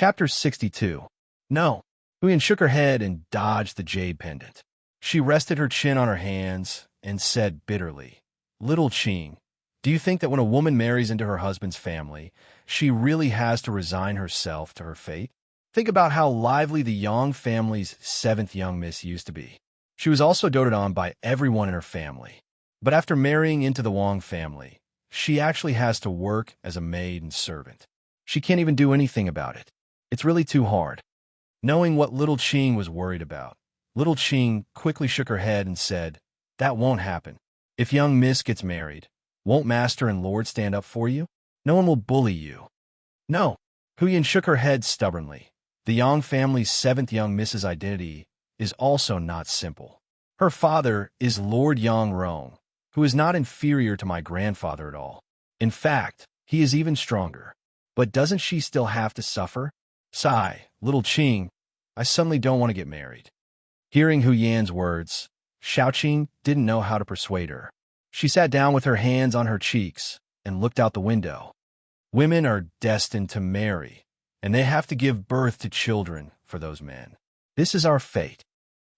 Chapter 62. No. Huyen shook her head and dodged the jade pendant. She rested her chin on her hands and said bitterly, "Little Qing, do you think that when a woman marries into her husband's family, she really has to resign herself to her fate? Think about how lively the Yang family's seventh young miss used to be. She was also doted on by everyone in her family. But after marrying into the Wang family, she actually has to work as a maid and servant. She can't even do anything about it. It's really too hard." Knowing what little Qing was worried about, little Qing quickly shook her head and said, "That won't happen. If young miss gets married, won't master and lord stand up for you? No one will bully you." "No." Huyen shook her head stubbornly. The Yang family's seventh young miss's identity is also not simple. Her father is Lord Yang Rong, who is not inferior to my grandfather at all. In fact, he is even stronger. But doesn't she still have to suffer? Sigh, little Qing, I suddenly don't want to get married. Hearing Hu Yan's words, Xiaoqing didn't know how to persuade her. She sat down with her hands on her cheeks and looked out the window. Women are destined to marry, and they have to give birth to children for those men. This is our fate.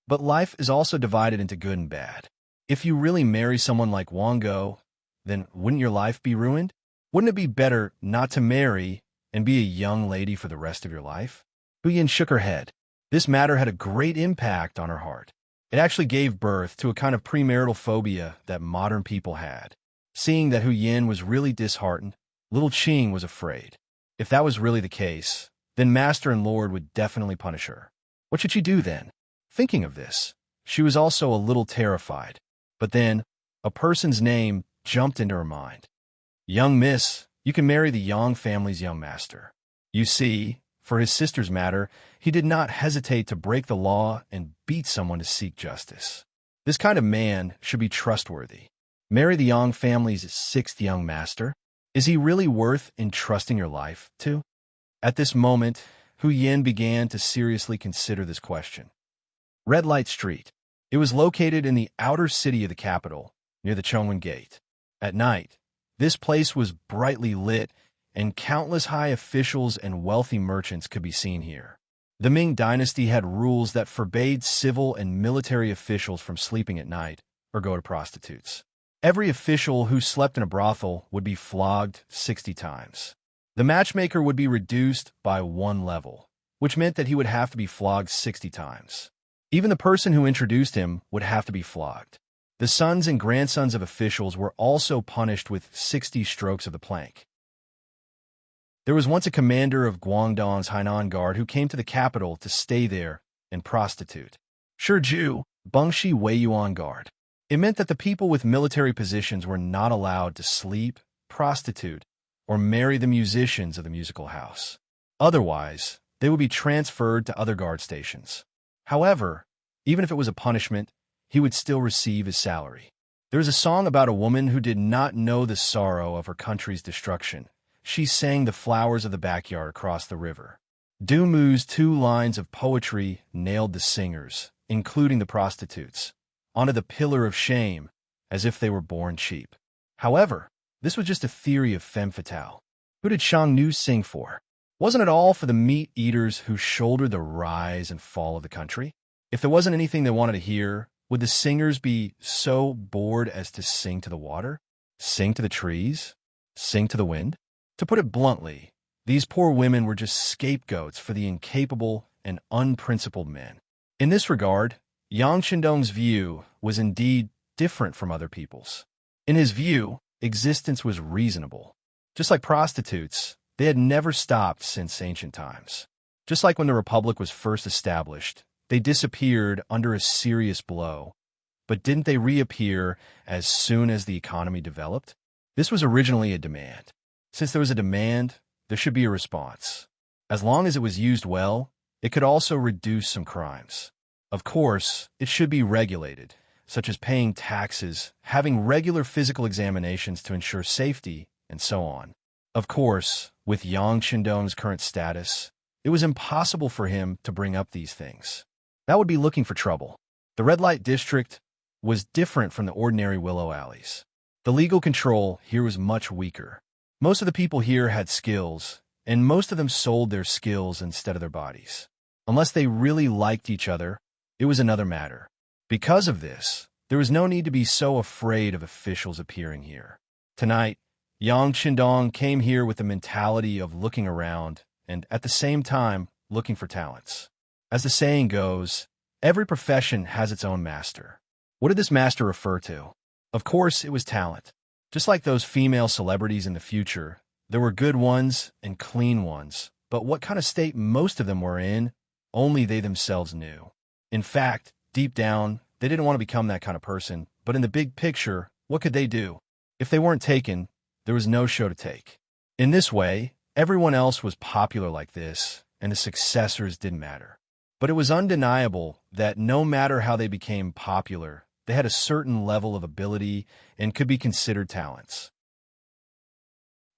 But life is also divided into good and bad. If you really marry someone like Wang Go, then wouldn't your life be ruined? Wouldn't it be better not to marry and be a young lady for the rest of your life? Huyen shook her head. This matter had a great impact on her heart. It actually gave birth to a kind of premarital phobia that modern people had. Seeing that Huyen was really disheartened, little Qing was afraid. If that was really the case, then Master and Lord would definitely punish her. What should she do then? Thinking of this, she was also a little terrified. But then, a person's name jumped into her mind. "Young miss, you can marry the Yang family's young master." You see, for his sister's matter, he did not hesitate to break the law and beat someone to seek justice. This kind of man should be trustworthy. Marry the Yang family's sixth young master? Is he really worth entrusting your life to? At this moment, Hu Yan began to seriously consider this question. Red Light Street. It was located in the outer city of the capital, near the Chongwen Gate. At night, this place was brightly lit, and countless high officials and wealthy merchants could be seen here. The Ming dynasty had rules that forbade civil and military officials from sleeping at night or go to prostitutes. Every official who slept in a brothel would be flogged 60 times. The matchmaker would be reduced by 1 level, which meant that he would have to be flogged 60 times. Even the person who introduced him would have to be flogged. The sons and grandsons of officials were also punished with 60 strokes of the plank. There was once a commander of Guangdong's Hainan Guard who came to the capital to stay there and prostitute. Shiju, Bengshi Weiyuan Guard. It meant that the people with military positions were not allowed to sleep, prostitute, or marry the musicians of the musical house. Otherwise, they would be transferred to other guard stations. However, even if it was a punishment, he would still receive his salary. There is a song about a woman who did not know the sorrow of her country's destruction. She sang the flowers of the backyard across the river. Du Mu's 2 lines of poetry nailed the singers, including the prostitutes, onto the pillar of shame, as if they were born cheap. However, this was just a theory of femme fatale. Who did Shang Nu sing for? Wasn't it all for the meat-eaters who shouldered the rise and fall of the country? If there wasn't anything they wanted to hear, would the singers be so bored as to sing to the water? Sing to the trees? Sing to the wind? To put it bluntly, these poor women were just scapegoats for the incapable and unprincipled men. In this regard, Yang Qindong's view was indeed different from other people's. In his view, existence was reasonable. Just like prostitutes, they had never stopped since ancient times. Just like when the Republic was first established, they disappeared under a serious blow. But didn't they reappear as soon as the economy developed? This was originally a demand. Since there was a demand, there should be a response. As long as it was used well, it could also reduce some crimes. Of course, it should be regulated, such as paying taxes, having regular physical examinations to ensure safety, and so on. Of course, with Yang Qindong's current status, it was impossible for him to bring up these things. That would be looking for trouble. The red light district was different from the ordinary willow alleys. The legal control here was much weaker. Most of the people here had skills, and most of them sold their skills instead of their bodies. Unless they really liked each other, it was another matter. Because of this, there was no need to be so afraid of officials appearing here. Tonight, Yang Qindong came here with the mentality of looking around and, at the same time, looking for talents. As the saying goes, every profession has its own master. What did this master refer to? Of course, it was talent. Just like those female celebrities in the future, there were good ones and clean ones, but what kind of state most of them were in, only they themselves knew. In fact, deep down, they didn't want to become that kind of person, but in the big picture, what could they do? If they weren't taken, there was no show to take. In this way, everyone else was popular like this, and the successors didn't matter. But it was undeniable that no matter how they became popular, they had a certain level of ability and could be considered talents.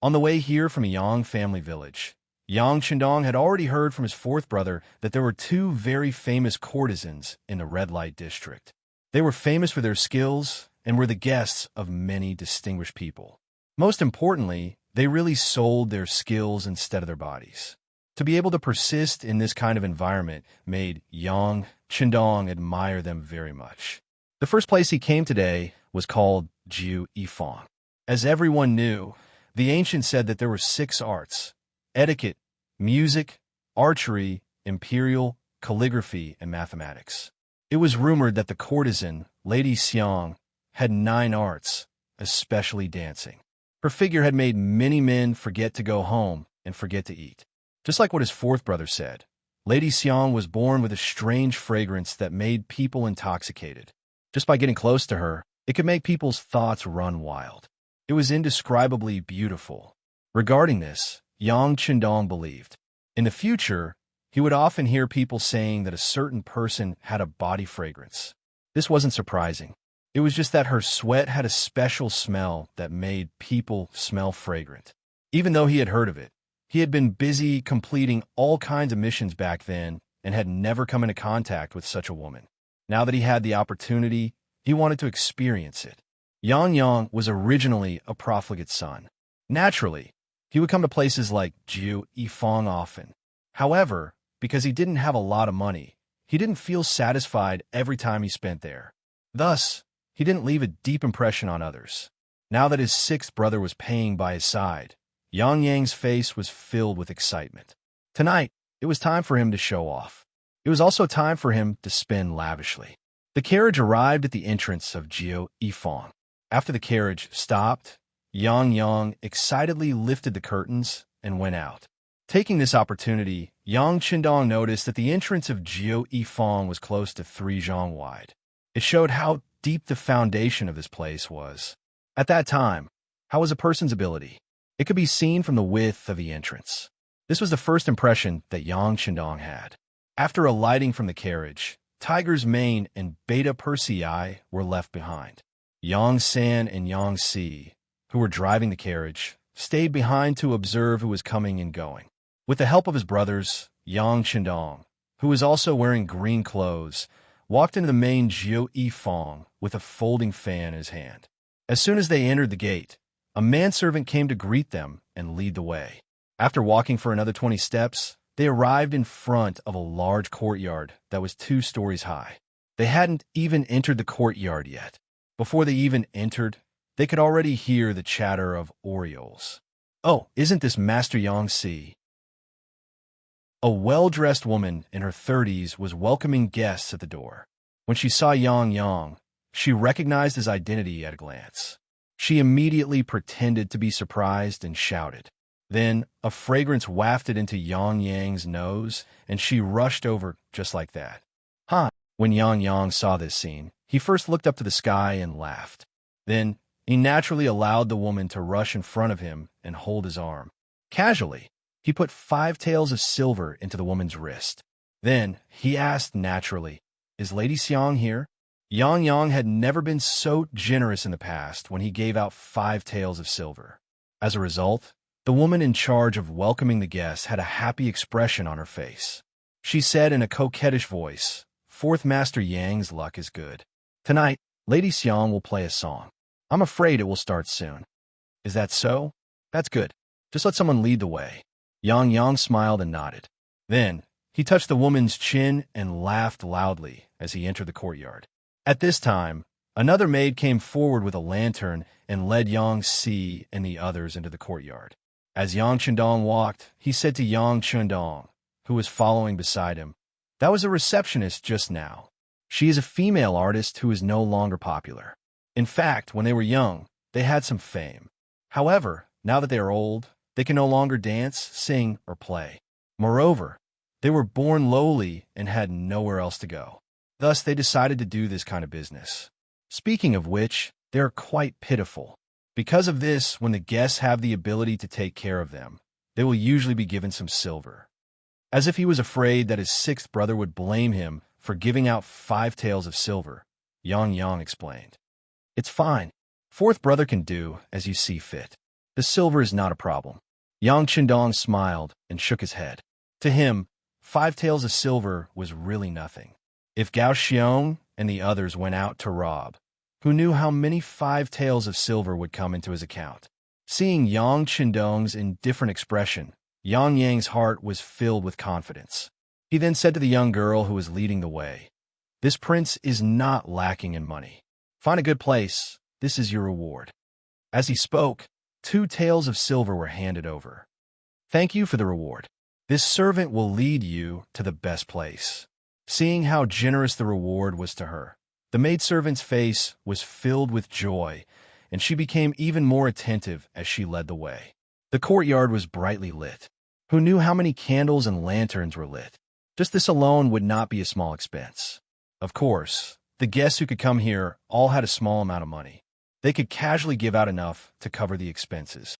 On the way here from a Yang family village, Yang Qindong had already heard from his fourth brother that there were two very famous courtesans in the red light district. They were famous for their skills and were the guests of many distinguished people. Most importantly, they really sold their skills instead of their bodies. To be able to persist in this kind of environment made Yang Qindong admire them very much. The first place he came today was called Jiu Yifang. As everyone knew, the ancients said that there were 6 arts: etiquette, music, archery, imperial, calligraphy, and mathematics. It was rumored that the courtesan, Lady Xiang, had 9 arts, especially dancing. Her figure had made many men forget to go home and forget to eat. Just like what his fourth brother said, Lady Xiang was born with a strange fragrance that made people intoxicated. Just by getting close to her, it could make people's thoughts run wild. It was indescribably beautiful. Regarding this, Yang Qindong believed. In the future, he would often hear people saying that a certain person had a body fragrance. This wasn't surprising. It was just that her sweat had a special smell that made people smell fragrant. Even though he had heard of it, he had been busy completing all kinds of missions back then and had never come into contact with such a woman. Now that he had the opportunity, he wanted to experience it. Yang was originally a profligate son. Naturally, he would come to places like Jiu Yifang often. However, because he didn't have a lot of money, he didn't feel satisfied every time he spent there. Thus, he didn't leave a deep impression on others. Now that his 6th brother was paying by his side, Yang's face was filled with excitement. Tonight, it was time for him to show off. It was also time for him to spend lavishly. The carriage arrived at the entrance of Jiu Yifang. After the carriage stopped, Yang excitedly lifted the curtains and went out. Taking this opportunity, Yang Qindong noticed that the entrance of Jiu Yifang was close to 3 zhang wide. It showed how deep the foundation of this place was. At that time, how was a person's ability? It could be seen from the width of the entrance. This was the first impression that Yang Qindong had. After alighting from the carriage, Tiger's Mane and Beta Persei were left behind. Yang San and Yang Si, who were driving the carriage, stayed behind to observe who was coming and going. With the help of his brothers, Yang Qindong, who was also wearing green clothes, walked into the main Jiu Yifang with a folding fan in his hand. As soon as they entered the gate, a manservant came to greet them and lead the way. After walking for another 20 steps, they arrived in front of a large courtyard that was 2 stories high. They hadn't even entered the courtyard yet. Before they even entered, they could already hear the chatter of orioles. Oh, isn't this Master Yang Si? A well-dressed woman in her 30s was welcoming guests at the door. When she saw Yang, she recognized his identity at a glance. She immediately pretended to be surprised and shouted. Then, a fragrance wafted into Yang's nose, and she rushed over just like that. Huh! When Yang saw this scene, he first looked up to the sky and laughed. Then, he naturally allowed the woman to rush in front of him and hold his arm. Casually, he put 5 taels of silver into the woman's wrist. Then, he asked naturally, "Is Lady Xiang here?" Yang had never been so generous in the past when he gave out 5 taels of silver. As a result, the woman in charge of welcoming the guests had a happy expression on her face. She said in a coquettish voice, "Fourth Master Yang's luck is good. Tonight, Lady Xiang will play a song. I'm afraid it will start soon." "Is that so? That's good. Just let someone lead the way." Yang Yang smiled and nodded. Then, he touched the woman's chin and laughed loudly as he entered the courtyard. At this time, another maid came forward with a lantern and led Yang Si and the others into the courtyard. As Yang Chendong walked, he said to Yang Chendong, who was following beside him, "That was a receptionist just now. She is a female artist who is no longer popular. In fact, when they were young, they had some fame. However, now that they are old, they can no longer dance, sing, or play. Moreover, they were born lowly and had nowhere else to go. Thus, they decided to do this kind of business. Speaking of which, they are quite pitiful. Because of this, when the guests have the ability to take care of them, they will usually be given some silver." As if he was afraid that his sixth brother would blame him for giving out 5 taels of silver, Yang Yang explained, "It's fine. Fourth brother can do as you see fit. The silver is not a problem." Yang Chendong smiled and shook his head. To him, 5 taels of silver was really nothing. If Gao Xiong and the others went out to rob, who knew how many 5 taels of silver would come into his account? Seeing Yang Chendong's indifferent expression, Yang Yang's heart was filled with confidence. He then said to the young girl who was leading the way, "This prince is not lacking in money. Find a good place. This is your reward." As he spoke, 2 taels of silver were handed over. "Thank you for the reward. This servant will lead you to the best place." Seeing how generous the reward was to her, the maidservant's face was filled with joy, and she became even more attentive as she led the way. The courtyard was brightly lit. Who knew how many candles and lanterns were lit? Just this alone would not be a small expense. Of course, the guests who could come here all had a small amount of money. They could casually give out enough to cover the expenses.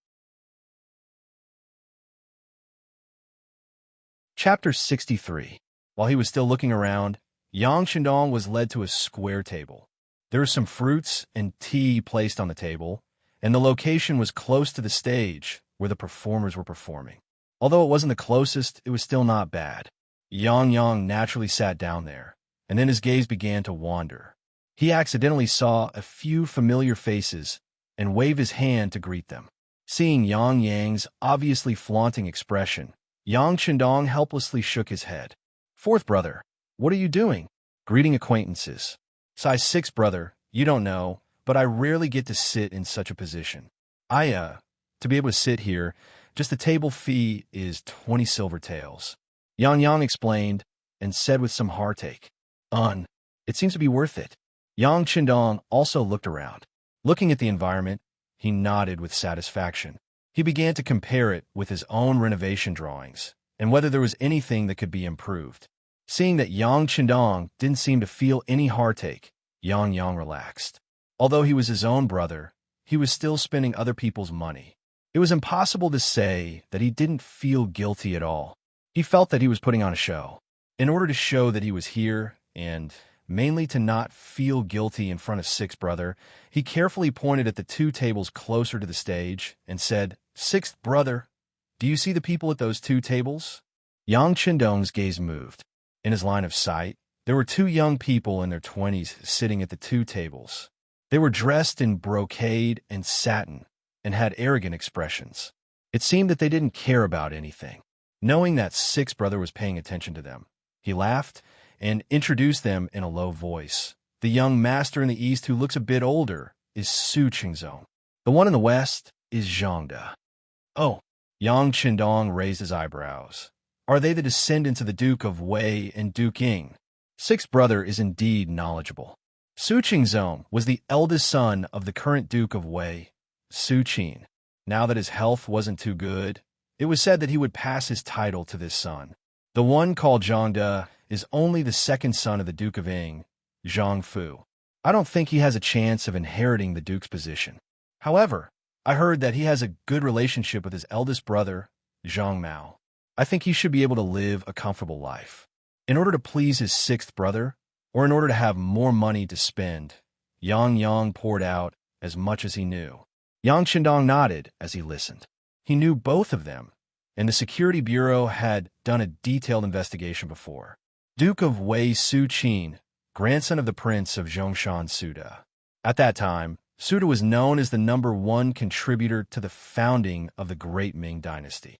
Chapter 63. While he was still looking around, Yang Chendong was led to a square table. There were some fruits and tea placed on the table, and the location was close to the stage where the performers were performing. Although it wasn't the closest, it was still not bad. Yang Yang naturally sat down there, and then his gaze began to wander. He accidentally saw a few familiar faces and waved his hand to greet them. Seeing Yang Yang's obviously flaunting expression, Yang Chendong helplessly shook his head. "Fourth brother, what are you doing?" "Greeting acquaintances." "Size 6 brother, you don't know, but I rarely get to sit in such a position. To be able to sit here, just the table fee is 20 silver taels." Yang Yang explained and said with some heartache, It seems to be worth it." Yang Chendong also looked around. Looking at the environment, he nodded with satisfaction. He began to compare it with his own renovation drawings and whether there was anything that could be improved. Seeing that Yang Chendong didn't seem to feel any heartache, Yang Yang relaxed. Although he was his own brother, he was still spending other people's money. It was impossible to say that he didn't feel guilty at all. He felt that he was putting on a show. In order to show that he was here, and mainly to not feel guilty in front of Sixth Brother, he carefully pointed at the 2 tables closer to the stage and said, "Sixth Brother, do you see the people at those 2 tables?" Yang Chendong's gaze moved. In his line of sight, there were 2 young people in their 20s sitting at the 2 tables. They were dressed in brocade and satin and had arrogant expressions. It seemed that they didn't care about anything. Knowing that Sixth Brother was paying attention to them, he laughed and introduced them in a low voice. "The young master in the east who looks a bit older is Su Qingzong. The one in the west is Zhang De." "Oh." Yang Chendong raised his eyebrows. "Are they the descendants of the Duke of Wei and Duke Ying?" Sixth Brother is indeed knowledgeable. Su Qingzong was the eldest son of the current Duke of Wei, Su Qin. Now that his health wasn't too good, it was said that he would pass his title to this son. The one called Zhang De is only the second son of the Duke of Ying, Zhang Fu. I don't think he has a chance of inheriting the Duke's position. However, I heard that he has a good relationship with his eldest brother, Zhang Mao. I think he should be able to live a comfortable life. In order to please his sixth brother, or in order to have more money to spend, Yang Yang poured out as much as he knew. Yang Chendong nodded as he listened. He knew both of them, and the Security Bureau had done a detailed investigation before. Duke of Wei Su Qin, grandson of the Prince of Zhongshan Suda. At that time, Suda was known as the #1 contributor to the founding of the Great Ming Dynasty.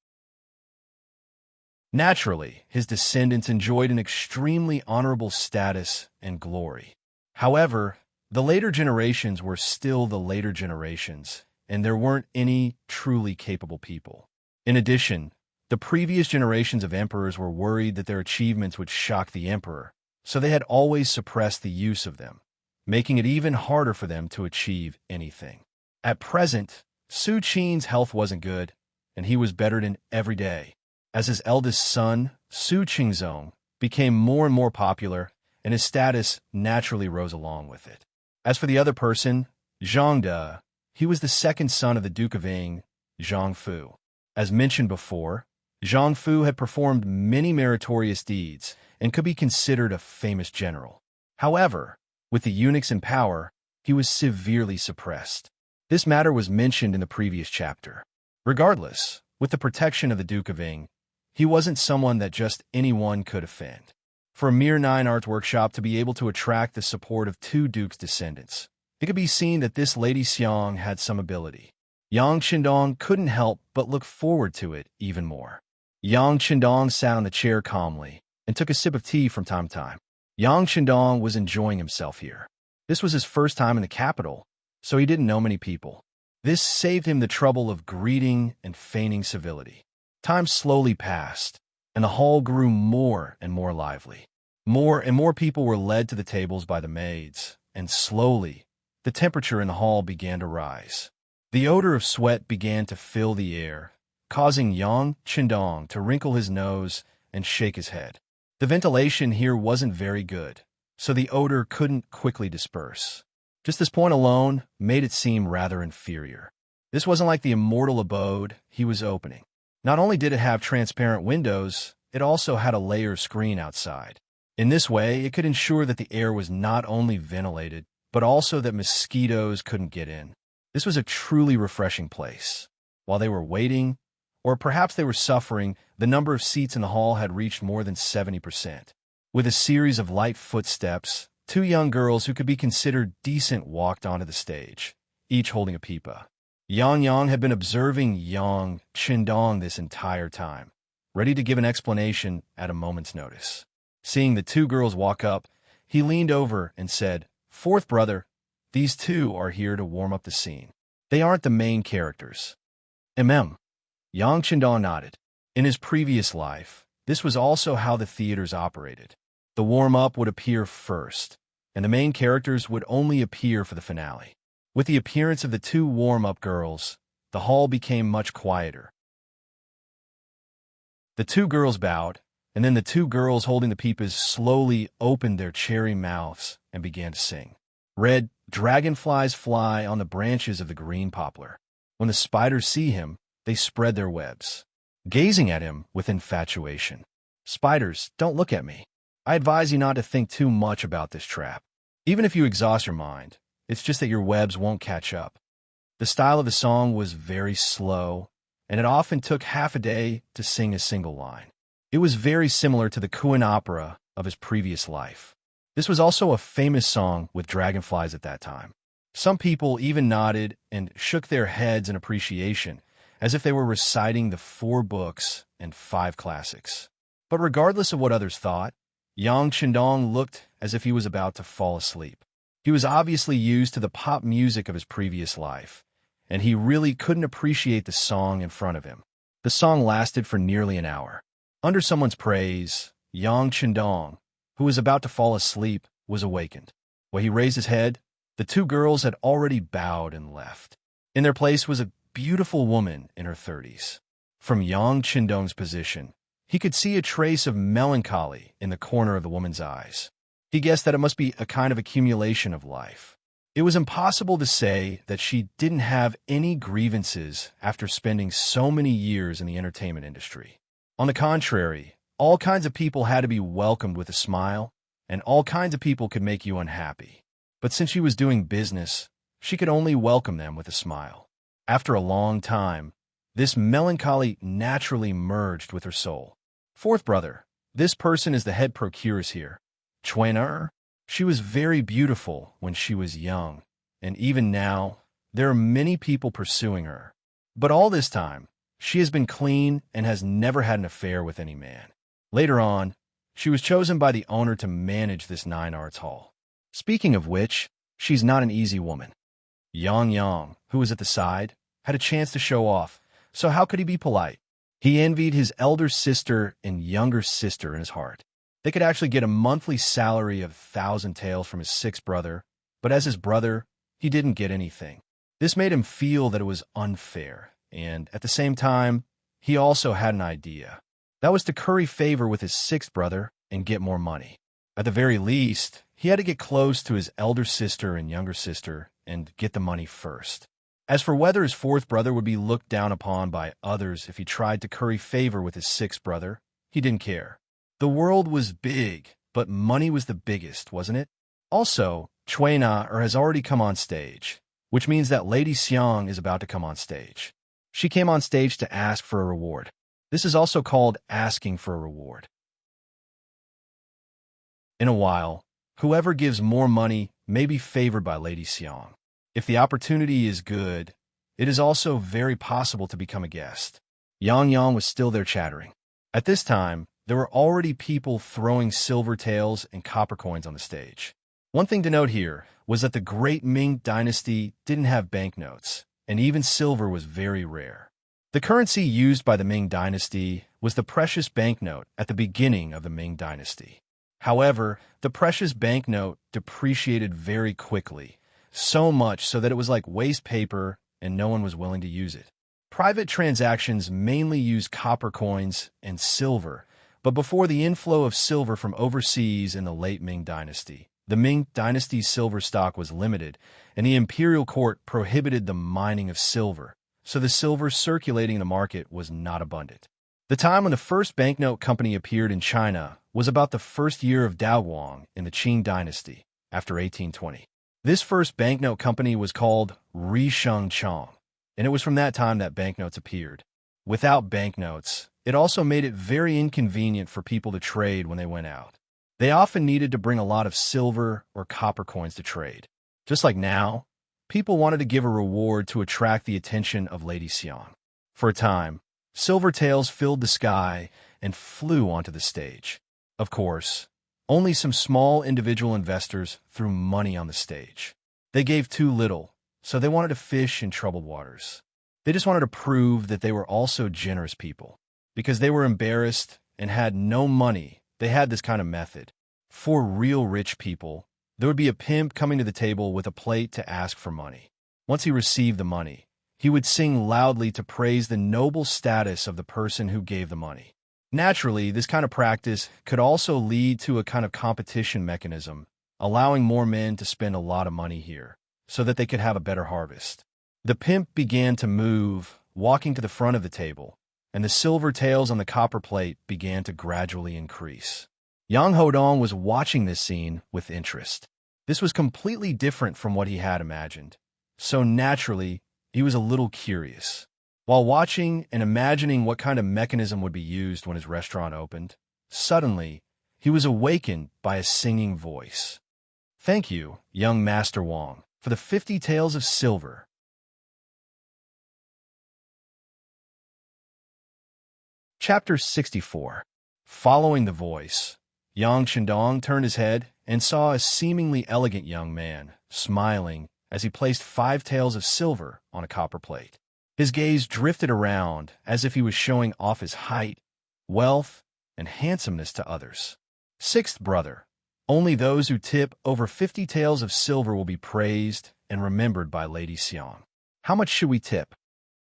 Naturally, his descendants enjoyed an extremely honorable status and glory. However, the later generations were still the later generations, and there weren't any truly capable people. In addition, the previous generations of emperors were worried that their achievements would shock the emperor, so they had always suppressed the use of them, making it even harder for them to achieve anything. At present, Su Qing's health wasn't good, and he was bettered in every day. As his eldest son, Su Qingzong, became more and more popular, and his status naturally rose along with it. As for the other person, Zhang De, he was the second son of the Duke of Ying, Zhang Fu. As mentioned before, Zhang Fu had performed many meritorious deeds and could be considered a famous general. However, with the eunuchs in power, he was severely suppressed. This matter was mentioned in the previous chapter. Regardless, with the protection of the Duke of Ying, he wasn't someone that just anyone could offend. For a mere 9 arts workshop to be able to attract the support of 2 dukes' descendants, it could be seen that this Lady Xiang had some ability. Yang Qindong couldn't help but look forward to it even more. Yang Qindong sat on the chair calmly and took a sip of tea from time to time. Yang Qindong was enjoying himself here. This was his first time in the capital, so he didn't know many people. This saved him the trouble of greeting and feigning civility. Time slowly passed, and the hall grew more and more lively. More and more people were led to the tables by the maids, and slowly, the temperature in the hall began to rise. The odor of sweat began to fill the air, causing Yang Qindong to wrinkle his nose and shake his head. The ventilation here wasn't very good, so the odor couldn't quickly disperse. Just this point alone made it seem rather inferior. This wasn't like the immortal abode he was opening. Not only did it have transparent windows, it also had a layer screen outside. In this way, it could ensure that the air was not only ventilated, but also that mosquitoes couldn't get in. This was a truly refreshing place. While they were waiting, or perhaps they were suffering, the number of seats in the hall had reached more than 70%. With a series of light footsteps, 2 young girls who could be considered decent walked onto the stage, each holding a pipa. Yang had been observing Yang Qindong this entire time, ready to give an explanation at a moment's notice. Seeing the 2 girls walk up, he leaned over and said, "Fourth brother, these 2 are here to warm up the scene. They aren't the main characters." Yang Qindong nodded. In his previous life, this was also how the theaters operated. The warm-up would appear first, and the main characters would only appear for the finale. With the appearance of the 2 warm-up girls, the hall became much quieter. The 2 girls bowed, and then the 2 girls holding the pipas slowly opened their cherry mouths and began to sing. Red dragonflies fly on the branches of the green poplar. When the spiders see him, they spread their webs, gazing at him with infatuation. Spiders, don't look at me. I advise you not to think too much about this trap. Even if you exhaust your mind, it's just that your webs won't catch up. The style of the song was very slow, and it often took half a day to sing a single line. It was very similar to the Kuan opera of his previous life. This was also a famous song with dragonflies at that time. Some people even nodded and shook their heads in appreciation, as if they were reciting the 4 books and 5 classics. But regardless of what others thought, Yang Qindong looked as if he was about to fall asleep. He was obviously used to the pop music of his previous life, and he really couldn't appreciate the song in front of him. The song lasted for nearly an hour. Under someone's praise, Yang Qindong, who was about to fall asleep, was awakened. When he raised his head, the 2 girls had already bowed and left. In their place was a beautiful woman in her 30s. From Yang Qindong's position, he could see a trace of melancholy in the corner of the woman's eyes. He guessed that it must be a kind of accumulation of life. It was impossible to say that she didn't have any grievances after spending so many years in the entertainment industry. On the contrary, all kinds of people had to be welcomed with a smile, and all kinds of people could make you unhappy. But since she was doing business, she could only welcome them with a smile. After a long time, this melancholy naturally merged with her soul. Fourth brother, this person is the head procuress here. Chuaner. She was very beautiful when she was young, and even now, there are many people pursuing her. But all this time, She has been clean and has never had an affair with any man. Later on, she was chosen by the owner to manage this 9 arts hall. Speaking of which, she's not an easy woman. Yang, who was at the side, had a chance to show off, so how could he be polite? He envied his elder sister and younger sister in his heart. They could actually get a monthly salary of 1,000 taels from his sixth brother, but as his brother, he didn't get anything. This made him feel that it was unfair, and at the same time, he also had an idea. That was to curry favor with his sixth brother and get more money. At the very least, he had to get close to his elder sister and younger sister and get the money first. As for whether his fourth brother would be looked down upon by others if he tried to curry favor with his sixth brother, he didn't care. The world was big, but money was the biggest, wasn't it? Also, Chuena has already come on stage, which means that Lady Xiang is about to come on stage. She came on stage to ask for a reward. This is also called asking for a reward. In a while, whoever gives more money may be favored by Lady Xiang. If the opportunity is good, it is also very possible to become a guest. Yang was still there chattering. At this time, there were already people throwing silver taels and copper coins on the stage. One thing to note here was that the Great Ming Dynasty didn't have banknotes, and even silver was very rare. The currency used by the Ming Dynasty was the precious banknote at the beginning of the Ming Dynasty. However, the precious banknote depreciated very quickly, so much so that it was like waste paper and no one was willing to use it. Private transactions mainly used copper coins and silver, but before the inflow of silver from overseas in the late Ming Dynasty, the Ming Dynasty's silver stock was limited, and the imperial court prohibited the mining of silver, so the silver circulating in the market was not abundant. The time when the first banknote company appeared in China was about the first year of Daoguang in the Qing Dynasty, after 1820. This first banknote company was called Risheng Chong, and it was from that time that banknotes appeared. Without banknotes, it also made it very inconvenient for people to trade when they went out. They often needed to bring a lot of silver or copper coins to trade. Just like now, people wanted to give a reward to attract the attention of Lady Xiang. For a time, silver taels filled the sky and flew onto the stage. Of course, only some small individual investors threw money on the stage. They gave too little, so they wanted to fish in troubled waters. They just wanted to prove that they were also generous people. Because they were embarrassed and had no money, they had this kind of method. For real rich people, there would be a pimp coming to the table with a plate to ask for money. Once he received the money, he would sing loudly to praise the noble status of the person who gave the money. Naturally, this kind of practice could also lead to a kind of competition mechanism, allowing more men to spend a lot of money here, so that they could have a better harvest. The pimp began to move, walking to the front of the table, and the silver taels on the copper plate began to gradually increase. Yang Hodong was watching this scene with interest. This was completely different from what he had imagined, so naturally, he was a little curious. While watching and imagining what kind of mechanism would be used when his restaurant opened, suddenly, he was awakened by a singing voice. "Thank you, young Master Wang, for the 50 taels of silver." Chapter 64. Following the voice, Yang Chendong turned his head and saw a seemingly elegant young man, smiling as he placed 5 taels of silver on a copper plate. His gaze drifted around as if he was showing off his height, wealth, and handsomeness to others. Sixth brother, only those who tip over 50 taels of silver will be praised and remembered by Lady Xiang. How much should we tip?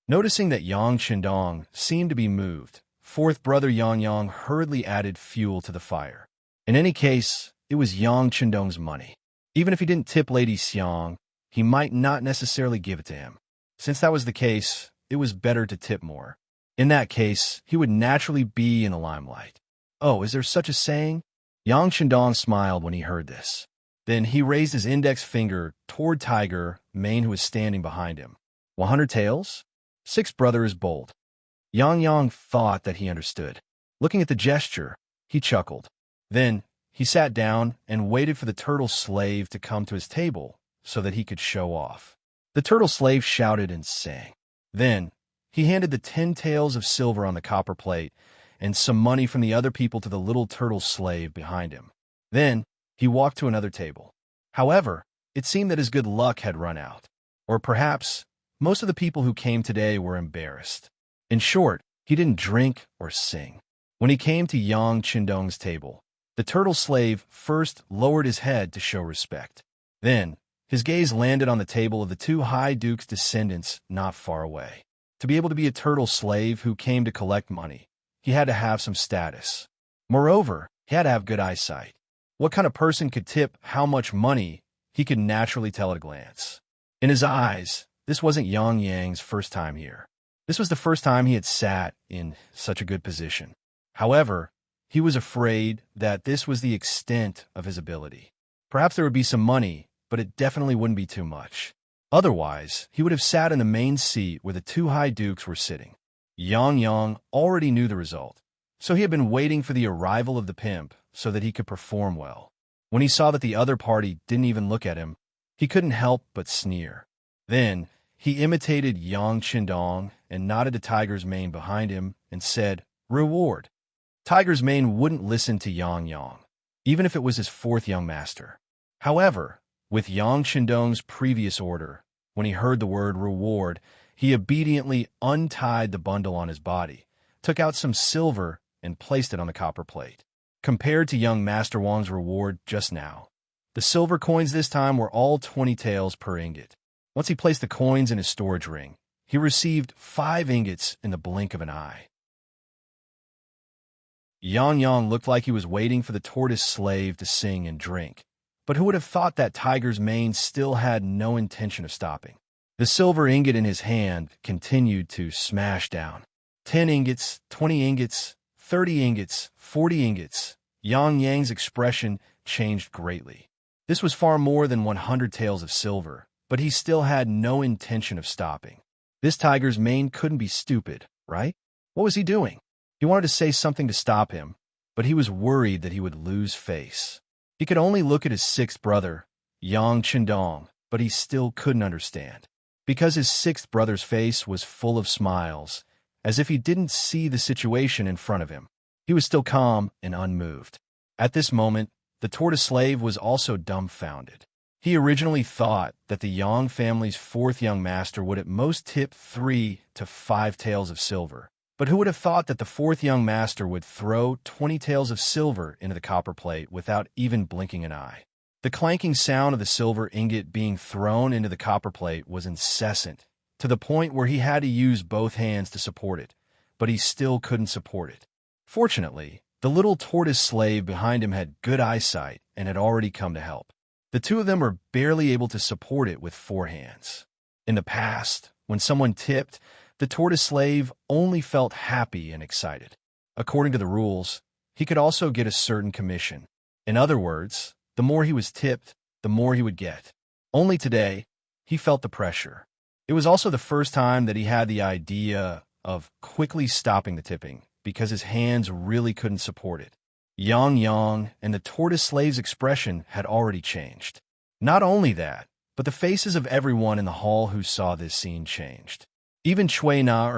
Noticing that Yang Chendong seemed to be moved, fourth brother Yang hurriedly added fuel to the fire. In any case, it was Yang Chendong's money. Even if he didn't tip Lady Xiang, he might not necessarily give it to him. Since that was the case, it was better to tip more. In that case, he would naturally be in the limelight. Oh, is there such a saying? Yang Chendong smiled when he heard this. Then he raised his index finger toward Tiger Mane, who was standing behind him. 100 taels? Sixth brother is bold. Yang thought that he understood. Looking at the gesture, he chuckled. Then he sat down and waited for the turtle slave to come to his table so that he could show off. The turtle slave shouted and sang. Then He handed the 10 taels of silver on the copper plate and some money from the other people to the little turtle slave behind him. Then, he walked to another table. However, it seemed that his good luck had run out. Or perhaps, most of the people who came today were embarrassed. In short, he didn't drink or sing. When he came to Yang Qindong's table, the turtle slave first lowered his head to show respect. Then, his gaze landed on the table of the two High Duke's descendants not far away. To be able to be a turtle slave who came to collect money, he had to have some status. Moreover, he had to have good eyesight. What kind of person could tip how much money, he could naturally tell at a glance. In his eyes, this wasn't Yang Yang's first time here. This was the first time he had sat in such a good position. However, he was afraid that this was the extent of his ability. Perhaps there would be some money, but it definitely wouldn't be too much. Otherwise, he would have sat in the main seat where the two High Dukes were sitting. Yang already knew the result, so he had been waiting for the arrival of the pimp so that he could perform well. When he saw that the other party didn't even look at him, he couldn't help but sneer. Then, he imitated Yang Qindong and nodded to Tiger's mane behind him and said, "Reward." Tiger's mane wouldn't listen to Yang, even if it was his fourth young master. However, with Yang Qindong's previous order, when he heard the word reward, he obediently untied the bundle on his body, took out some silver, and placed it on the copper plate. Compared to young Master Wang's reward just now, the silver coins this time were all 20 taels per ingot. Once he placed the coins in his storage ring, he received 5 ingots in the blink of an eye. Yang looked like he was waiting for the tortoise slave to sing and drink, but who would have thought that Tiger's mane still had no intention of stopping? The silver ingot in his hand continued to smash down. 10 ingots, 20 ingots, 30 ingots, 40 ingots. Yang's expression changed greatly. This was far more than 100 taels of silver, but he still had no intention of stopping. This tiger's mane couldn't be stupid, right? What was he doing? He wanted to say something to stop him, but he was worried that he would lose face. He could only look at his sixth brother, Yang Qindong, but he still couldn't understand. Because his sixth brother's face was full of smiles, as if he didn't see the situation in front of him. He was still calm and unmoved. At this moment, the tortoise slave was also dumbfounded. He originally thought that the Yang family's fourth young master would at most tip 3 to 5 taels of silver. But who would have thought that the fourth young master would throw 20 taels of silver into the copper plate without even blinking an eye? The clanking sound of the silver ingot being thrown into the copper plate was incessant, to the point where he had to use both hands to support it, but he still couldn't support it. Fortunately, the little tortoise slave behind him had good eyesight and had already come to help. The two of them were barely able to support it with 4 hands. In the past, when someone tipped, the tortoise slave only felt happy and excited. According to the rules, he could also get a certain commission. In other words, the more he was tipped, the more he would get. Only today, he felt the pressure. It was also the first time that he had the idea of quickly stopping the tipping, because his hands really couldn't support it. Yang and the tortoise slave's expression had already changed. Not only that, but the faces of everyone in the hall who saw this scene changed. Even Cui Na,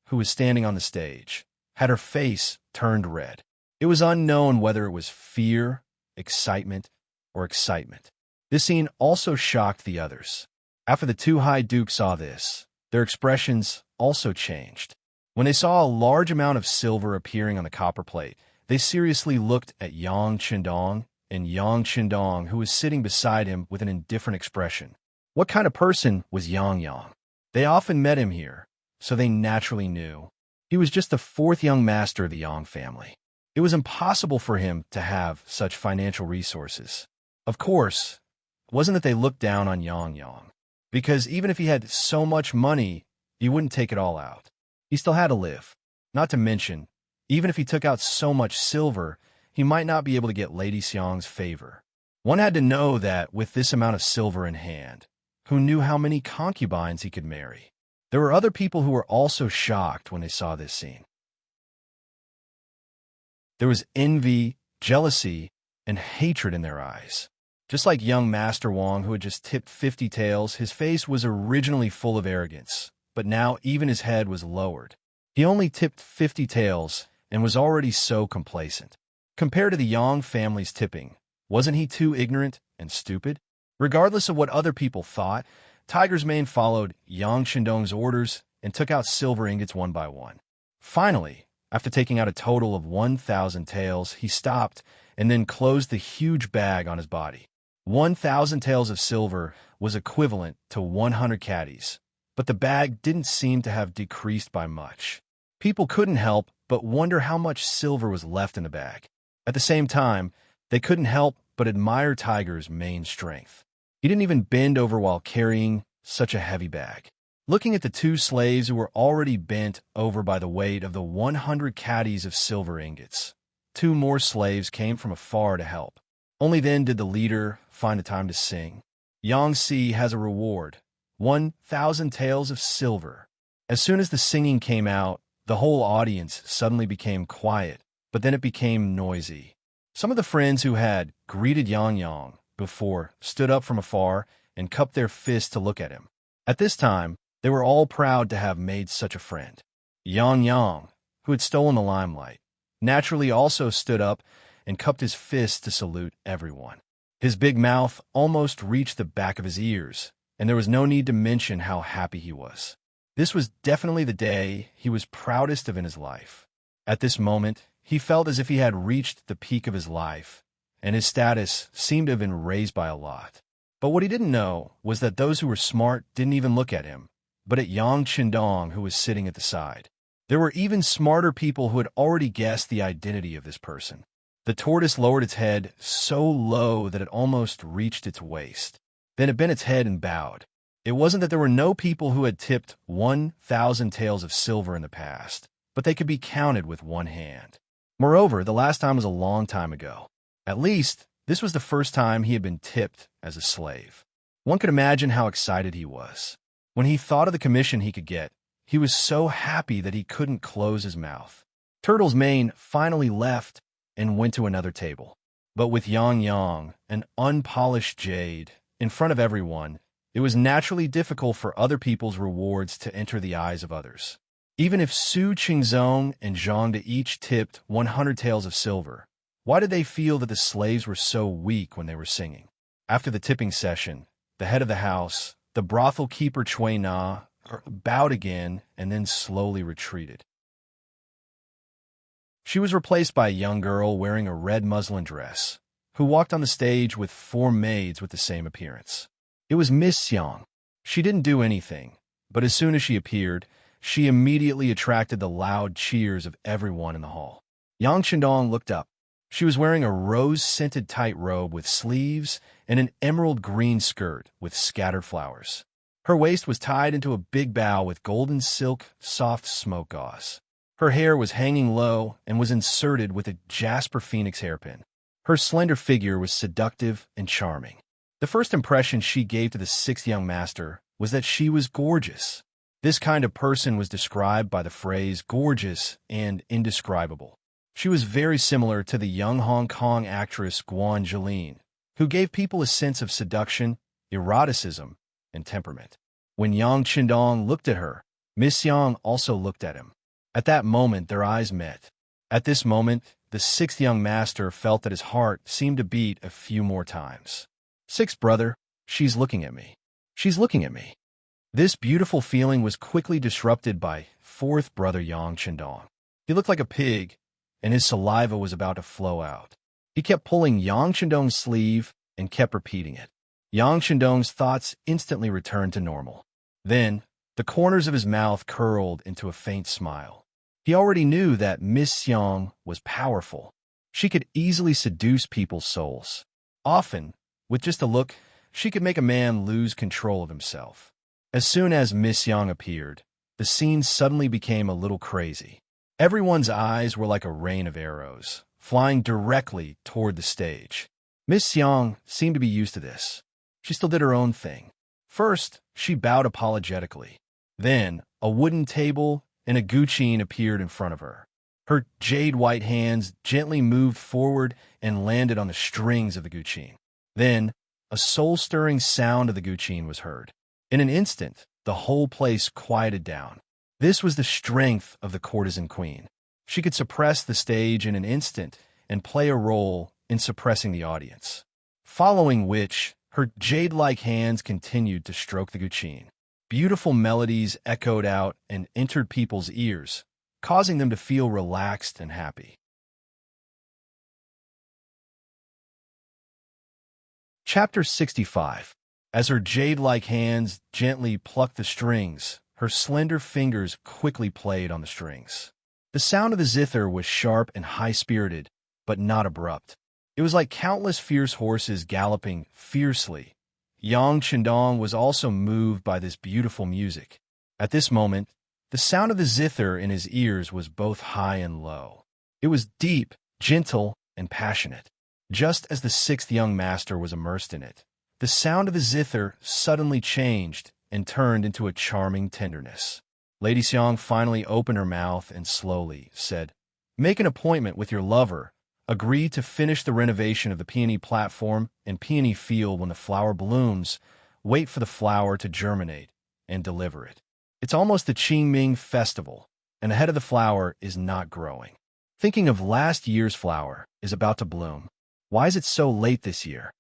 who was standing on the stage, had her face turned red. It was unknown whether it was fear, excitement, or excitement. This scene also shocked the others. After the two High Dukes saw this, their expressions also changed. When they saw a large amount of silver appearing on the copper plate, they seriously looked at Yang Qindong and Yang Qindong, who was sitting beside him with an indifferent expression. What kind of person was Yang? They often met him here, so they naturally knew. He was just the 4th young master of the Yang family. It was impossible for him to have such financial resources. Of course, it wasn't that they looked down on Yang, because even if he had so much money, he wouldn't take it all out. He still had to live. Not to mention, even if he took out so much silver, he might not be able to get Lady Xiang's favor. One had to know that with this amount of silver in hand, who knew how many concubines he could marry? There were other people who were also shocked when they saw this scene. There was envy, jealousy, and hatred in their eyes. Just like young Master Wang, who had just tipped 50 taels, his face was originally full of arrogance, but now even his head was lowered. He only tipped 50 taels and was already so complacent. Compared to the Yang family's tipping, wasn't he too ignorant and stupid? Regardless of what other people thought, Tiger's Mane followed Yang Shindong's orders and took out silver ingots one by one. Finally, after taking out a total of 1,000 taels, he stopped and then closed the huge bag on his body. 1,000 taels of silver was equivalent to 100 caddies, but the bag didn't seem to have decreased by much. People couldn't help but wonder how much silver was left in the bag. At the same time, they couldn't help but admire Tiger's main strength. He didn't even bend over while carrying such a heavy bag. Looking at the two slaves who were already bent over by the weight of the 100 caddies of silver ingots, two more slaves came from afar to help. Only then did the leader find the time to sing. Yangtze has a reward, 1,000 taels of silver. As soon as the singing came out, the whole audience suddenly became quiet, but then it became noisy. Some of the friends who had greeted Yang before stood up from afar and cupped their fists to look at him. At this time, they were all proud to have made such a friend. Yang, who had stolen the limelight, naturally also stood up and cupped his fists to salute everyone. His big mouth almost reached the back of his ears, and there was no need to mention how happy he was. This was definitely the day he was proudest of in his life. At this moment, he felt as if he had reached the peak of his life, and his status seemed to have been raised by a lot. But what he didn't know was that those who were smart didn't even look at him, but at Yang Qindong, who was sitting at the side. There were even smarter people who had already guessed the identity of this person. The tortoise lowered its head so low that it almost reached its waist. Then it bent its head and bowed. It wasn't that there were no people who had tipped 1,000 taels of silver in the past, but they could be counted with one hand. Moreover, the last time was a long time ago. At least, this was the first time he had been tipped as a slave. One could imagine how excited he was. When he thought of the commission he could get, he was so happy that he couldn't close his mouth. Turtle's Mane finally left and went to another table. But with Yang, an unpolished jade, in front of everyone, it was naturally difficult for other people's rewards to enter the eyes of others. Even if Su Qingzong and Zhang De each tipped 100 taels of silver, why did they feel that the slaves were so weak when they were singing? After the tipping session, the head of the house, the brothel keeper Cui Na, bowed again and then slowly retreated. She was replaced by a young girl wearing a red muslin dress, who walked on the stage with 4 maids with the same appearance. It was Miss Xiang. She didn't do anything, but as soon as she appeared, she immediately attracted the loud cheers of everyone in the hall. Yang Qindong looked up. She was wearing a rose-scented tight robe with sleeves and an emerald green skirt with scattered flowers. Her waist was tied into a big bow with golden silk soft smoke gauze. Her hair was hanging low and was inserted with a jasper phoenix hairpin. Her slender figure was seductive and charming. The first impression she gave to the 6th young master was that she was gorgeous. This kind of person was described by the phrase gorgeous and indescribable. She was very similar to the young Hong Kong actress Guan Zhilin, who gave people a sense of seduction, eroticism, and temperament. When Yang Qindong looked at her, Miss Yang also looked at him. At that moment, their eyes met. At this moment, the 6th young master felt that his heart seemed to beat a few more times. 6th brother, she's looking at me. She's looking at me. This beautiful feeling was quickly disrupted by 4th brother Yang Qindong. He looked like a pig, and his saliva was about to flow out. He kept pulling Yang Qindong's sleeve and kept repeating it. Yang Qindong's thoughts instantly returned to normal. Then, the corners of his mouth curled into a faint smile. He already knew that Miss Yang was powerful. She could easily seduce people's souls. Often, with just a look, she could make a man lose control of himself. As soon as Miss Yang appeared, the scene suddenly became a little crazy. Everyone's eyes were like a rain of arrows, flying directly toward the stage. Miss Yang seemed to be used to this. She still did her own thing. First, she bowed apologetically. Then, a wooden table and a guqin appeared in front of her. Her jade-white hands gently moved forward and landed on the strings of the guqin. Then, a soul-stirring sound of the guqin was heard. In an instant, the whole place quieted down. This was the strength of the courtesan queen. She could suppress the stage in an instant and play a role in suppressing the audience. Following which, her jade-like hands continued to stroke the guqin. Beautiful melodies echoed out and entered people's ears, causing them to feel relaxed and happy. Chapter 65. As her jade-like hands gently plucked the strings, her slender fingers quickly played on the strings. The sound of the zither was sharp and high-spirited, but not abrupt. It was like countless fierce horses galloping fiercely. Yang Chendong was also moved by this beautiful music. At this moment, the sound of the zither in his ears was both high and low. It was deep, gentle, and passionate. Just as the sixth young master was immersed in it, the sound of the zither suddenly changed and turned into a charming tenderness. Lady Xiang finally opened her mouth and slowly said, "Make an appointment with your lover. Agree to finish the renovation of the peony platform and peony field when the flower blooms. Wait for the flower to germinate and deliver it. It's almost the Qingming festival, and the head of the flower is not growing. Thinking of last year's flower is about to bloom. Why is it so late this year?"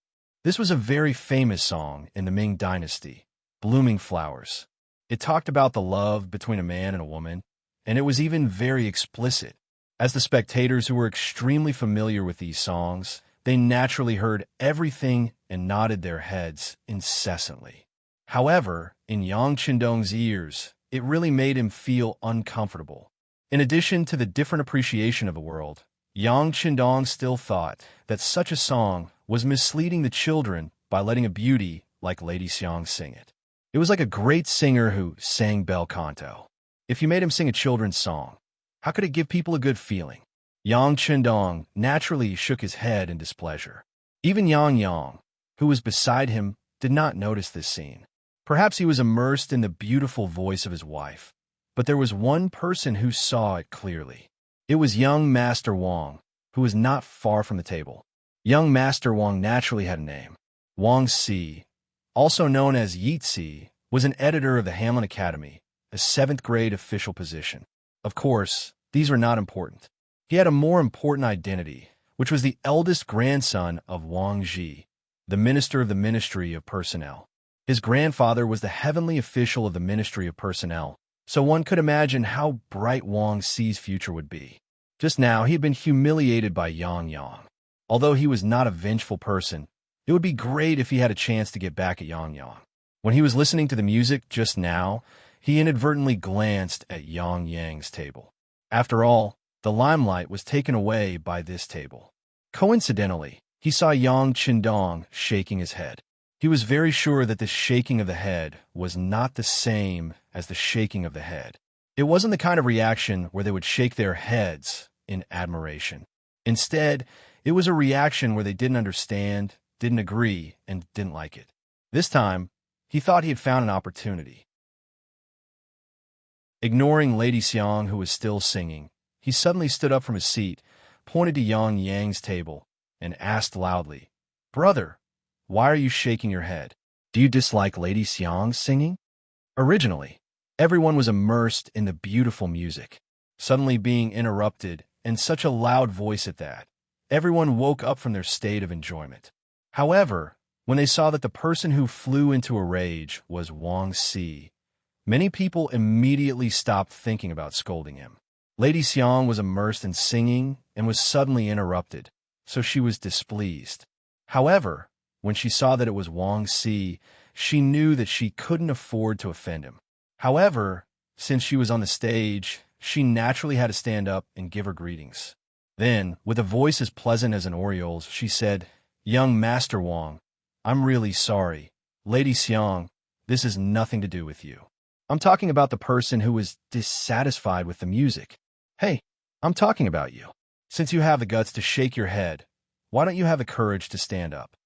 This was a very famous song in the Ming Dynasty, Blooming Flowers. It talked about the love between a man and a woman, and it was even very explicit. As the spectators who were extremely familiar with these songs, they naturally heard everything and nodded their heads incessantly. However, in Yang Chendong's ears, it really made him feel uncomfortable. In addition to the different appreciation of the world, Yang Chendong still thought that such a song was misleading the children by letting a beauty like Lady Xiang sing it. It was like a great singer who sang bel canto. If you made him sing a children's song, how could it give people a good feeling? Yang Chendong naturally shook his head in displeasure. Even Yang Yang, who was beside him, did not notice this scene. Perhaps he was immersed in the beautiful voice of his wife, but there was one person who saw it clearly. It was young Master Wang, who was not far from the table. Young Master Wang naturally had a name. Wang Si, also known as Yi Si, was an editor of the Hamlin Academy, a 7th grade official position. Of course, these were not important. He had a more important identity, which was the eldest grandson of Wang Ji, the minister of the Ministry of Personnel. His grandfather was the heavenly official of the Ministry of Personnel, so one could imagine how bright Wang Si's future would be. Just now, he had been humiliated by Yang Yang. Although he was not a vengeful person, it would be great if he had a chance to get back at Yang Yang. When he was listening to the music just now, he inadvertently glanced at Yang Yang's table. After all, the limelight was taken away by this table. Coincidentally, he saw Yang Chendong shaking his head. He was very sure that the shaking of the head was not the same as the shaking of the head. It wasn't the kind of reaction where they would shake their heads in admiration. Instead, it was a reaction where they didn't understand, didn't agree, and didn't like it. This time, he thought he had found an opportunity. Ignoring Lady Xiang, who was still singing, he suddenly stood up from his seat, pointed to Yang Yang's table, and asked loudly, "Brother, why are you shaking your head? Do you dislike Lady Xiang's singing?" Originally, everyone was immersed in the beautiful music. Suddenly being interrupted, and such a loud voice at that, everyone woke up from their state of enjoyment. However, when they saw that the person who flew into a rage was Wang Si, many people immediately stopped thinking about scolding him. Lady Xiang was immersed in singing and was suddenly interrupted, so she was displeased. However, when she saw that it was Wang Si, she knew that she couldn't afford to offend him. However, since she was on the stage, she naturally had to stand up and give her greetings. Then, with a voice as pleasant as an oriole's, she said, "Young Master Wang, I'm really sorry. Lady Xiang, this has nothing to do with you. I'm talking about the person who was dissatisfied with the music. Hey, I'm talking about you. Since you have the guts to shake your head, why don't you have the courage to stand up?"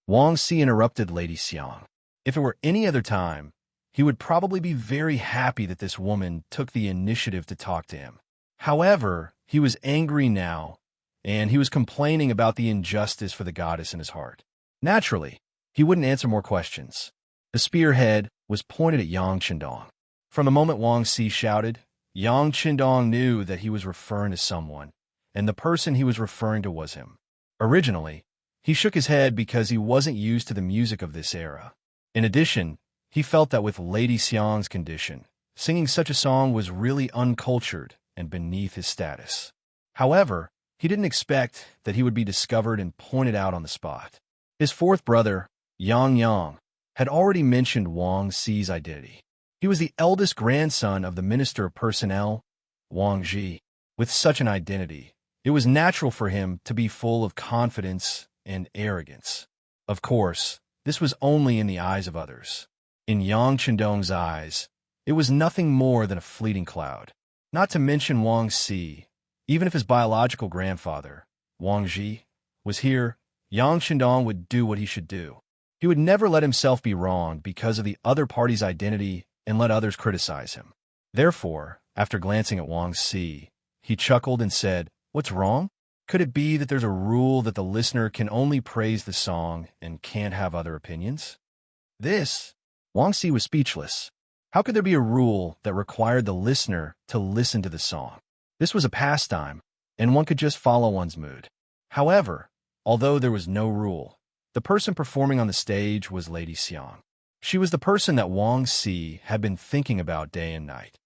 Wang Si interrupted Lady Xiang. If it were any other time, he would probably be very happy that this woman took the initiative to talk to him. However, he was angry now, and he was complaining about the injustice for the goddess in his heart. Naturally, he wouldn't answer more questions. The spearhead, was pointed at Yang Chendong. From the moment Wang Si shouted, Yang Chendong knew that he was referring to someone, and the person he was referring to was him. Originally, he shook his head because he wasn't used to the music of this era. In addition, he felt that with Lady Xiang's condition, singing such a song was really uncultured and beneath his status. However, he didn't expect that he would be discovered and pointed out on the spot. His fourth brother, Yang, had already mentioned Wang Si's identity. He was the eldest grandson of the Minister of Personnel, Wang Ji. With such an identity, it was natural for him to be full of confidence and arrogance. Of course, this was only in the eyes of others. In Yang Chendong's eyes, it was nothing more than a fleeting cloud. Not to mention Wang Si, even if his biological grandfather, Wang Ji, was here, Yang Chendong would do what he should do. He would never let himself be wronged because of the other party's identity and let others criticize him. Therefore, after glancing at Wang Si, he chuckled and said, "What's wrong? Could it be that there's a rule that the listener can only praise the song and can't have other opinions?" Wang Si was speechless. How could there be a rule that required the listener to listen to the song? This was a pastime, and one could just follow one's mood. However, although there was no rule, the person performing on the stage was Lady Xiang. She was the person that Wang Si had been thinking about day and night.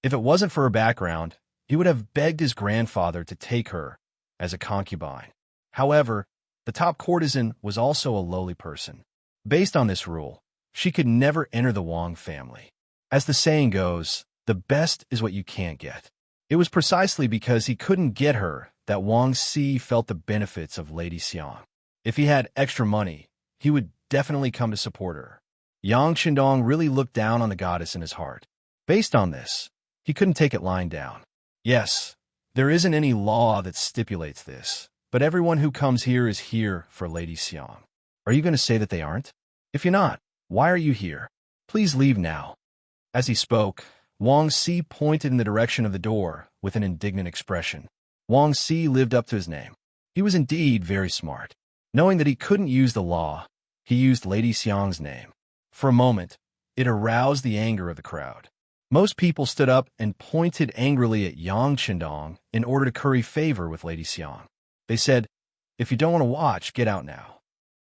If it wasn't for her background, he would have begged his grandfather to take her as a concubine. However, the top courtesan was also a lowly person. Based on this rule, she could never enter the Wang family. As the saying goes, the best is what you can't get. It was precisely because he couldn't get her that Wang Si felt the benefits of Lady Xiang. If he had extra money, he would definitely come to support her. Yang Chendong really looked down on the goddess in his heart. Based on this, he couldn't take it lying down. Yes, there isn't any law that stipulates this, but everyone who comes here is here for Lady Xiang. Are you going to say that they aren't? If you're not, why are you here? Please leave now. As he spoke, Wang Si pointed in the direction of the door with an indignant expression. Wang Si lived up to his name. He was indeed very smart. Knowing that he couldn't use the law, he used Lady Xiang's name. For a moment, it aroused the anger of the crowd. Most people stood up and pointed angrily at Yang Chendong in order to curry favor with Lady Xiang. They said, "If you don't want to watch, get out now."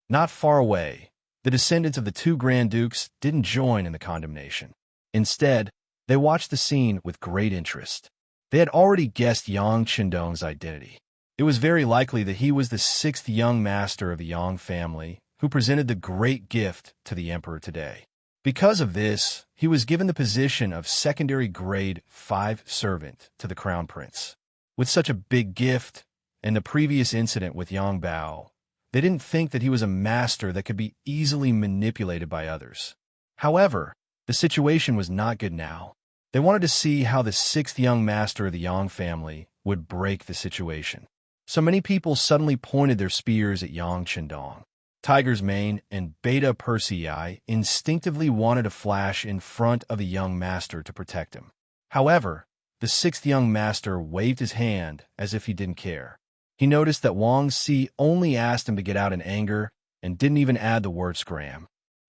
Not far away, the descendants of the two Grand Dukes didn't join in the condemnation. Instead, they watched the scene with great interest. They had already guessed Yang Chendong's identity. It was very likely that he was the sixth young master of the Yang family who presented the great gift to the emperor today. Because of this, he was given the position of secondary grade 5 servant to the crown prince. With such a big gift and the previous incident with Yang Bao, they didn't think that he was a master that could be easily manipulated by others. However, the situation was not good now. They wanted to see how the sixth young master of the Yang family would break the situation. So many people suddenly pointed their spears at Yang Chendong. Tiger's Mane and Beta Persei instinctively wanted to flash in front of the young master to protect him. However, the sixth young master waved his hand as if he didn't care. He noticed that Wang Si only asked him to get out in anger and didn't even add the word scram.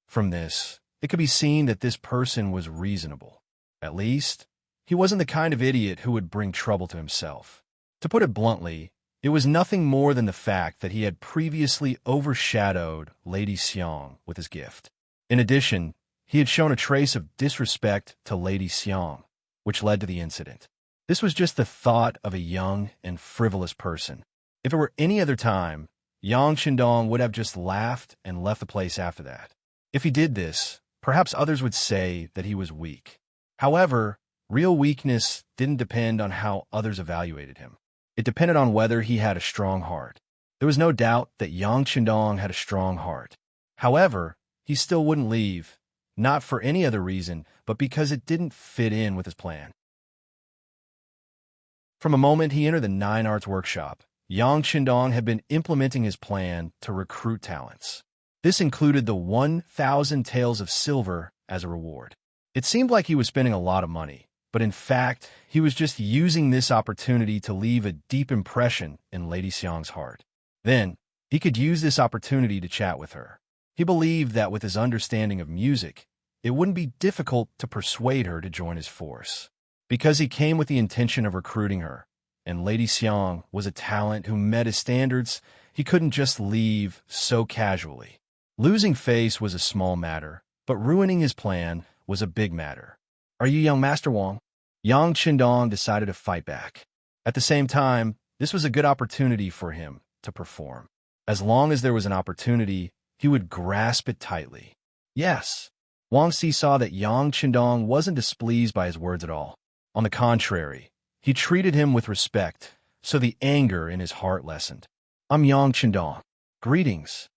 From this, it could be seen that this person was reasonable. At least, he wasn't the kind of idiot who would bring trouble to himself. To put it bluntly, it was nothing more than the fact that he had previously overshadowed Lady Xiang with his gift. In addition, he had shown a trace of disrespect to Lady Xiang, which led to the incident. This was just the thought of a young and frivolous person. If it were any other time, Yang Chendong would have just laughed and left the place after that. If he did this, perhaps others would say that he was weak. However, real weakness didn't depend on how others evaluated him. It depended on whether he had a strong heart. There was no doubt that Yang Chendong had a strong heart. However, he still wouldn't leave, not for any other reason, but because it didn't fit in with his plan. From the moment he entered the Nine Arts Workshop, Yang Chendong had been implementing his plan to recruit talents. This included the 1,000 taels of silver as a reward. It seemed like he was spending a lot of money, but in fact, he was just using this opportunity to leave a deep impression in Lady Xiang's heart. Then, he could use this opportunity to chat with her. He believed that with his understanding of music, it wouldn't be difficult to persuade her to join his force. Because he came with the intention of recruiting her, and Lady Xiang was a talent who met his standards, he couldn't just leave so casually. Losing face was a small matter, but ruining his plan was a big matter. Are you young Master Wang? Yang Qindong decided to fight back. At the same time, this was a good opportunity for him to perform. As long as there was an opportunity, he would grasp it tightly. Yes. Wang Si saw that Yang Qindong wasn't displeased by his words at all. On the contrary, he treated him with respect, so the anger in his heart lessened. I'm Yang Qindong. Greetings.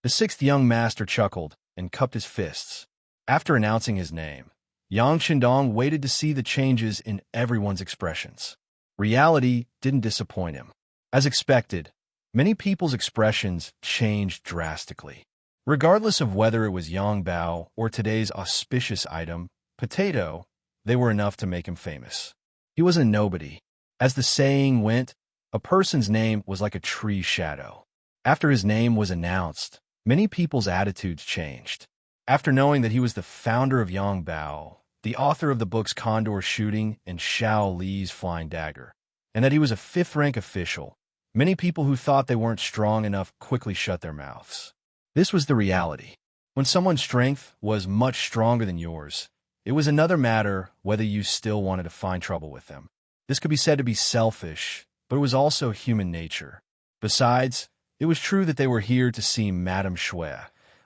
The sixth young master chuckled and cupped his fists. After announcing his name, Yang Qindong waited to see the changes in everyone's expressions. Reality didn't disappoint him. As expected, many people's expressions changed drastically. Regardless of whether it was Yang Bao or today's auspicious item, potato, they were enough to make him famous. He was a nobody. As the saying went, a person's name was like a tree's shadow. After his name was announced, many people's attitudes changed. After knowing that he was the founder of Yang Bao, the author of the books Condor Shooting and Xiao Li's Flying Dagger, and that he was a fifth-rank official, many people who thought they weren't strong enough quickly shut their mouths. This was the reality. When someone's strength was much stronger than yours, it was another matter whether you still wanted to find trouble with them. This could be said to be selfish, but it was also human nature. Besides, it was true that they were here to see Madame Shui,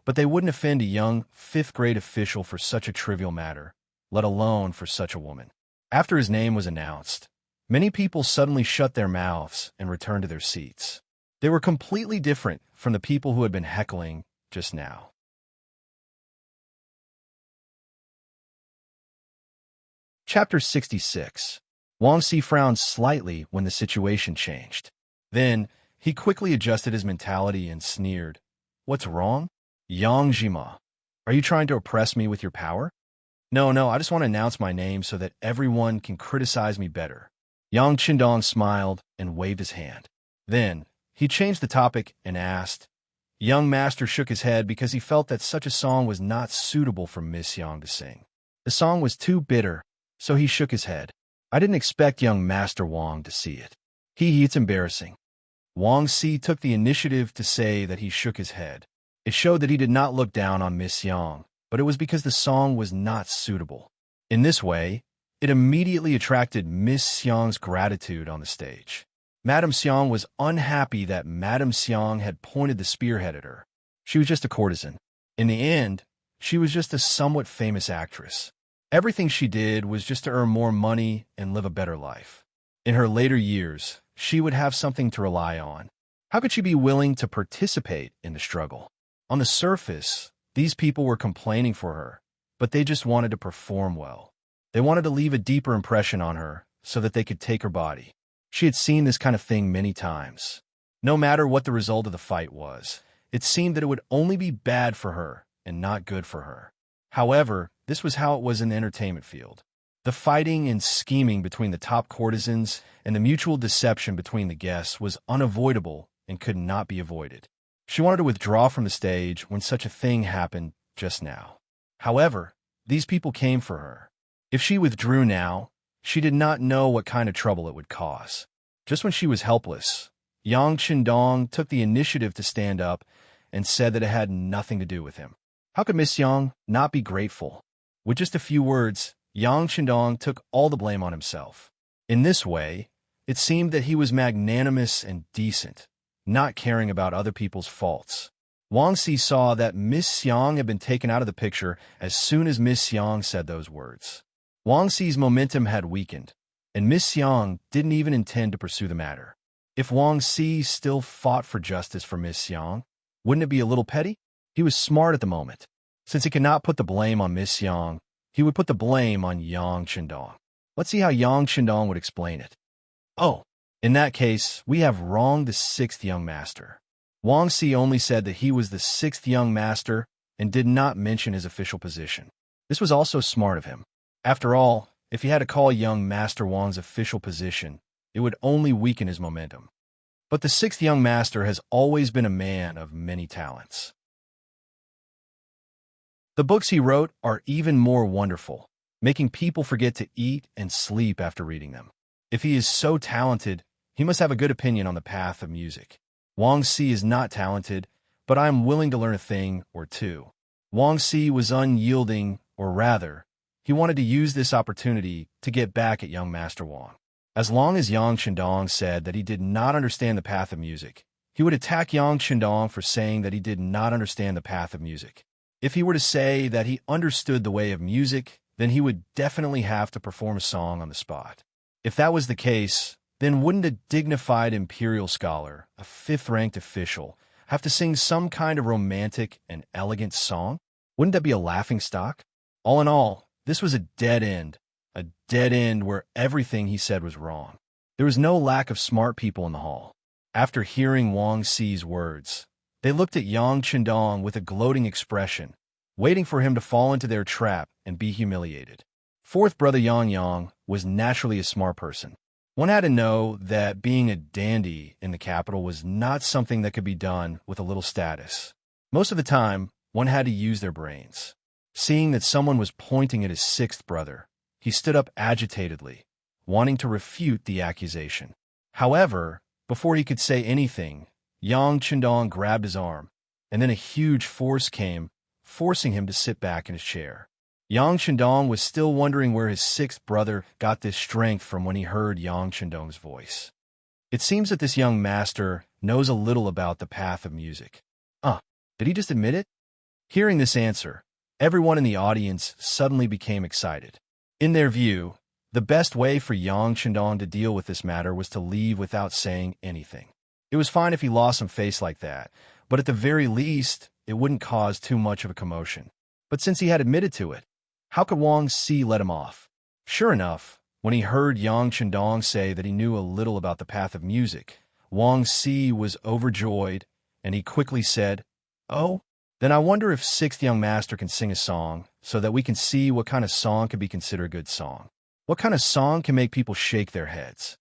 but they wouldn't offend a young fifth-grade official for such a trivial matter, let alone for such a woman. After his name was announced, many people suddenly shut their mouths and returned to their seats. They were completely different from the people who had been heckling just now. Chapter 66. Wang Si frowned slightly when the situation changed. Then, he quickly adjusted his mentality and sneered. What's wrong? Yang Jima, are you trying to oppress me with your power? No, I just want to announce my name so that everyone can criticize me better. Yang Qindong smiled and waved his hand. Then, he changed the topic and asked. Young Master shook his head because he felt that such a song was not suitable for Miss Yang to sing. The song was too bitter, so he shook his head. I didn't expect young Master Wang to see it. It's embarrassing. Wang Si took the initiative to say that he shook his head. It showed that he did not look down on Miss Yang, but it was because the song was not suitable. In this way, it immediately attracted Miss Xiang's gratitude on the stage. Madame Xiang was unhappy that Madame Xiang had pointed the spearhead at her. She was just a courtesan. In the end, she was just a somewhat famous actress. Everything she did was just to earn more money and live a better life. In her later years, she would have something to rely on. How could she be willing to participate in the struggle? On the surface, these people were complaining for her, but they just wanted to perform well. They wanted to leave a deeper impression on her so that they could take her body. She had seen this kind of thing many times. No matter what the result of the fight was, it seemed that it would only be bad for her and not good for her. However, this was how it was in the entertainment field. The fighting and scheming between the top courtesans and the mutual deception between the guests was unavoidable and could not be avoided. She wanted to withdraw from the stage when such a thing happened just now. However, these people came for her. If she withdrew now, she did not know what kind of trouble it would cause. Just when she was helpless, Yang Qindong took the initiative to stand up and said that it had nothing to do with him. How could Miss Yang not be grateful? With just a few words, Yang Qindong took all the blame on himself. In this way, it seemed that he was magnanimous and decent, not caring about other people's faults. Wang Si saw that Miss Yang had been taken out of the picture as soon as Miss Yang said those words. Wang Si's momentum had weakened, and Miss Yang didn't even intend to pursue the matter. If Wang Si still fought for justice for Miss Yang, wouldn't it be a little petty? He was smart at the moment. Since he could not put the blame on Miss Yang, he would put the blame on Yang Qindong. Let's see how Yang Qindong would explain it. Oh, in that case, we have wronged the sixth young master. Wang Si only said that he was the sixth young master and did not mention his official position. This was also smart of him. After all, if he had to call young Master Wang's official position, it would only weaken his momentum. But the sixth young master has always been a man of many talents. The books he wrote are even more wonderful, making people forget to eat and sleep after reading them. If he is so talented, he must have a good opinion on the path of music. Wang Xi is not talented, but I am willing to learn a thing or two. Wang Xi was unyielding, or rather, he wanted to use this opportunity to get back at young Master Wang. As long as Yang Chendong said that he did not understand the path of music, he would attack Yang Chendong for saying that he did not understand the path of music. If he were to say that he understood the way of music, then he would definitely have to perform a song on the spot. If that was the case, then wouldn't a dignified imperial scholar, a fifth-ranked official, have to sing some kind of romantic and elegant song? Wouldn't that be a laughingstock? All in all, this was a dead end where everything he said was wrong. There was no lack of smart people in the hall. After hearing Wang Xi's words, they looked at Yang Chendong with a gloating expression, waiting for him to fall into their trap and be humiliated. Fourth brother Yang Yang was naturally a smart person. One had to know that being a dandy in the capital was not something that could be done with a little status. Most of the time, one had to use their brains. Seeing that someone was pointing at his sixth brother, he stood up agitatedly, wanting to refute the accusation. However, before he could say anything, Yang Chendong grabbed his arm, and then a huge force came, forcing him to sit back in his chair. Yang Chendong was still wondering where his sixth brother got this strength from when he heard Yang Chendong's voice. It seems that this young master knows a little about the path of music. Did he just admit it? Hearing this answer, everyone in the audience suddenly became excited. In their view, the best way for Yang Chendong to deal with this matter was to leave without saying anything. It was fine if he lost some face like that, but at the very least, it wouldn't cause too much of a commotion. But since he had admitted to it, how could Wang Xi let him off? Sure enough, when he heard Yang Chendong say that he knew a little about the path of music, Wang Xi was overjoyed, and he quickly said, "Oh, then I wonder if sixth young master can sing a song so that we can see what kind of song can be considered a good song. What kind of song can make people shake their heads?"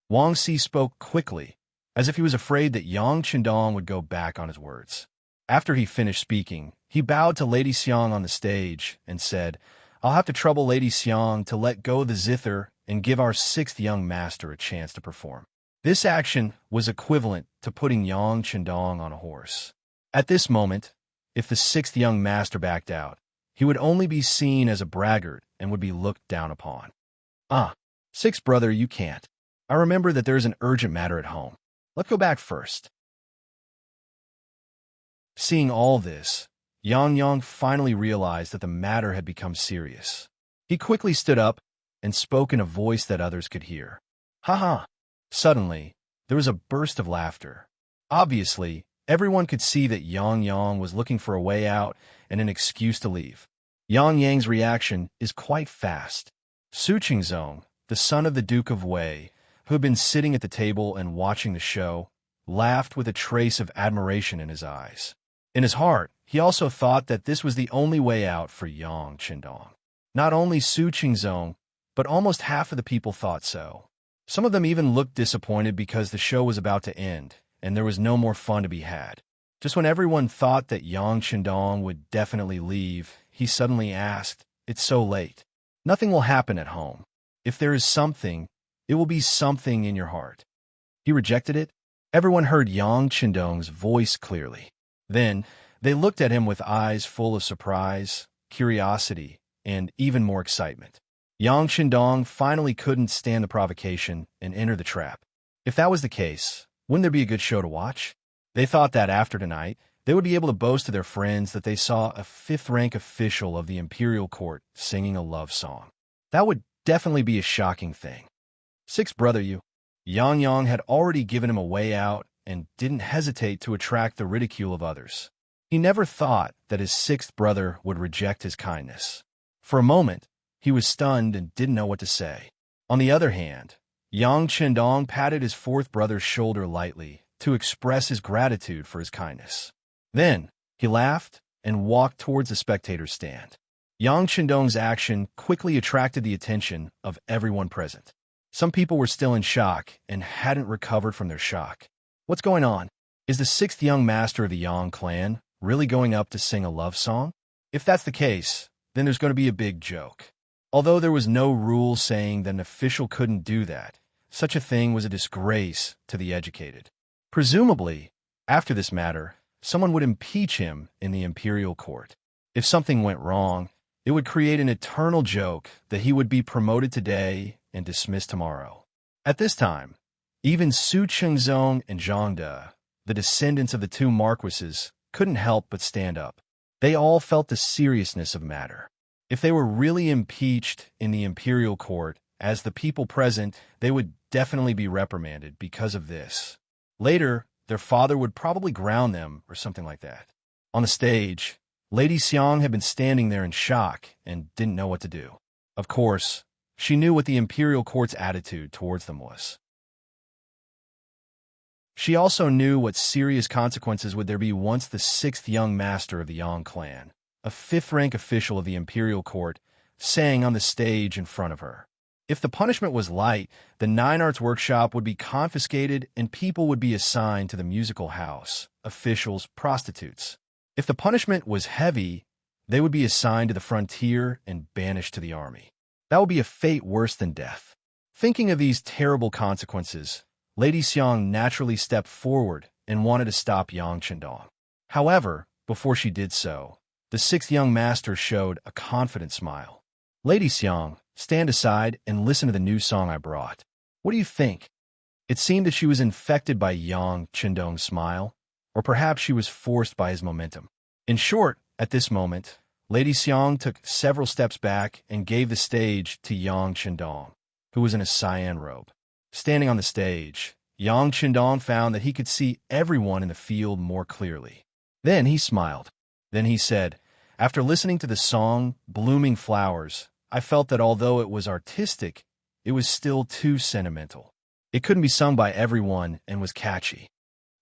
Wang Xi spoke quickly, as if he was afraid that Yang Chendong would go back on his words. After he finished speaking, he bowed to Lady Xiang on the stage and said, "I'll have to trouble Lady Xiang to let go the zither and give our sixth young master a chance to perform." This action was equivalent to putting Yang Chendong on a horse. At this moment, if the sixth young master backed out, he would only be seen as a braggart and would be looked down upon. Sixth brother, you can't. I remember that there is an urgent matter at home. Let's go back first." Seeing all this, Yang Yang finally realized that the matter had become serious. He quickly stood up and spoke in a voice that others could hear. "Ha ha!" Suddenly, there was a burst of laughter. Obviously, everyone could see that Yang Yang was looking for a way out and an excuse to leave. Yang Yang's reaction is quite fast. Su Qingzong, the son of the Duke of Wei, who had been sitting at the table and watching the show, laughed with a trace of admiration in his eyes. In his heart, he also thought that this was the only way out for Yang Chendong. Not only Su Qingzong, but almost half of the people thought so. Some of them even looked disappointed because the show was about to end, and there was no more fun to be had. Just when everyone thought that Yang Chendong would definitely leave, he suddenly asked, "It's so late. Nothing will happen at home. If there is something, it will be something in your heart." He rejected it. Everyone heard Yang Chendong's voice clearly. Then, they looked at him with eyes full of surprise, curiosity, and even more excitement. Yang Chendong finally couldn't stand the provocation and entered the trap. If that was the case, wouldn't there be a good show to watch? They thought that after tonight, they would be able to boast to their friends that they saw a fifth-rank official of the imperial court singing a love song. That would definitely be a shocking thing. Sixth brother, you. Yang Yang had already given him a way out and didn't hesitate to attract the ridicule of others. He never thought that his sixth brother would reject his kindness. For a moment, he was stunned and didn't know what to say. On the other hand, Yang Chendong patted his fourth brother's shoulder lightly to express his gratitude for his kindness. Then, he laughed and walked towards the spectator's stand. Yang Chendong's action quickly attracted the attention of everyone present. Some people were still in shock and hadn't recovered from their shock. What's going on? Is the sixth young master of the Yang clan really going up to sing a love song? If that's the case, then there's going to be a big joke. Although there was no rule saying that an official couldn't do that, such a thing was a disgrace to the educated. Presumably, after this matter, someone would impeach him in the imperial court. If something went wrong, it would create an eternal joke that he would be promoted today and dismissed tomorrow. At this time, even Su Chengzong and Zhang De, the descendants of the two marquises, couldn't help but stand up. They all felt the seriousness of the matter. If they were really impeached in the imperial court, as the people present, they would definitely be reprimanded because of this. Later, their father would probably ground them or something like that. On the stage, Lady Xiang had been standing there in shock and didn't know what to do. Of course, she knew what the imperial court's attitude towards them was. She also knew what serious consequences would there be once the sixth young master of the Yang clan, a fifth-rank official of the imperial court, sang on the stage in front of her. If the punishment was light, the Nine Arts Workshop would be confiscated and people would be assigned to the musical house, officials, prostitutes. If the punishment was heavy, they would be assigned to the frontier and banished to the army. That would be a fate worse than death. Thinking of these terrible consequences, Lady Xiang naturally stepped forward and wanted to stop Yang Chendong. However, before she did so, the sixth young master showed a confident smile. Lady Xiang, stand aside and listen to the new song I brought. What do you think? It seemed that she was infected by Yang Chendong's smile, or perhaps she was forced by his momentum. In short, at this moment, Lady Xiang took several steps back and gave the stage to Yang Chendong, who was in a cyan robe. Standing on the stage, Yang Chendong found that he could see everyone in the field more clearly. Then he smiled. Then he said, "After listening to the song, Blooming Flowers, I felt that although it was artistic, it was still too sentimental. It couldn't be sung by everyone and was catchy."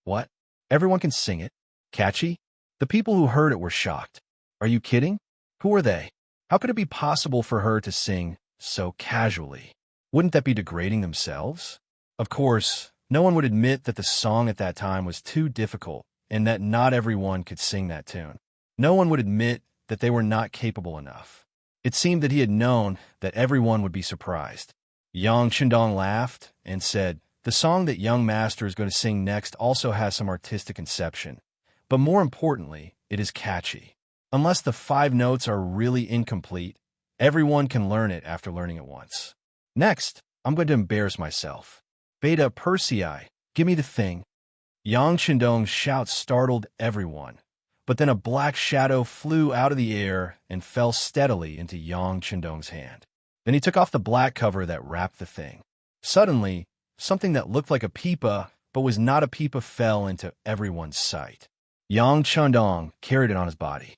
What? Everyone can sing it? Catchy? The people who heard it were shocked. Are you kidding? Who are they? How could it be possible for her to sing so casually? Wouldn't that be degrading themselves? Of course, no one would admit that the song at that time was too difficult and that not everyone could sing that tune. No one would admit that they were not capable enough. It seemed that he had known that everyone would be surprised. Yang Chendong laughed and said, "The song that young master is going to sing next also has some artistic conception, but more importantly, it is catchy. Unless the 5 notes are really incomplete, everyone can learn it after learning it once. Next, I'm going to embarrass myself. Beta Persei, give me the thing." Yang Chendong's shout startled everyone, but then a black shadow flew out of the air and fell steadily into Yang Chendong's hand. Then he took off the black cover that wrapped the thing. Suddenly, something that looked like a pipa but was not a pipa fell into everyone's sight. Yang Chendong carried it on his body.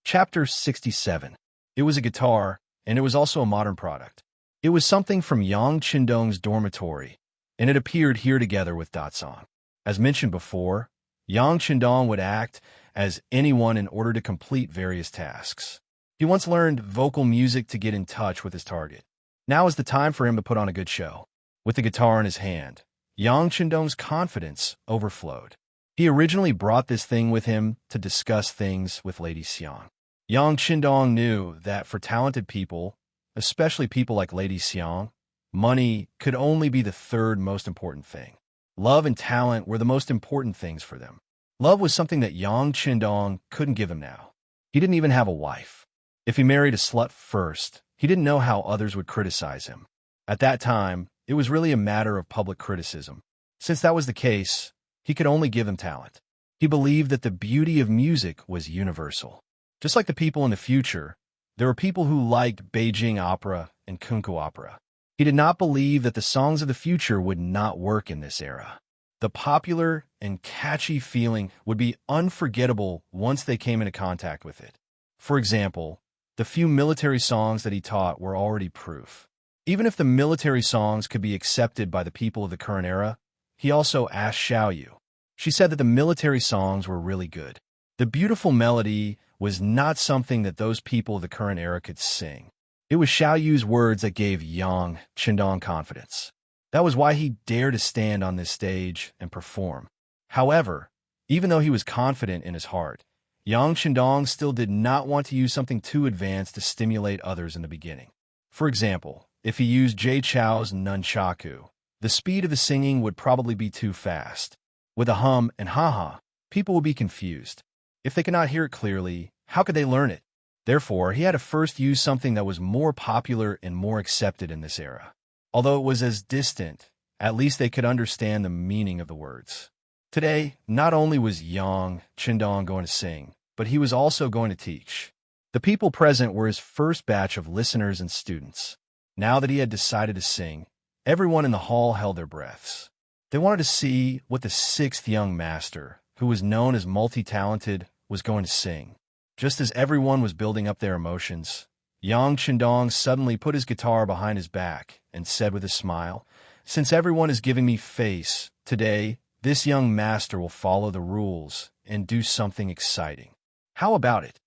Chapter 67. It was a guitar, and it was also a modern product. It was something from Yang Chendong's dormitory, and it appeared here together with Datsong. As mentioned before, Yang Chendong would act as anyone in order to complete various tasks. He once learned vocal music to get in touch with his target. Now is the time for him to put on a good show. With the guitar in his hand, Yang Chendong's confidence overflowed. He originally brought this thing with him to discuss things with Lady Xiang. Yang Chendong knew that for talented people, especially people like Lady Xiang, money could only be the third most important thing. Love and talent were the most important things for them. Love was something that Yang Chendong couldn't give him now. He didn't even have a wife. If he married a slut first, he didn't know how others would criticize him. At that time, it was really a matter of public criticism. Since that was the case, he could only give them talent. He believed that the beauty of music was universal. Just like the people in the future, there were people who liked Beijing opera and Kunku opera. He did not believe that the songs of the future would not work in this era. The popular and catchy feeling would be unforgettable once they came into contact with it. For example, the few military songs that he taught were already proof. Even if the military songs could be accepted by the people of the current era, he also asked Xiaoyu. She said that the military songs were really good. The beautiful melody was not something that those people of the current era could sing. It was Xiaoyu's words that gave Yang Chendong confidence. That was why he dared to stand on this stage and perform. However, even though he was confident in his heart, Yang Chendong still did not want to use something too advanced to stimulate others in the beginning. For example, if he used Jay Chou's nunchaku, the speed of the singing would probably be too fast. With a hum and ha-ha, people would be confused. If they could not hear it clearly, how could they learn it? Therefore, he had to first use something that was more popular and more accepted in this era. Although it was as distant, at least they could understand the meaning of the words. Today, not only was Yang Chendong going to sing, but he was also going to teach. The people present were his first batch of listeners and students. Now that he had decided to sing, everyone in the hall held their breaths. They wanted to see what the sixth young master, who was known as multi-talented, was going to sing. Just as everyone was building up their emotions, Yang Chendong suddenly put his guitar behind his back and said with a smile, "Since everyone is giving me face, today, this young master will follow the rules and do something exciting. How about it?"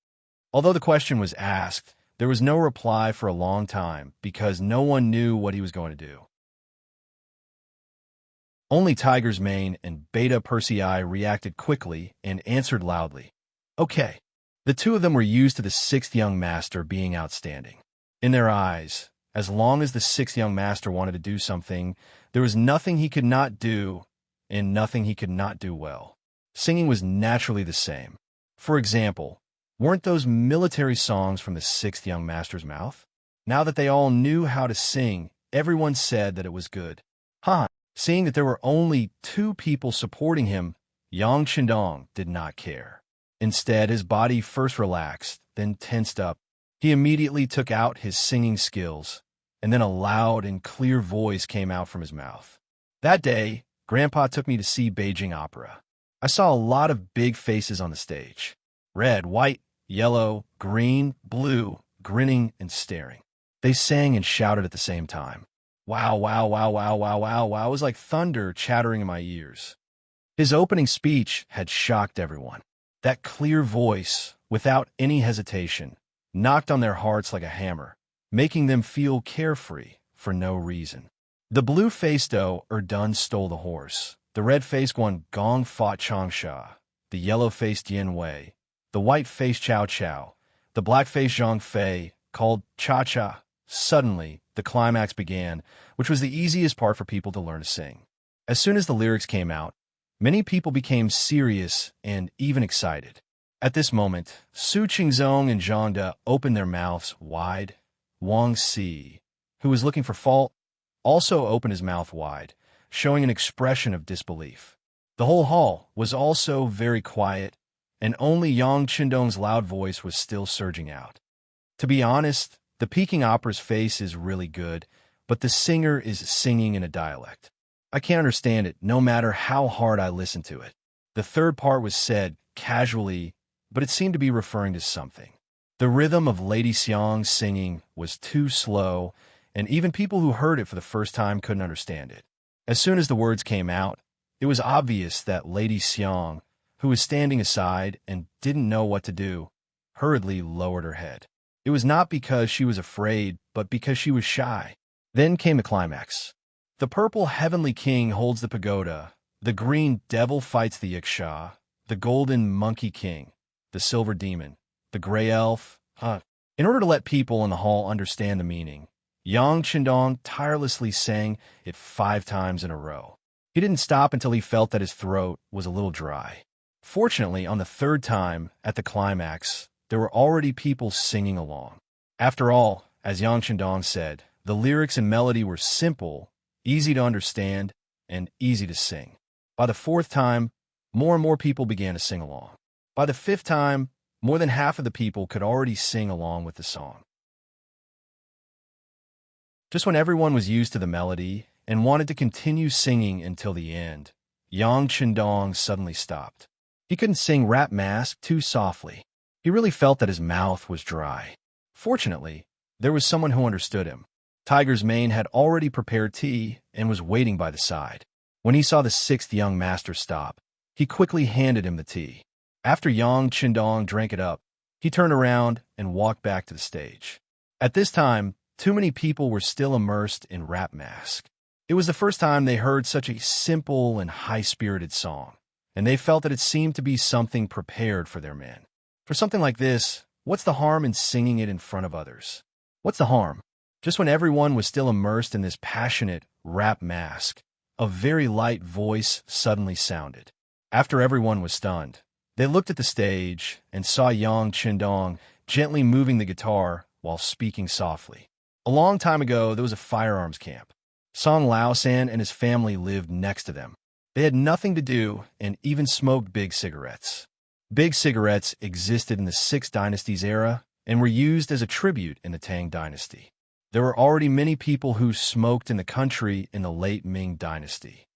Although the question was asked, there was no reply for a long time because no one knew what he was going to do. Only Tiger's Mane and Beta Persei reacted quickly and answered loudly. Okay. The two of them were used to the sixth young master being outstanding. In their eyes, as long as the sixth young master wanted to do something, there was nothing he could not do and nothing he could not do well. Singing was naturally the same. For example, weren't those military songs from the sixth young master's mouth? Now that they all knew how to sing, everyone said that it was good. Seeing that there were only two people supporting him, Yang Chendong did not care. Instead, his body first relaxed, then tensed up. He immediately took out his singing skills, and then a loud and clear voice came out from his mouth. That day, Grandpa took me to see Beijing Opera. I saw a lot of big faces on the stage. Red, white, yellow, green, blue, grinning and staring. They sang and shouted at the same time. Wow, wow, wow, wow, wow, wow, wow. It was like thunder chattering in my ears. His opening speech had shocked everyone. That clear voice, without any hesitation, knocked on their hearts like a hammer, making them feel carefree for no reason. The blue-faced Dun stole the horse. The red-faced one Gong fought Changsha. The yellow-faced Yin Wei. The white-faced Chow Chow. The black-faced Zhang Fei called Cha-Cha. Suddenly, the climax began, which was the easiest part for people to learn to sing. As soon as the lyrics came out, many people became serious and even excited. At this moment, Su Qingzong and Zhang De opened their mouths wide. Wang Si, who was looking for fault, also opened his mouth wide, showing an expression of disbelief. The whole hall was also very quiet, and only Yang Chendong's loud voice was still surging out. To be honest, the Peking Opera's face is really good, but the singer is singing in a dialect. I can't understand it, no matter how hard I listen to it. The third part was said casually, but it seemed to be referring to something. The rhythm of Lady Xiang's singing was too slow, and even people who heard it for the first time couldn't understand it. As soon as the words came out, it was obvious that Lady Xiang, who was standing aside and didn't know what to do, hurriedly lowered her head. It was not because she was afraid, but because she was shy. Then came the climax. The purple heavenly king holds the pagoda, the green devil fights the Yiksha, the golden monkey king, the silver demon, the gray elf. In order to let people in the hall understand the meaning, Yang Chendong tirelessly sang it 5 times in a row. He didn't stop until he felt that his throat was a little dry. Fortunately, on the 3rd time, at the climax, there were already people singing along. After all, as Yang Chendong said, the lyrics and melody were simple, easy to understand, and easy to sing. By the 4th time, more and more people began to sing along. By the 5th time, more than half of the people could already sing along with the song. Just when everyone was used to the melody and wanted to continue singing until the end, Yang Chendong suddenly stopped. He couldn't sing Rap Mask too softly. He really felt that his mouth was dry. Fortunately, there was someone who understood him. Tiger's Mane had already prepared tea and was waiting by the side. When he saw the 6th young master stop, he quickly handed him the tea. After Yang Chendong drank it up, he turned around and walked back to the stage. At this time, too many people were still immersed in Rap Mask. It was the first time they heard such a simple and high-spirited song, and they felt that it seemed to be something prepared for their men. For something like this, what's the harm in singing it in front of others? What's the harm? Just when everyone was still immersed in this passionate rap mask, a very light voice suddenly sounded. After everyone was stunned, they looked at the stage and saw Yang Qindong gently moving the guitar while speaking softly. A long time ago, there was a firearms camp. Song Laosan and his family lived next to them. They had nothing to do and even smoked big cigarettes. Big cigarettes existed in the Sixth Dynasty's era and were used as a tribute in the Tang Dynasty. There were already many people who smoked in the country in the late Ming Dynasty.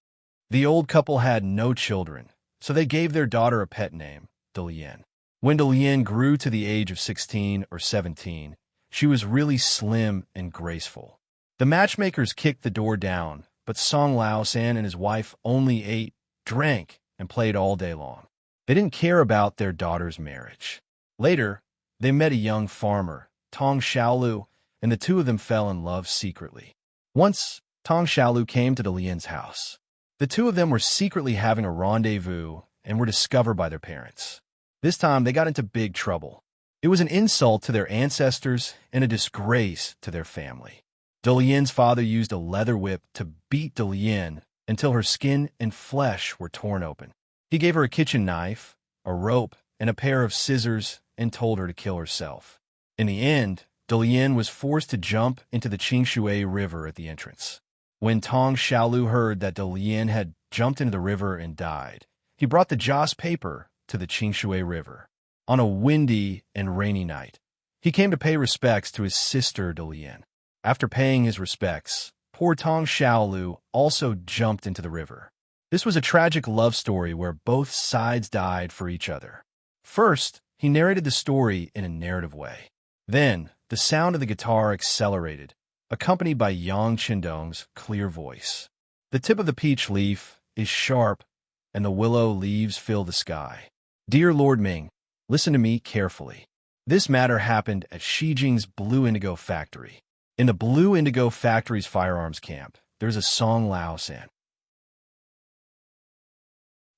The old couple had no children, so they gave their daughter a pet name, Delian. When Delian grew to the age of 16 or 17, she was really slim and graceful. The matchmakers kicked the door down, but Song Laosan and his wife only ate, drank, and played all day long. They didn't care about their daughter's marriage. Later, they met a young farmer, Tong Xiaolu, and the two of them fell in love secretly. Once, Tong Xiaolu came to Delian's house. The two of them were secretly having a rendezvous and were discovered by their parents. This time, they got into big trouble. It was an insult to their ancestors and a disgrace to their family. Delian's father used a leather whip to beat Delian until her skin and flesh were torn open. He gave her a kitchen knife, a rope, and a pair of scissors and told her to kill herself. In the end, Delian was forced to jump into the Qingshui River at the entrance. When Tong Xiaolu heard that Delian had jumped into the river and died, he brought the joss paper to the Qingshui River. On a windy and rainy night, he came to pay respects to his sister Delian. After paying his respects, poor Tong Xiaolu also jumped into the river. This was a tragic love story where both sides died for each other. First, he narrated the story in a narrative way. Then, the sound of the guitar accelerated, accompanied by Yang Qindong's clear voice. The tip of the peach leaf is sharp, and the willow leaves fill the sky. Dear Lord Ming, listen to me carefully. This matter happened at Shijing's Blue Indigo Factory. In the Blue Indigo Factory's firearms camp, there's a Song Laosan.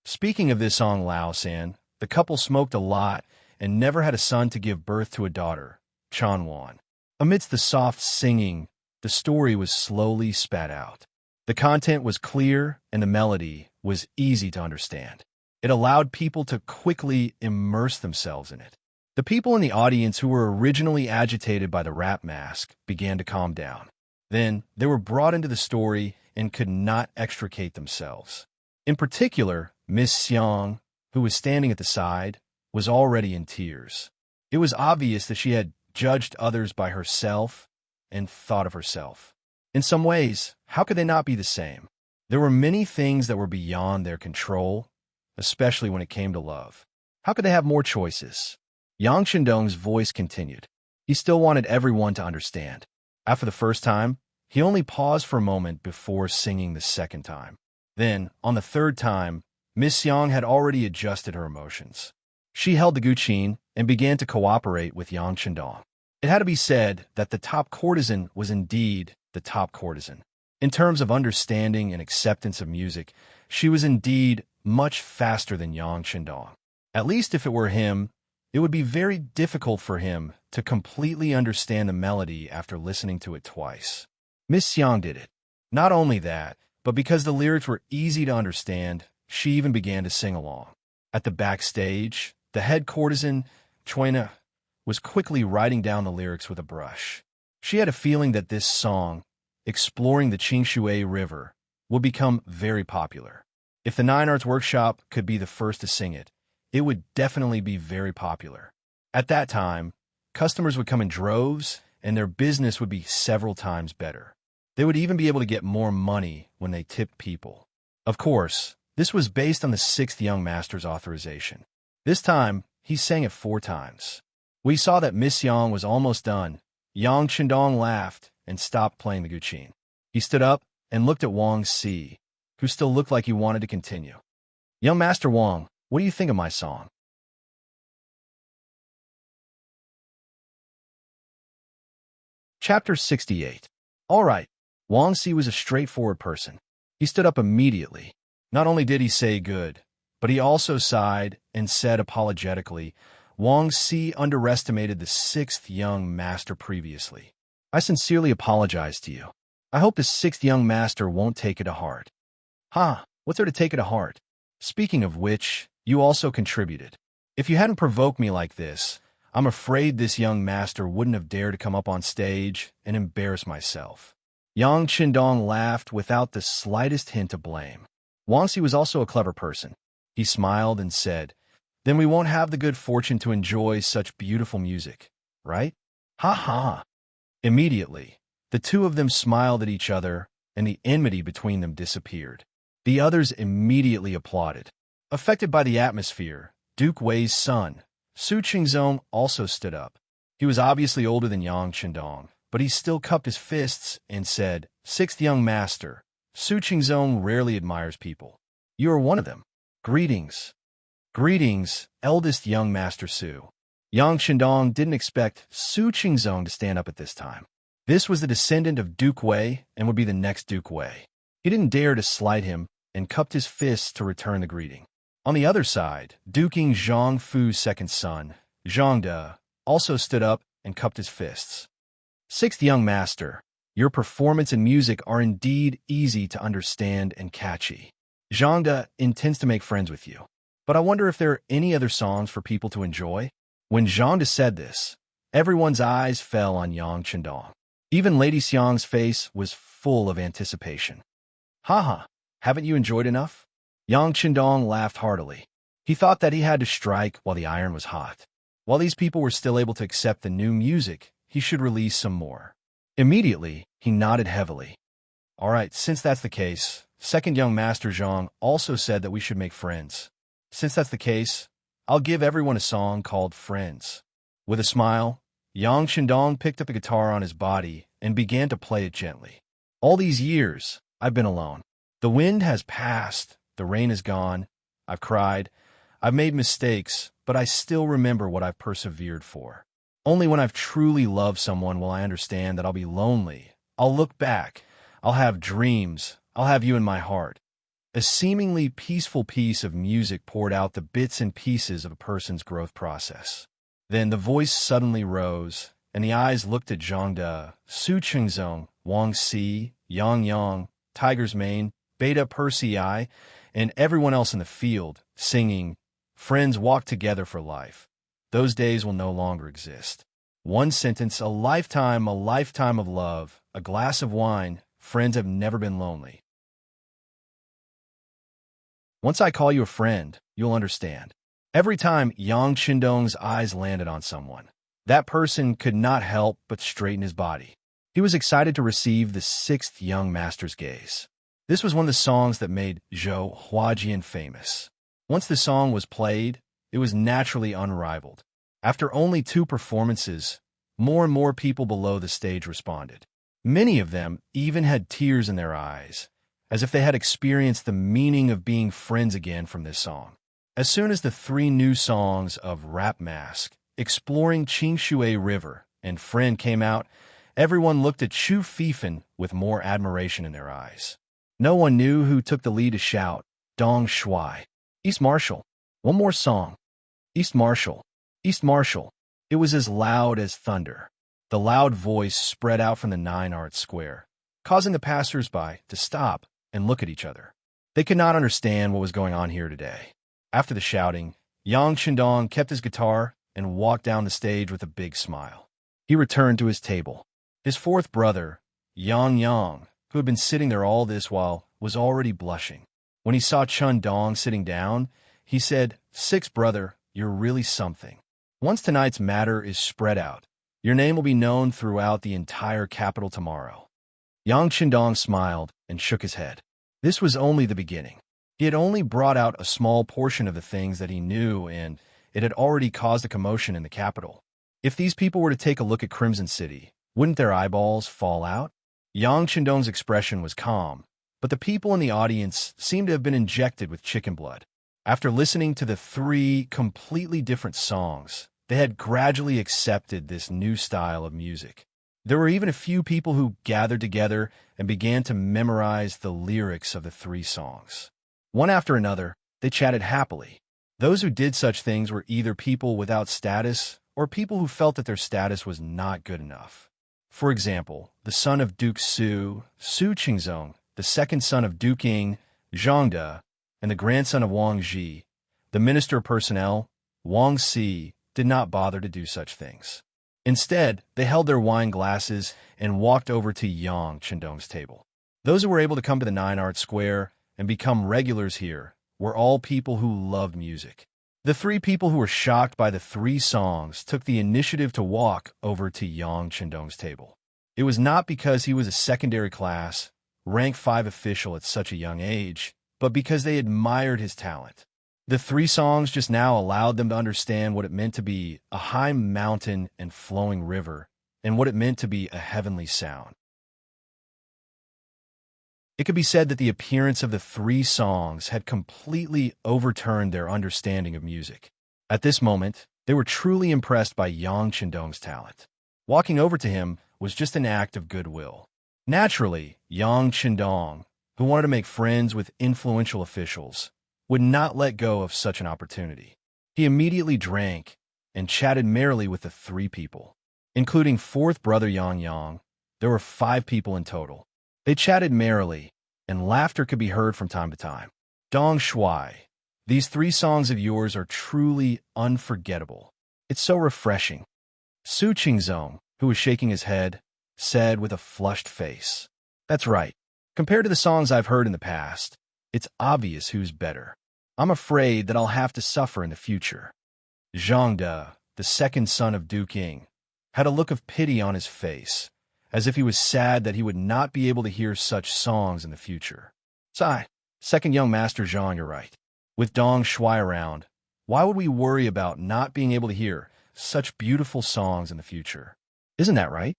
Speaking of this Song Laosan, the couple smoked a lot and never had a son to give birth to a daughter, Chanwan. Amidst the soft singing, the story was slowly spat out. The content was clear and the melody was easy to understand. It allowed people to quickly immerse themselves in it. The people in the audience who were originally agitated by the rap mask began to calm down. Then, they were brought into the story and could not extricate themselves. In particular, Miss Xiang, who was standing at the side, was already in tears. It was obvious that she had judged others by herself and thought of herself. In some ways, how could they not be the same? There were many things that were beyond their control, especially when it came to love. How could they have more choices? Yang Qindong's voice continued. He still wanted everyone to understand. After the first time, he only paused for a moment before singing the second time. Then, on the third time, Miss Yang had already adjusted her emotions. She held the guqin and began to cooperate with Yang Qindong. It had to be said that the top courtesan was indeed the top courtesan. In terms of understanding and acceptance of music, she was indeed much faster than Yang Qindong. At least if it were him, it would be very difficult for him to completely understand the melody after listening to it twice. Miss Yang did it. Not only that, but because the lyrics were easy to understand, she even began to sing along. At the backstage, the head courtesan, Chuina, was quickly writing down the lyrics with a brush. She had a feeling that this song, exploring the Qingshui River, would become very popular. If the Nine Arts Workshop could be the first to sing it, it would definitely be very popular. At that time, customers would come in droves, and their business would be several times better. They would even be able to get more money when they tipped people. Of course, this was based on the sixth young master's authorization. This time, he sang it 4 times. We saw that Miss Yang was almost done. Yang Qindong laughed and stopped playing the guqin. He stood up and looked at Wang Si, who still looked like he wanted to continue. Young Master Wang, what do you think of my song? Chapter 68. All right. Wang Si was a straightforward person. He stood up immediately. Not only did he say good, But he also sighed and said apologetically, Wang Si underestimated the sixth young master previously. I sincerely apologize to you. I hope the sixth young master won't take it to heart. Ha, what's there to take it to heart? Speaking of which, you also contributed. If you hadn't provoked me like this, I'm afraid this young master wouldn't have dared to come up on stage and embarrass myself. Yang Qindong laughed without the slightest hint of blame. Wang Si was also a clever person. He smiled and said, Then we won't have the good fortune to enjoy such beautiful music, right? Ha ha! Immediately, the two of them smiled at each other, and the enmity between them disappeared. The others immediately applauded. Affected by the atmosphere, Duke Wei's son, Su Qingzong, also stood up. He was obviously older than Yang Qindong, but he still cupped his fists and said, Sixth young master, Su Qingzong rarely admires people. You are one of them. Greetings. Greetings, eldest young master Su. Yang Qindong didn't expect Su Qingzong to stand up at this time. This was the descendant of Duke Wei and would be the next Duke Wei. He didn't dare to slight him and cupped his fists to return the greeting. On the other side, Duking Zhang Fu's second son, Zhang De, also stood up and cupped his fists. Sixth young master, your performance and music are indeed easy to understand and catchy. Zhang De intends to make friends with you. But I wonder if there are any other songs for people to enjoy? When Zhang De said this, everyone's eyes fell on Yang Qindong. Even Lady Xiang's face was full of anticipation. Haha, haven't you enjoyed enough? Yang Qindong laughed heartily. He thought that he had to strike while the iron was hot. While these people were still able to accept the new music, he should release some more. Immediately, he nodded heavily. All right, since that's the case, second young master Zhang also said that we should make friends. Since that's the case, I'll give everyone a song called Friends. With a smile, Yang Qindong picked up the guitar on his body and began to play it gently. All these years, I've been alone. The wind has passed, the rain is gone. I've cried. I've made mistakes, but I still remember what I've persevered for. Only when I've truly loved someone will I understand that I'll be lonely. I'll look back. I'll have dreams. I'll have you in my heart. A seemingly peaceful piece of music poured out the bits and pieces of a person's growth process. Then the voice suddenly rose, and the eyes looked at Zhang De, Su Qingzong, Wang Si, Yang Yang, Tiger's Mane, Beta Persei, and everyone else in the field, singing, Friends walk together for life. Those days will no longer exist. One sentence, a lifetime of love, a glass of wine, friends have never been lonely. Once I call you a friend, you'll understand. Every time Yang Qindong's eyes landed on someone, that person could not help but straighten his body. He was excited to receive the sixth young master's gaze. This was one of the songs that made Zhou Huajian famous. Once the song was played, it was naturally unrivaled. After only 2 performances, more and more people below the stage responded. Many of them even had tears in their eyes, as if they had experienced the meaning of being friends again from this song. As soon as the 3 new songs of Rap Mask, Exploring Qingshui River, and Friend came out, everyone looked at Chu Fifan with more admiration in their eyes. No one knew who took the lead to shout, Dong Shui. East Marshal. One more song. East Marshal. East Marshal. It was as loud as thunder. The loud voice spread out from the 9 Arts Square, causing the passers-by to stop and look at each other. They could not understand what was going on here today. After the shouting, Yang Qindong kept his guitar and walked down the stage with a big smile. He returned to his table. His 4th brother, Yang Yang, who had been sitting there all this while, was already blushing. When he saw Chun Dong sitting down, he said, 6th brother, you're really something. Once tonight's matter is spread out, your name will be known throughout the entire capital tomorrow. Yang Qindong smiled and shook his head. This was only the beginning. He had only brought out a small portion of the things that he knew, and it had already caused a commotion in the capital. If these people were to take a look at Crimson City, wouldn't their eyeballs fall out? Yang Qindong's expression was calm, but the people in the audience seemed to have been injected with chicken blood. After listening to the 3 completely different songs, they had gradually accepted this new style of music. There were even a few people who gathered together and began to memorize the lyrics of the 3 songs. One after another, they chatted happily. Those who did such things were either people without status or people who felt that their status was not good enough. For example, the son of Duke Su Qingzong, the second son of Duke Ying, Zhang De, and the grandson of Wang Ji, the minister of personnel, Wang Si, did not bother to do such things. Instead, they held their wine glasses and walked over to Yang Chendong's table. Those who were able to come to the Nine Arts Square and become regulars here were all people who loved music. The three people who were shocked by the three songs took the initiative to walk over to Yang Chendong's table. It was not because he was a secondary class, rank 5 official at such a young age, but because they admired his talent. The three songs just now allowed them to understand what it meant to be a high mountain and flowing river, and what it meant to be a heavenly sound. It could be said that the appearance of the three songs had completely overturned their understanding of music. At this moment, they were truly impressed by Yang Chendong's talent. Walking over to him was just an act of goodwill. Naturally, Yang Chendong, who wanted to make friends with influential officials, would not let go of such an opportunity. He immediately drank and chatted merrily with the three people. Including fourth brother Yang, there were 5 people in total. They chatted merrily, and laughter could be heard from time to time. Dong Shui, these 3 songs of yours are truly unforgettable. It's so refreshing. Su Qingzong, who was shaking his head, said with a flushed face, "That's right. Compared to the songs I've heard in the past, it's obvious who's better. I'm afraid that I'll have to suffer in the future." Zhang De, the second son of Duke Ying, had a look of pity on his face, as if he was sad that he would not be able to hear such songs in the future. "Sigh, second young master Zhang, you're right. With Dong Shui around, why would we worry about not being able to hear such beautiful songs in the future? Isn't that right?"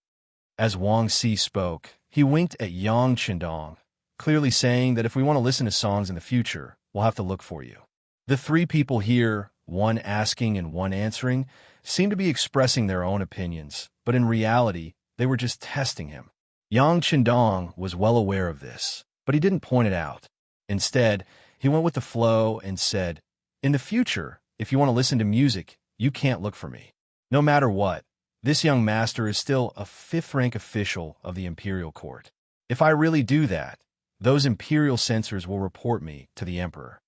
As Wang Si spoke, he winked at Yang Chendong, clearly saying that if we want to listen to songs in the future, we'll have to look for you. The 3 people here, one asking and one answering, seemed to be expressing their own opinions, but in reality, they were just testing him. Yang Chendong was well aware of this, but he didn't point it out. Instead, he went with the flow and said, "In the future, if you want to listen to music, you can't look for me. No matter what, this young master is still a 5th-rank official of the imperial court. If I really do that, those imperial censors will report me to the emperor."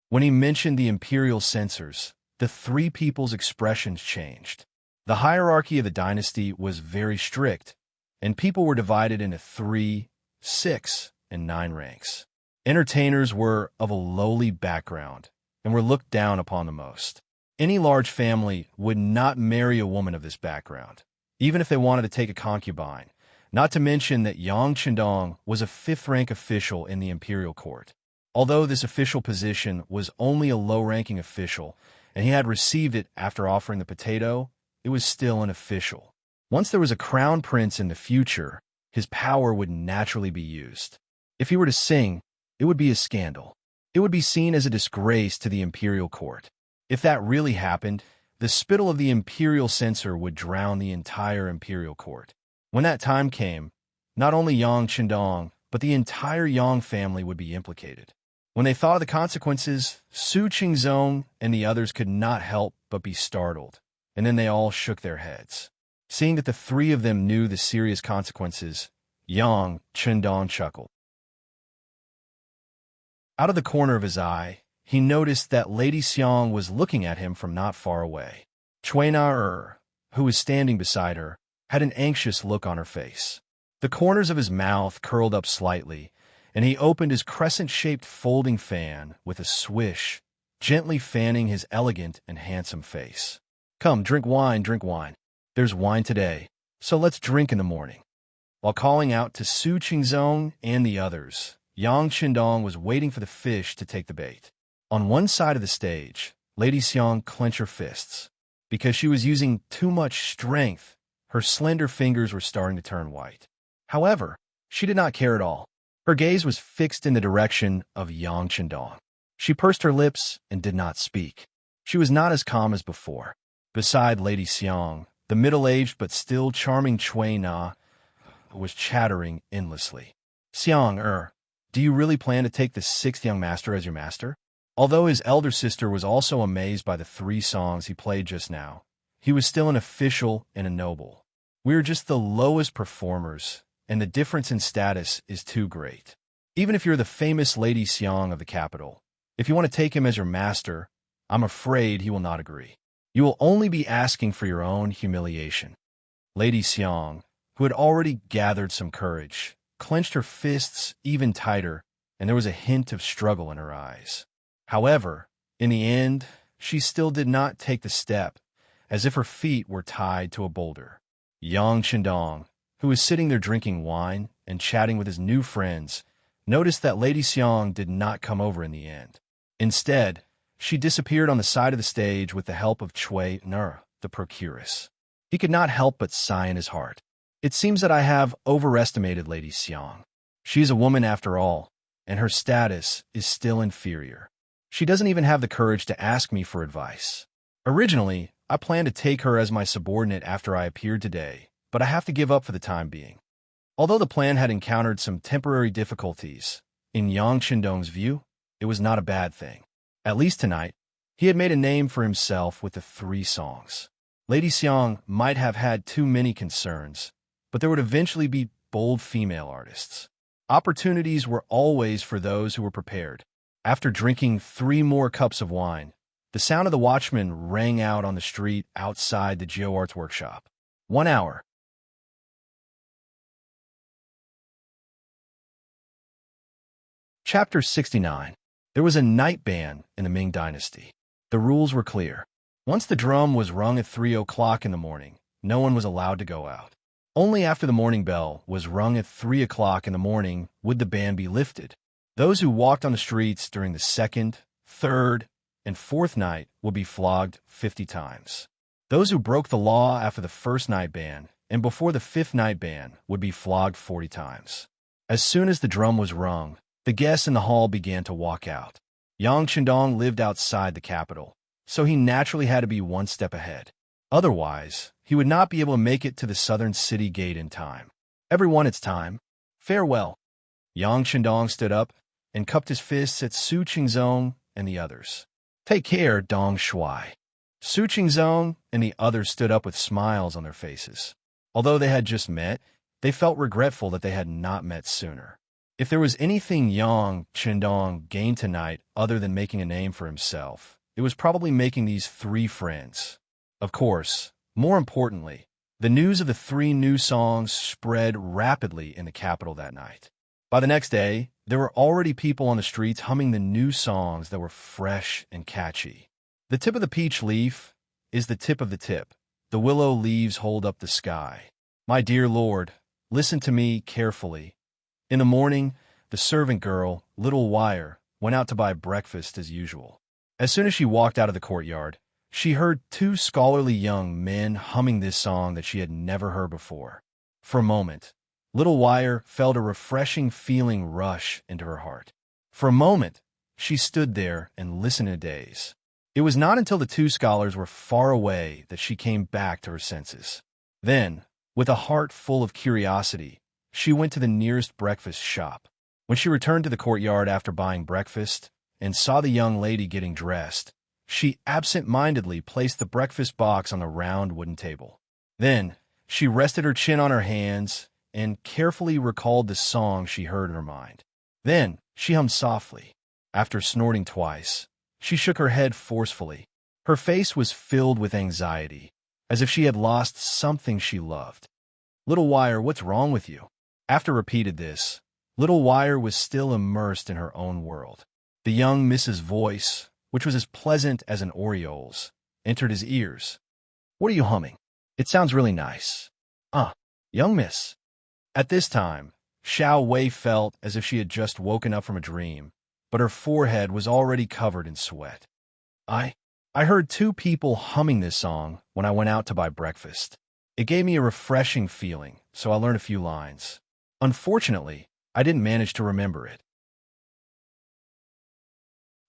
When he mentioned the imperial censors, the 3 people's expressions changed. The hierarchy of the dynasty was very strict, and people were divided into 3, 6, and 9 ranks. Entertainers were of a lowly background and were looked down upon the most. Any large family would not marry a woman of this background, even if they wanted to take a concubine, not to mention that Yang Chendong was a 5th-rank official in the imperial court. Although this official position was only a low-ranking official, and he had received it after offering the potato, it was still an official. Once there was a crown prince in the future, his power would naturally be used. If he were to sing, it would be a scandal. It would be seen as a disgrace to the imperial court. If that really happened, the spittle of the imperial censor would drown the entire imperial court. When that time came, not only Yang Chendong, but the entire Yang family would be implicated. When they thought of the consequences, Su Qingzong and the others could not help but be startled, and then they all shook their heads. Seeing that the 3 of them knew the serious consequences, Yang Chendong chuckled. Out of the corner of his eye, he noticed that Lady Xiang was looking at him from not far away. Chuina, who was standing beside her, had an anxious look on her face. The corners of his mouth curled up slightly, and he opened his crescent-shaped folding fan with a swish, gently fanning his elegant and handsome face. "Come, drink wine, drink wine. There's wine today, so let's drink in the morning." While calling out to Su Qingzong and the others, Yang Chendong was waiting for the fish to take the bait. On one side of the stage, Lady Xiang clenched her fists. Because she was using too much strength, her slender fingers were starting to turn white. However, she did not care at all. Her gaze was fixed in the direction of Yang Chendong. She pursed her lips and did not speak. She was not as calm as before. Beside Lady Xiang, the middle-aged but still charming Cui Na was chattering endlessly. "Xiang, do you really plan to take the 6th young master as your master?" Although his elder sister was also amazed by the 3 songs he played just now, he was still an official and a noble. We are just the lowest performers, and the difference in status is too great. Even if you're the famous Lady Xiang of the capital, if you want to take him as your master, I'm afraid he will not agree. You will only be asking for your own humiliation. Lady Xiang, who had already gathered some courage, clenched her fists even tighter, and there was a hint of struggle in her eyes. However, in the end, she still did not take the step, as if her feet were tied to a boulder. Yang Qindong, who was sitting there drinking wine and chatting with his new friends, noticed that Lady Xiang did not come over in the end. Instead, she disappeared on the side of the stage with the help of Cui Nur, the procuress. He could not help but sigh in his heart. It seems that I have overestimated Lady Xiang. She is a woman after all, and her status is still inferior. She doesn't even have the courage to ask me for advice. Originally, I planned to take her as my subordinate after I appeared today, but I have to give up for the time being. Although the plan had encountered some temporary difficulties, in Yang Qindong's view, it was not a bad thing. At least tonight, he had made a name for himself with the 3 songs. Lady Xiang might have had too many concerns, but there would eventually be bold female artists. Opportunities were always for those who were prepared. After drinking 3 more cups of wine, the sound of the watchman rang out on the street outside the GeoArts workshop. 1 hour. Chapter 69. There was a night ban in the Ming Dynasty. The rules were clear. Once the drum was rung at 3 o'clock in the morning, no one was allowed to go out. Only after the morning bell was rung at 3 o'clock in the morning would the ban be lifted. Those who walked on the streets during the 2nd, 3rd, and 4th night would be flogged 50 times. Those who broke the law after the 1st night ban and before the 5th night ban would be flogged 40 times. As soon as the drum was rung, the guests in the hall began to walk out. Yang Qindong lived outside the capital, so he naturally had to be 1 step ahead. Otherwise, he would not be able to make it to the southern city gate in time. Everyone, it's time. Farewell. Yang Qindong stood up and cupped his fists at Su Qingzong and the others. Take care, Dong Shuai. Su Qingzong and the others stood up with smiles on their faces. Although they had just met, they felt regretful that they had not met sooner. If there was anything Yang Qindong gained tonight other than making a name for himself, it was probably making these 3 friends. Of course, more importantly, the news of the 3 new songs spread rapidly in the capital that night. By the next day, there were already people on the streets humming the new songs that were fresh and catchy. The tip of the peach leaf is the tip of the tip. The willow leaves hold up the sky. My dear Lord, listen to me carefully. In the morning, the servant girl, Little Wire, went out to buy breakfast as usual. As soon as she walked out of the courtyard, she heard 2 scholarly young men humming this song that she had never heard before. For a moment, Little Wire felt a refreshing feeling rush into her heart. For a moment, she stood there and listened in a daze. It was not until the 2 scholars were far away that she came back to her senses. Then, with a heart full of curiosity, she went to the nearest breakfast shop. When she returned to the courtyard after buying breakfast and saw the young lady getting dressed, she absent-mindedly placed the breakfast box on the round wooden table. Then, she rested her chin on her hands and carefully recalled the song she heard in her mind. Then, she hummed softly. After snorting twice, she shook her head forcefully. Her face was filled with anxiety, as if she had lost something she loved. Little Wire, what's wrong with you? After repeated this, Little Wire was still immersed in her own world. The young Miss's voice, which was as pleasant as an Oriole's, entered his ears. What are you humming? It sounds really nice. Young Miss. At this time, Xiao Wei felt as if she had just woken up from a dream, but her forehead was already covered in sweat. I heard 2 people humming this song when I went out to buy breakfast. It gave me a refreshing feeling, so I learned a few lines. Unfortunately, I didn't manage to remember it.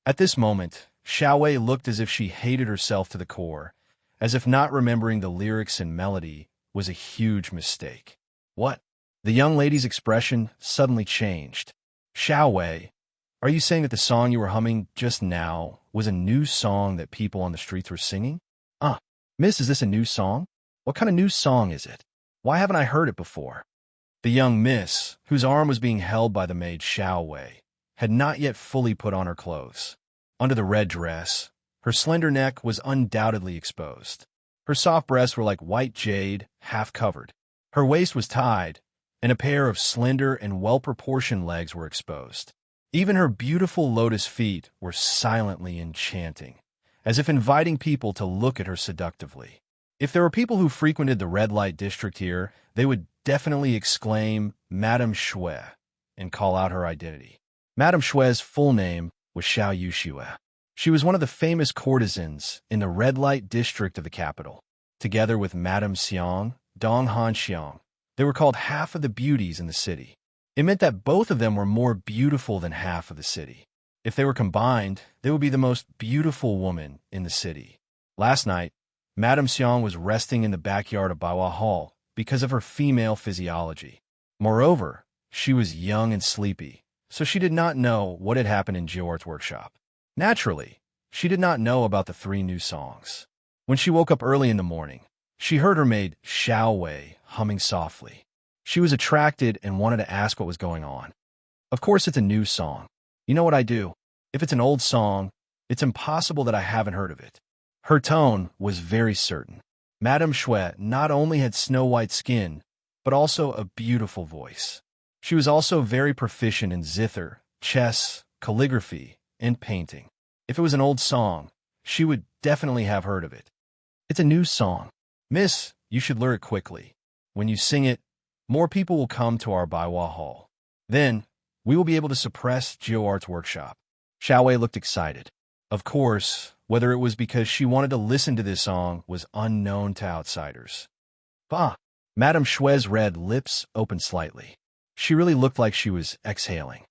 At this moment, Xiao Wei looked as if she hated herself to the core, as if not remembering the lyrics and melody was a huge mistake. What? The young lady's expression suddenly changed. Xiao Wei, Are you saying that the song you were humming just now was a new song that people on the streets were singing? Ah, miss, is this a new song? What kind of new song is it? Why haven't I heard it before? The young miss, whose arm was being held by the maid Xiao Wei, had not yet fully put on her clothes. Under the red dress, her slender neck was undoubtedly exposed. Her soft breasts were like white jade, half covered. Her waist was tied, and a pair of slender and well-proportioned legs were exposed. Even her beautiful lotus feet were silently enchanting, as if inviting people to look at her seductively. If there were people who frequented the red light district here, they would definitely exclaim, "Madame Shui," and call out her identity. Madame Shui's full name was Xiao Yuxue. She was one of the famous courtesans in the red light district of the capital. Together with Madame Xiang, Dong Han Xiang, they were called half of the beauties in the city. It meant that both of them were more beautiful than half of the city. If they were combined, they would be the most beautiful woman in the city. Last night, Madame Xiang was resting in the backyard of Baiwa Hall because of her female physiology. Moreover, she was young and sleepy, so she did not know what had happened in Jior's workshop. Naturally, she did not know about the 3 new songs. When she woke up early in the morning, she heard her maid Xiao Wei humming softly. She was attracted and wanted to ask what was going on. Of course, it's a new song. You know what I do? If it's an old song, it's impossible that I haven't heard of it. Her tone was very certain. Madame Shui not only had snow-white skin, but also a beautiful voice. She was also very proficient in zither, chess, calligraphy, and painting. If it was an old song, she would definitely have heard of it. It's a new song. Miss, you should learn it quickly. When you sing it, more people will come to our Baiwa Hall. Then, we will be able to suppress GeoArt's workshop. Xiao Wei looked excited. Of course, whether it was because she wanted to listen to this song was unknown to outsiders. Bah! Madame Shui's red lips opened slightly. She really looked like she was exhaling.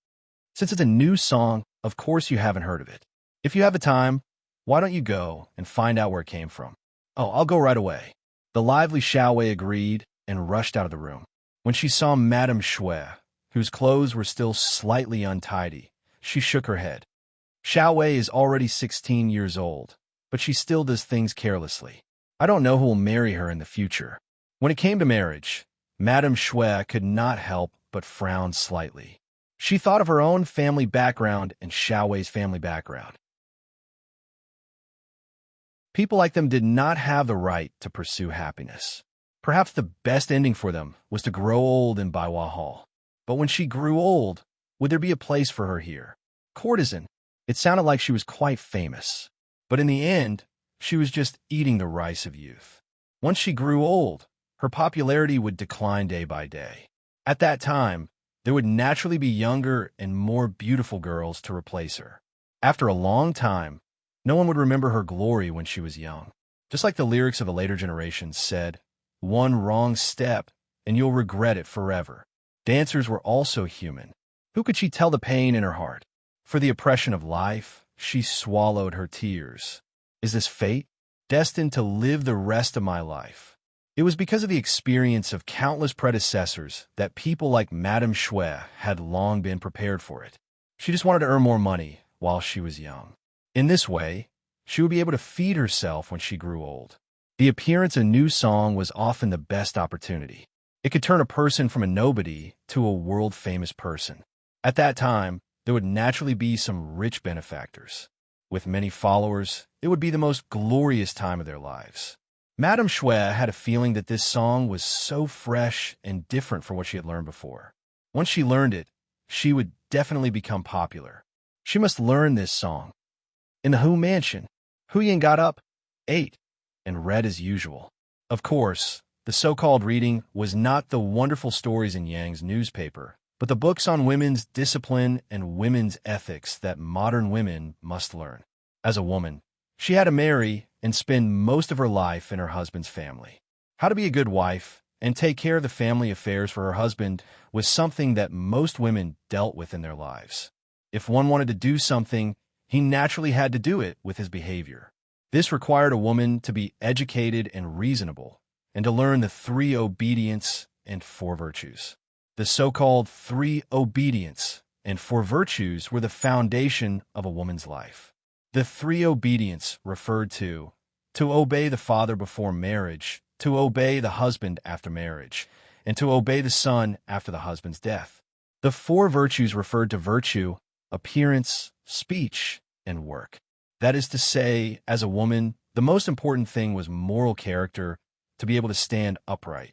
Since it's a new song, of course you haven't heard of it. If you have the time, why don't you go and find out where it came from? Oh, I'll go right away. The lively Xiao Wei agreed and rushed out of the room. When she saw Madame Shui, whose clothes were still slightly untidy, she shook her head. Xiao Wei is already 16 years old, but she still does things carelessly. I don't know who will marry her in the future. When it came to marriage, Madame Shui could not help but frown slightly. She thought of her own family background and Xiao Wei's family background. People like them did not have the right to pursue happiness. Perhaps the best ending for them was to grow old in Baiwa Hall. But when she grew old, would there be a place for her here? Courtesan. It sounded like she was quite famous. But in the end, she was just eating the rice of youth. Once she grew old, her popularity would decline day by day. At that time, there would naturally be younger and more beautiful girls to replace her. After a long time, no one would remember her glory when she was young. Just like the lyrics of the later generations said, "One wrong step, and you'll regret it forever." Dancers were also human. Who could she tell the pain in her heart? For the oppression of life, she swallowed her tears. Is this fate? Destined to live the rest of my life? It was because of the experience of countless predecessors that people like Madame Shui had long been prepared for it. She just wanted to earn more money while she was young. In this way, she would be able to feed herself when she grew old. The appearance of a new song was often the best opportunity. It could turn a person from a nobody to a world-famous person. At that time, there would naturally be some rich benefactors. With many followers, it would be the most glorious time of their lives. Madame Shui had a feeling that this song was so fresh and different from what she had learned before. Once she learned it, she would definitely become popular. She must learn this song. In the Hu mansion, Hu Yin got up, ate, and read as usual. Of course, the so-called reading was not the wonderful stories in Yang's newspaper, but the books on women's discipline and women's ethics that modern women must learn. As a woman, she had to marry and spend most of her life in her husband's family. How to be a good wife and take care of the family affairs for her husband was something that most women dealt with in their lives. If one wanted to do something, he naturally had to do it with his behavior. This required a woman to be educated and reasonable, and to learn the 3 obedience and 4 virtues. The so-called 3 obedience and 4 virtues were the foundation of a woman's life. The 3 obedience referred to obey the father before marriage, to obey the husband after marriage, and to obey the son after the husband's death. The 4 virtues referred to virtue, appearance, speech, and work. That is to say, as a woman, the most important thing was moral character, to be able to stand upright.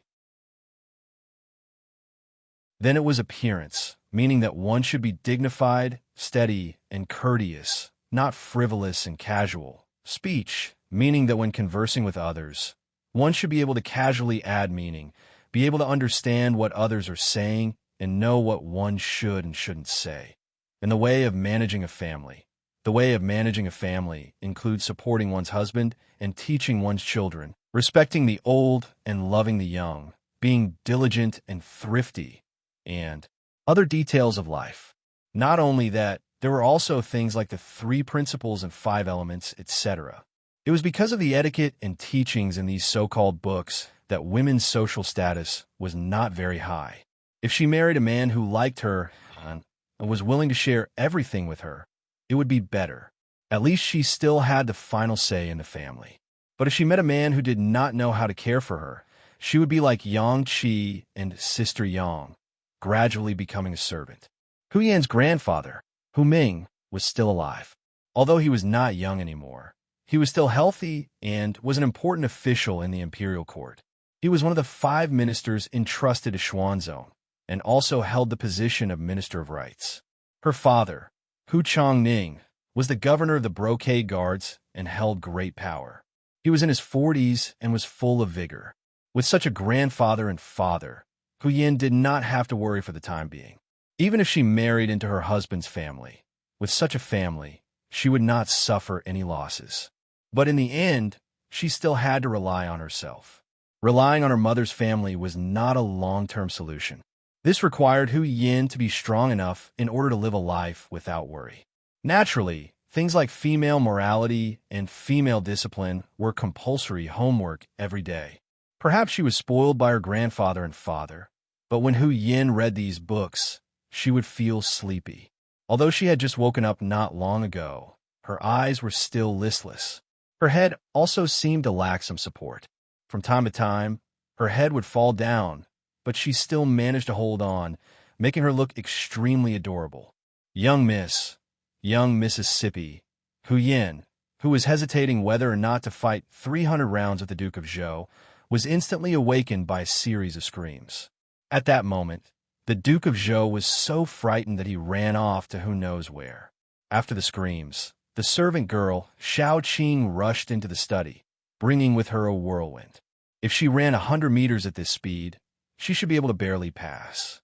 Then it was appearance, meaning that one should be dignified, steady, and courteous, not frivolous and casual. Speech, meaning that when conversing with others, one should be able to casually add meaning, be able to understand what others are saying, and know what one should and shouldn't say. In the way of managing a family, the way of managing a family includes supporting one's husband and teaching one's children, respecting the old and loving the young, being diligent and thrifty, and other details of life. Not only that, there were also things like the 3 principles and 5 elements, etc. It was because of the etiquette and teachings in these so-called books that women's social status was not very high. If she married a man who liked her and was willing to share everything with her, it would be better. At least she still had the final say in the family. But if she met a man who did not know how to care for her, she would be like Yang Qi and Sister Yang, gradually becoming a servant. Hu Yan's grandfather, Hu Ming, was still alive. Although he was not young anymore, he was still healthy and was an important official in the imperial court. He was one of the 5 ministers entrusted to Xuanzong, and also held the position of Minister of Rights. Her father, Hu Chongning, was the governor of the Brocade Guards and held great power. He was in his 40s and was full of vigor. With such a grandfather and father, Hu Yin did not have to worry for the time being. Even if she married into her husband's family, with such a family, she would not suffer any losses. But in the end, she still had to rely on herself. Relying on her mother's family was not a long-term solution. This required Hu Yin to be strong enough in order to live a life without worry. Naturally, things like female morality and female discipline were compulsory homework every day. Perhaps she was spoiled by her grandfather and father, but when Hu Yin read these books, she would feel sleepy. Although she had just woken up not long ago, her eyes were still listless. Her head also seemed to lack some support. From time to time, her head would fall down, but she still managed to hold on, making her look extremely adorable. Young Mississippi, Hu Yin, who was hesitating whether or not to fight 300 rounds with the Duke of Zhou, was instantly awakened by a series of screams. At that moment, the Duke of Zhou was so frightened that he ran off to who knows where. After the screams, the servant girl, Xiao Qing, rushed into the study, bringing with her a whirlwind. If she ran 100 meters at this speed, she should be able to barely pass.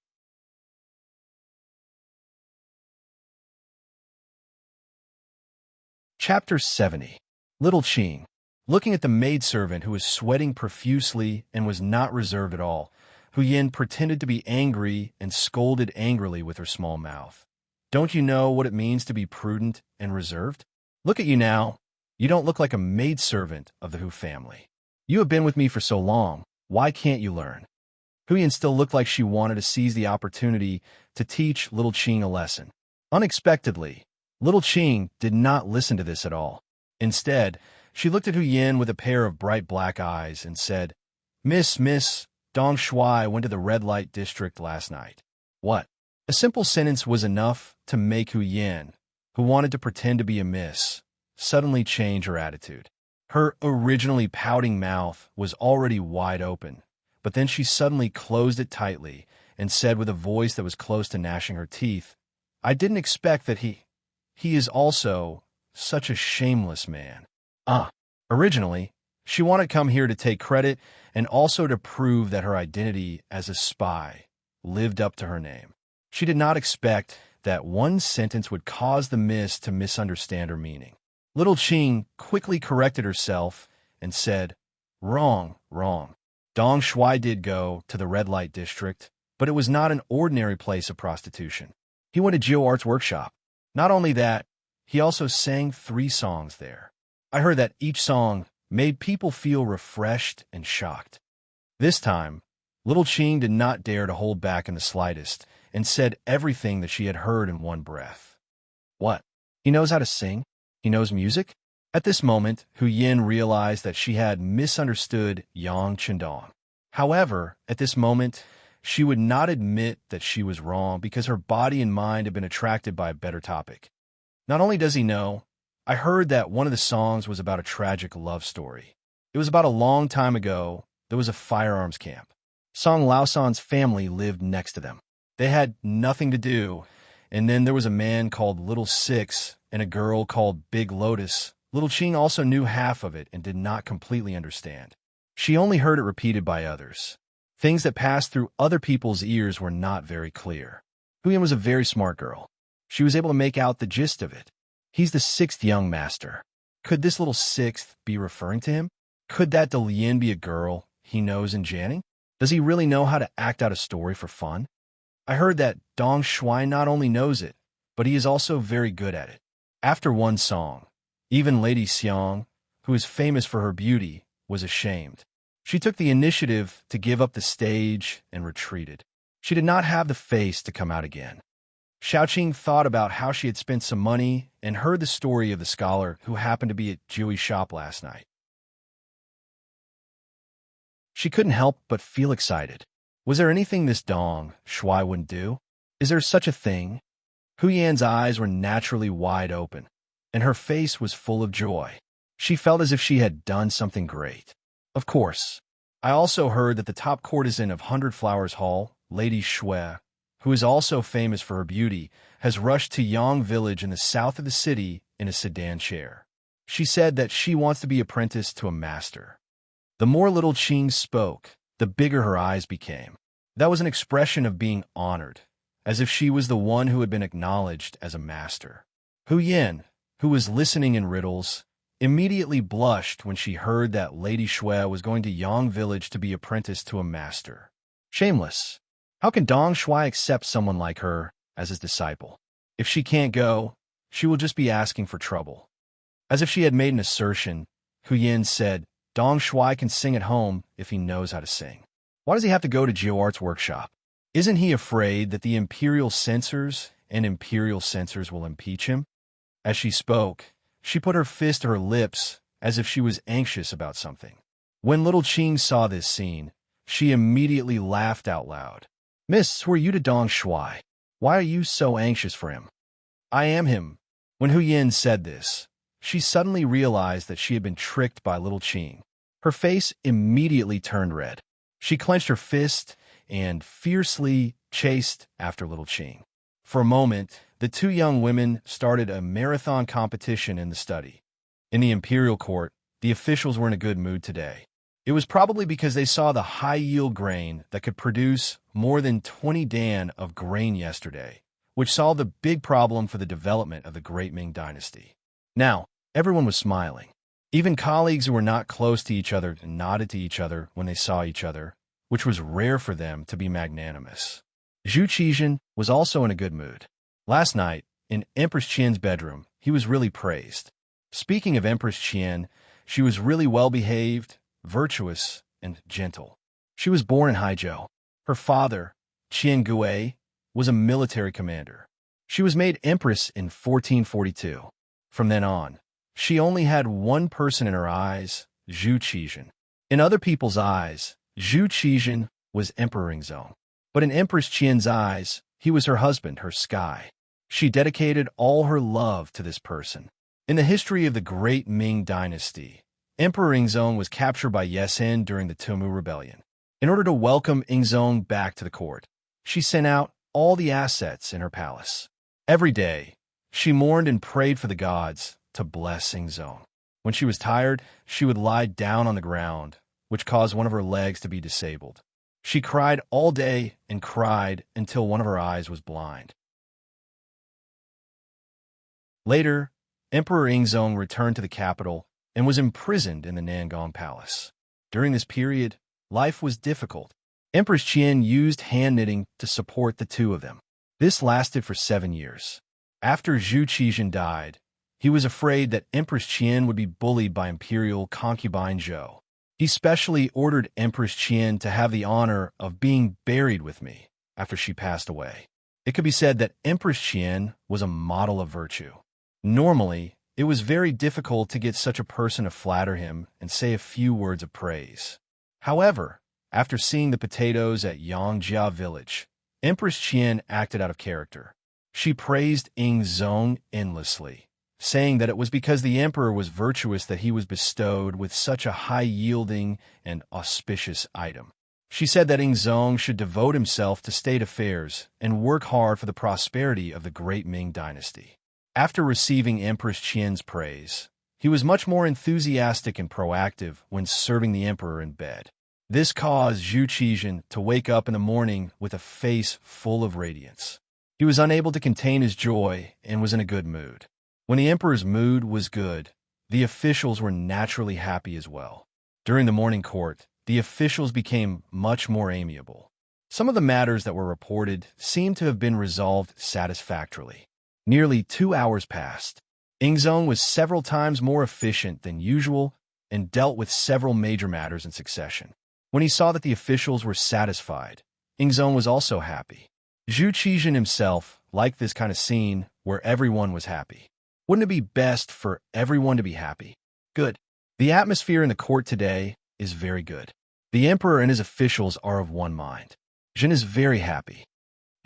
Chapter 70. Little Qing. Looking at the maidservant who was sweating profusely and was not reserved at all, Hu Yin pretended to be angry and scolded angrily with her small mouth. Don't you know what it means to be prudent and reserved? Look at you now. You don't look like a maidservant of the Hu family. You have been with me for so long. Why can't you learn? Hu Yin still looked like she wanted to seize the opportunity to teach little Qing a lesson. Unexpectedly, little Qing did not listen to this at all. Instead, she looked at Hu Yin with a pair of bright black eyes and said, Miss, Dong Shuai went to the red light district last night. What? A simple sentence was enough to make Hu Yin, who wanted to pretend to be a miss, suddenly change her attitude. Her originally pouting mouth was already wide open, but then she suddenly closed it tightly and said with a voice that was close to gnashing her teeth, I didn't expect that he is also such a shameless man. Originally, she wanted to come here to take credit and also to prove that her identity as a spy lived up to her name. She did not expect that one sentence would cause the miss to misunderstand her meaning. Little Qing quickly corrected herself and said, Wrong. Dong Shuai did go to the red light district, but it was not an ordinary place of prostitution. He went to Geo Art's workshop. Not only that, he also sang 3 songs there. I heard that each song made people feel refreshed and shocked. This time, little Qing did not dare to hold back in the slightest and said everything that she had heard in one breath. What? He knows how to sing? He knows music? At this moment, Hu Yin realized that she had misunderstood Yang Chendong. However, at this moment, she would not admit that she was wrong because her body and mind had been attracted by a better topic. Not only does he know, I heard that one of the songs was about a tragic love story. It was about a long time ago. There was a firearms camp. Song Laosan's family lived next to them. They had nothing to do, and then there was a man called Little Six and a girl called Big Lotus. Little Qing also knew half of it and did not completely understand. She only heard it repeated by others. Things that passed through other people's ears were not very clear. Huyan was a very smart girl. She was able to make out the gist of it. He's the sixth young master. Could this little sixth be referring to him? Could that Delian be a girl he knows in Janning? Does he really know how to act out a story for fun? I heard that Dong Shuai not only knows it, but he is also very good at it. After one song, even Lady Xiang, who is famous for her beauty, was ashamed. She took the initiative to give up the stage and retreated. She did not have the face to come out again. Xiaoqing thought about how she had spent some money and heard the story of the scholar who happened to be at Jiu's shop last night. She couldn't help but feel excited. Was there anything this Dong Shuai wouldn't do? Is there such a thing? Hu Yan's eyes were naturally wide open, and her face was full of joy. She felt as if she had done something great. Of course, I also heard that the top courtesan of Hundred Flowers Hall, Lady Shui, who is also famous for her beauty, has rushed to Yang village in the south of the city in a sedan chair. She said that she wants to be apprenticed to a master. The more Little Qing spoke, the bigger her eyes became. That was an expression of being honored, as if she was the one who had been acknowledged as a master. Hu Yin, who was listening in riddles, immediately blushed when she heard that Lady Shui was going to Yang village to be apprenticed to a master. Shameless. How can Dong Shuai accept someone like her as his disciple? If she can't go, she will just be asking for trouble. As if she had made an assertion, Hu Yin said, Dong Shuai can sing at home if he knows how to sing. Why does he have to go to Jiuart's workshop? Isn't he afraid that the imperial censors will impeach him? As she spoke, she put her fist to her lips as if she was anxious about something. When Little Qing saw this scene, she immediately laughed out loud. Miss, who are you to Dong Shuai? Why are you so anxious for him? I am him. When Hu Yin said this, she suddenly realized that she had been tricked by Little Qing. Her face immediately turned red. She clenched her fist and fiercely chased after Little Qing. For a moment, the two young women started a marathon competition in the study. In the imperial court, the officials were in a good mood today. It was probably because they saw the high-yield grain that could produce more than 20 dan of grain yesterday, which solved a big problem for the development of the Great Ming Dynasty. Now, everyone was smiling. Even colleagues who were not close to each other nodded to each other when they saw each other, which was rare for them to be magnanimous. Zhu Qizhen was also in a good mood. Last night, in Empress Qian's bedroom, he was really praised. Speaking of Empress Qian, she was really well-behaved, virtuous, and gentle. She was born in Haizhou. Her father, Qian Gui, was a military commander. She was made empress in 1442. From then on, she only had one person in her eyes, Zhu Qizhen. In other people's eyes, Zhu Qizhen was Emperor Ingzong. But in Empress Qian's eyes, he was her husband, her sky. She dedicated all her love to this person. In the history of the Great Ming Dynasty, Emperor Ingzong was captured by Yesen during the Tumu Rebellion. In order to welcome Ingzong back to the court, she sent out all the assets in her palace. Every day, she mourned and prayed for the gods to bless Ingzong. When she was tired, she would lie down on the ground, which caused one of her legs to be disabled. She cried all day and cried until one of her eyes was blind. Later, Emperor Ingzong returned to the capital and was imprisoned in the Nangong Palace. During this period, life was difficult. Empress Qian used hand knitting to support the two of them. This lasted for 7 years. After Zhu Qizhen died, he was afraid that Empress Qian would be bullied by imperial concubine Zhou. He specially ordered Empress Qian to have the honor of being buried with me after she passed away. It could be said that Empress Qian was a model of virtue. Normally, it was very difficult to get such a person to flatter him and say a few words of praise. However, after seeing the potatoes at Yangjia village, Empress Qian acted out of character. She praised Ingzong endlessly, saying that it was because the emperor was virtuous that he was bestowed with such a high-yielding and auspicious item. She said that Ingzong should devote himself to state affairs and work hard for the prosperity of the great Ming dynasty. After receiving Empress Qian's praise, he was much more enthusiastic and proactive when serving the emperor in bed. This caused Zhu Qizhen to wake up in the morning with a face full of radiance. He was unable to contain his joy and was in a good mood. When the emperor's mood was good, the officials were naturally happy as well. During the morning court, the officials became much more amiable. Some of the matters that were reported seemed to have been resolved satisfactorily. Nearly 2 hours passed. Ingzong was several times more efficient than usual and dealt with several major matters in succession. When he saw that the officials were satisfied, Ingzong was also happy. Zhu Qizhen himself liked this kind of scene where everyone was happy. Wouldn't it be best for everyone to be happy? Good. The atmosphere in the court today is very good. The emperor and his officials are of one mind. Zhen is very happy.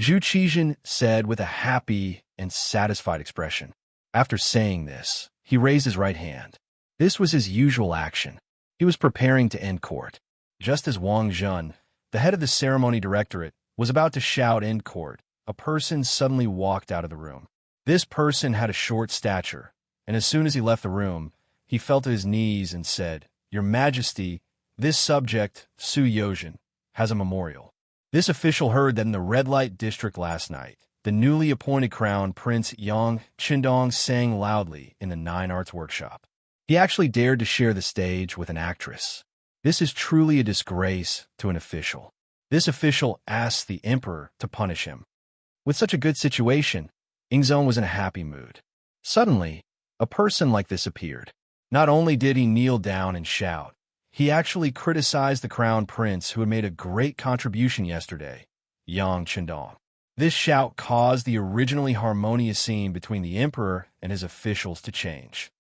Zhu Qizhen said with a happy and satisfied expression. After saying this, he raised his right hand. This was his usual action. He was preparing to end court. Just as Wang Zhen, the head of the ceremony directorate, was about to shout end court, a person suddenly walked out of the room. This person had a short stature, and as soon as he left the room, he fell to his knees and said, "Your Majesty, this subject, Su Yozhen, has a memorial." This official heard that in the red light district last night, the newly appointed crown prince Yang Qindong sang loudly in the Nine Arts workshop. He actually dared to share the stage with an actress. This is truly a disgrace to an official. This official asked the emperor to punish him. With such a good situation, Ingzong was in a happy mood. Suddenly, a person like this appeared. Not only did he kneel down and shout, he actually criticized the crown prince who had made a great contribution yesterday, Yang Qindong. This shout caused the originally harmonious scene between the emperor and his officials to change.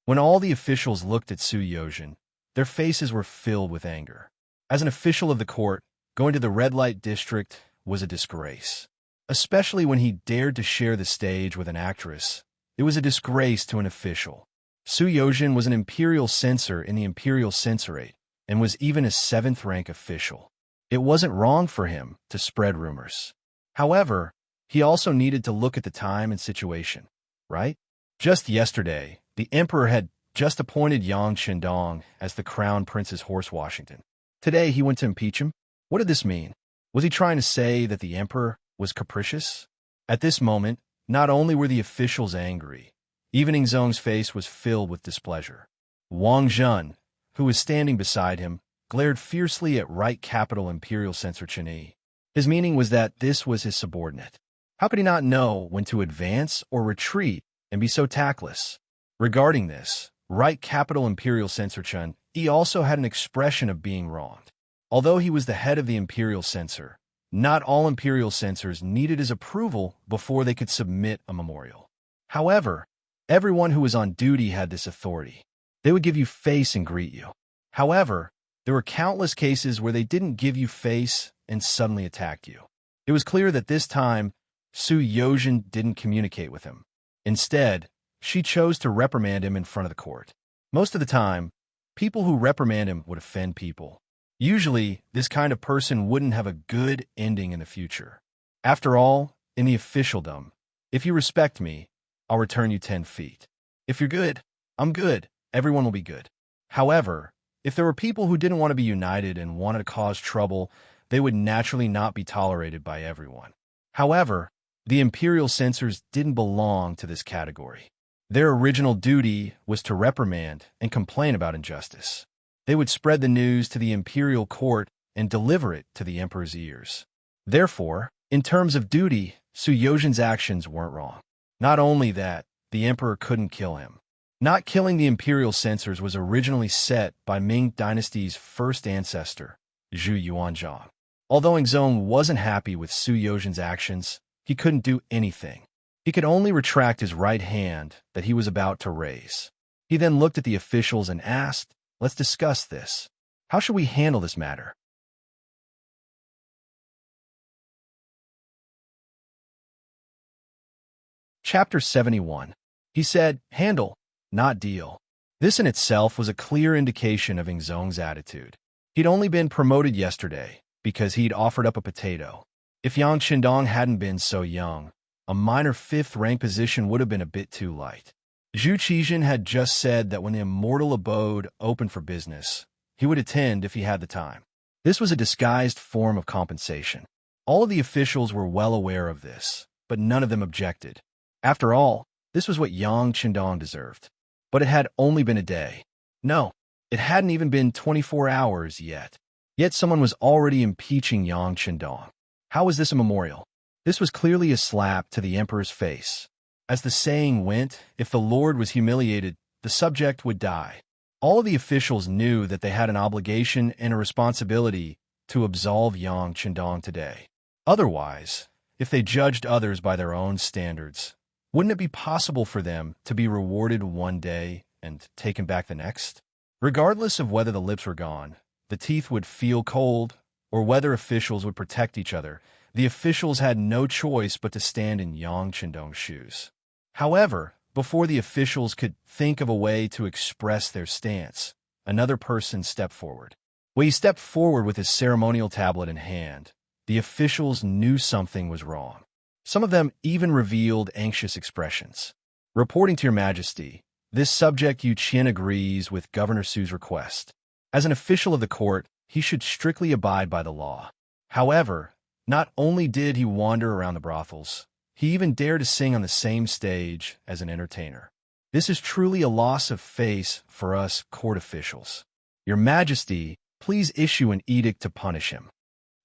When all the officials looked at Su Yozhen, their faces were filled with anger. As an official of the court, going to the red light district was a disgrace. Especially when he dared to share the stage with an actress, it was a disgrace to an official. Su Yozhen was an imperial censor in the imperial censorate and was even a 7th-rank official. It wasn't wrong for him to spread rumors. However, he also needed to look at the time and situation, right? Just yesterday, the emperor had just appointed Yang Qindong as the crown prince's horse Washington. Today, he went to impeach him. What did this mean? Was he trying to say that the emperor was capricious? At this moment, not only were the officials angry, even Ingzong's face was filled with displeasure. Wang Zhen, who was standing beside him, glared fiercely at right capital imperial censor Chen Yi. His meaning was that this was his subordinate. How could he not know when to advance or retreat and be so tactless? Regarding this, right capital imperial censor Chen Yi also had an expression of being wronged. Although he was the head of the imperial censor, not all imperial censors needed his approval before they could submit a memorial. However, everyone who was on duty had this authority. They would give you face and greet you. However, there were countless cases where they didn't give you face and suddenly attacked you. It was clear that this time, Su Yozhen didn't communicate with him. Instead, she chose to reprimand him in front of the court. Most of the time, people who reprimand him would offend people. Usually, this kind of person wouldn't have a good ending in the future. After all, in the officialdom, if you respect me, I'll return you 10 feet. If you're good, I'm good. Everyone will be good. However, if there were people who didn't want to be united and wanted to cause trouble, they would naturally not be tolerated by everyone. However, the imperial censors didn't belong to this category. Their original duty was to reprimand and complain about injustice. They would spread the news to the imperial court and deliver it to the emperor's ears. Therefore, in terms of duty, Su Yozhen's actions weren't wrong. Not only that, the emperor couldn't kill him. Not killing the imperial censors was originally set by Ming dynasty's first ancestor, Zhu Yuanzhang. Although Ingzong wasn't happy with Su Yozhen's actions, he couldn't do anything. He could only retract his right hand that he was about to raise. He then looked at the officials and asked, "Let's discuss this. How should we handle this matter?" Chapter 71. He said, "Handle, not deal." This in itself was a clear indication of Ingzong's attitude. He'd only been promoted yesterday because he'd offered up a potato. If Yang Qindong hadn't been so young, a minor fifth-rank position would have been a bit too light. Zhu Qizhen had just said that when the immortal abode opened for business, he would attend if he had the time. This was a disguised form of compensation. All of the officials were well aware of this, but none of them objected. After all, this was what Yang Qindong deserved. But it had only been a day. No, it hadn't even been 24 hours yet. Yet someone was already impeaching Yang Qindong. How was this a memorial? This was clearly a slap to the emperor's face. As the saying went, if the lord was humiliated, the subject would die. All of the officials knew that they had an obligation and a responsibility to absolve Yang Qindong today. Otherwise, if they judged others by their own standards, wouldn't it be possible for them to be rewarded one day and taken back the next? Regardless of whether the lips were gone, the teeth would feel cold, or whether officials would protect each other, the officials had no choice but to stand in Yang Qindong's shoes. However, before the officials could think of a way to express their stance, another person stepped forward. When he stepped forward with his ceremonial tablet in hand, the officials knew something was wrong. Some of them even revealed anxious expressions. "Reporting to your majesty, this subject Yu Qian agrees with Governor Su's request. As an official of the court, he should strictly abide by the law." However, not only did he wander around the brothels, he even dared to sing on the same stage as an entertainer. This is truly a loss of face for us court officials. Your Majesty, please issue an edict to punish him.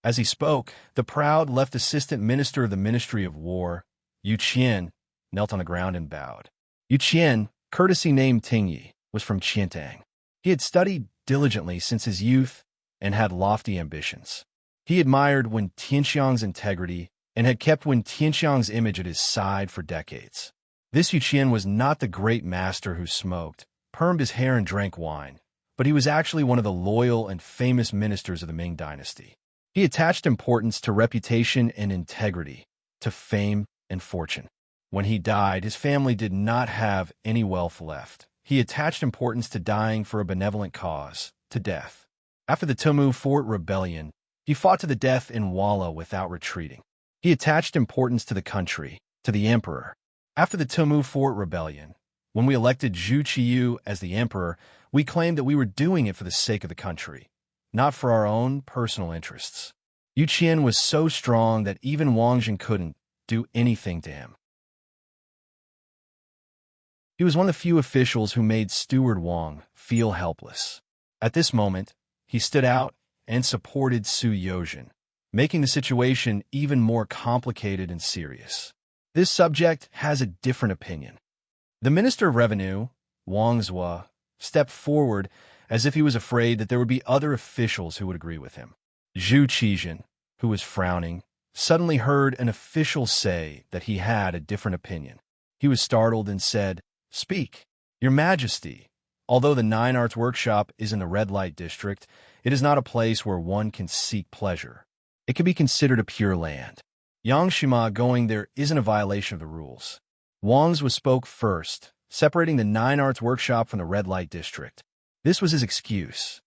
As he spoke, the proud left assistant minister of the Ministry of War, Yu Qian, knelt on the ground and bowed. Yu Qian, courtesy named Tingyi, was from Qiantang. He had studied diligently since his youth and had lofty ambitions. He admired Wen Tianxiang's integrity and had kept Wen Tianxiang's image at his side for decades. This Yu Qian was not the great master who smoked, permed his hair and drank wine, but he was actually one of the loyal and famous ministers of the Ming dynasty. He attached importance to reputation and integrity, to fame and fortune. When he died, his family did not have any wealth left. He attached importance to dying for a benevolent cause, to death. After the Tumu Fort rebellion, he fought to the death in Walla without retreating. He attached importance to the country, to the emperor. After the Tumu Fort rebellion, when we elected Zhu Qiyu as the emperor, we claimed that we were doing it for the sake of the country, not for our own personal interests. Yu Qian was so strong that even Wang Jing couldn't do anything to him. He was one of the few officials who made Steward Wang feel helpless. At this moment, he stood out and supported Su Yozhen, making the situation even more complicated and serious. This subject has a different opinion. The Minister of Revenue, Wang Zhua, stepped forward as if he was afraid that there would be other officials who would agree with him. Zhu Qizhen, who was frowning, suddenly heard an official say that he had a different opinion. He was startled and said, "Speak, Your Majesty. Although the Nine Arts Workshop is in the red light district, it is not a place where one can seek pleasure. It can be considered a pure land. Yang Shima going there isn't a violation of the rules." Wang Zhua spoke first, separating the Nine Arts Workshop from the red light district. This was his excuse.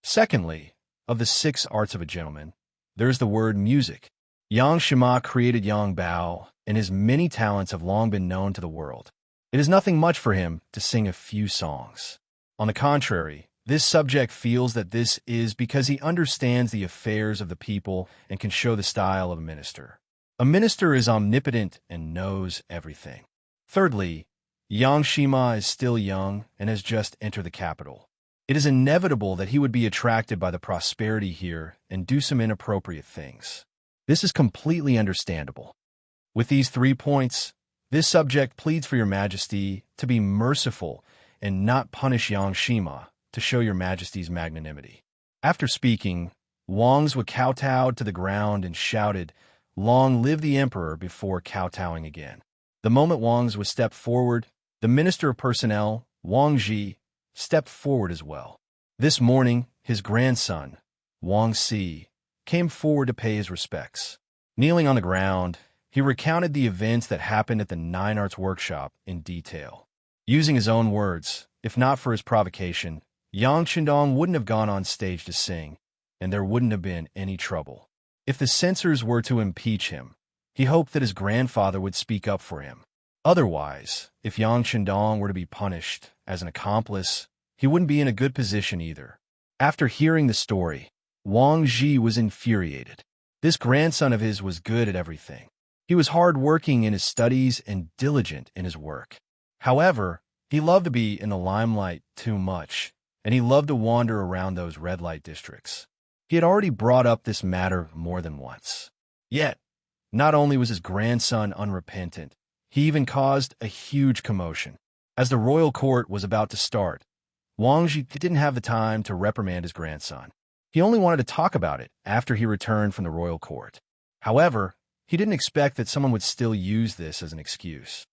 Secondly, of the 6 arts of a gentleman, there is the word music. Yang Shima created Yang Bao, and his many talents have long been known to the world. It is nothing much for him to sing a few songs. On the contrary, this subject feels that this is because he understands the affairs of the people and can show the style of a minister. A minister is omnipotent and knows everything. Thirdly, Yang Shima is still young and has just entered the capital. It is inevitable that he would be attracted by the prosperity here and do some inappropriate things. This is completely understandable. With these 3 points, this subject pleads for Your Majesty to be merciful and not punish Yang Shima, to show Your Majesty's magnanimity. After speaking, Wangs would kowtow to the ground and shouted, "Long live the emperor," before kowtowing again. The moment Wangs was stepped forward, the Minister of Personnel, Wang Ji, stepped forward as well. This morning, his grandson, Wang Si, came forward to pay his respects. Kneeling on the ground, he recounted the events that happened at the Nine Arts Workshop in detail. Using his own words, if not for his provocation, Yang Qindong wouldn't have gone on stage to sing, and there wouldn't have been any trouble. If the censors were to impeach him, he hoped that his grandfather would speak up for him. Otherwise, if Yang Qindong were to be punished as an accomplice, he wouldn't be in a good position either. After hearing the story, Wang Ji was infuriated. This grandson of his was good at everything. He was hard-working in his studies and diligent in his work. However, he loved to be in the limelight too much, and he loved to wander around those red light districts. He had already brought up this matter more than once. Yet, not only was his grandson unrepentant, he even caused a huge commotion. As the royal court was about to start, Wang Ji didn't have the time to reprimand his grandson. He only wanted to talk about it after he returned from the royal court. However, he didn't expect that someone would still use this as an excuse.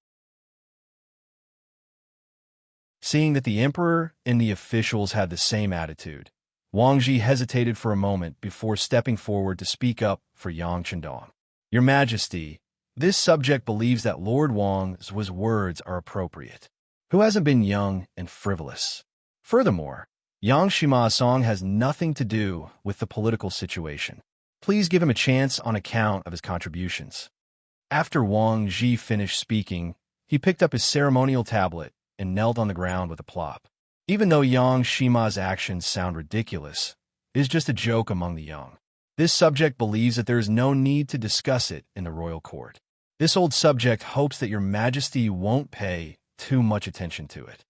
Seeing that the emperor and the officials had the same attitude, Wang Ji hesitated for a moment before stepping forward to speak up for Yang Qindong. "Your Majesty, this subject believes that Lord Wang's words are appropriate, who hasn't been young and frivolous. Furthermore, Yang Shima's song has nothing to do with the political situation. Please give him a chance on account of his contributions." After Wang Ji finished speaking, he picked up his ceremonial tablet and knelt on the ground with a plop. Even though Yang Shima's actions sound ridiculous, it is just a joke among the young. This subject believes that there is no need to discuss it in the royal court. This old subject hopes that your Majesty won't pay too much attention to it.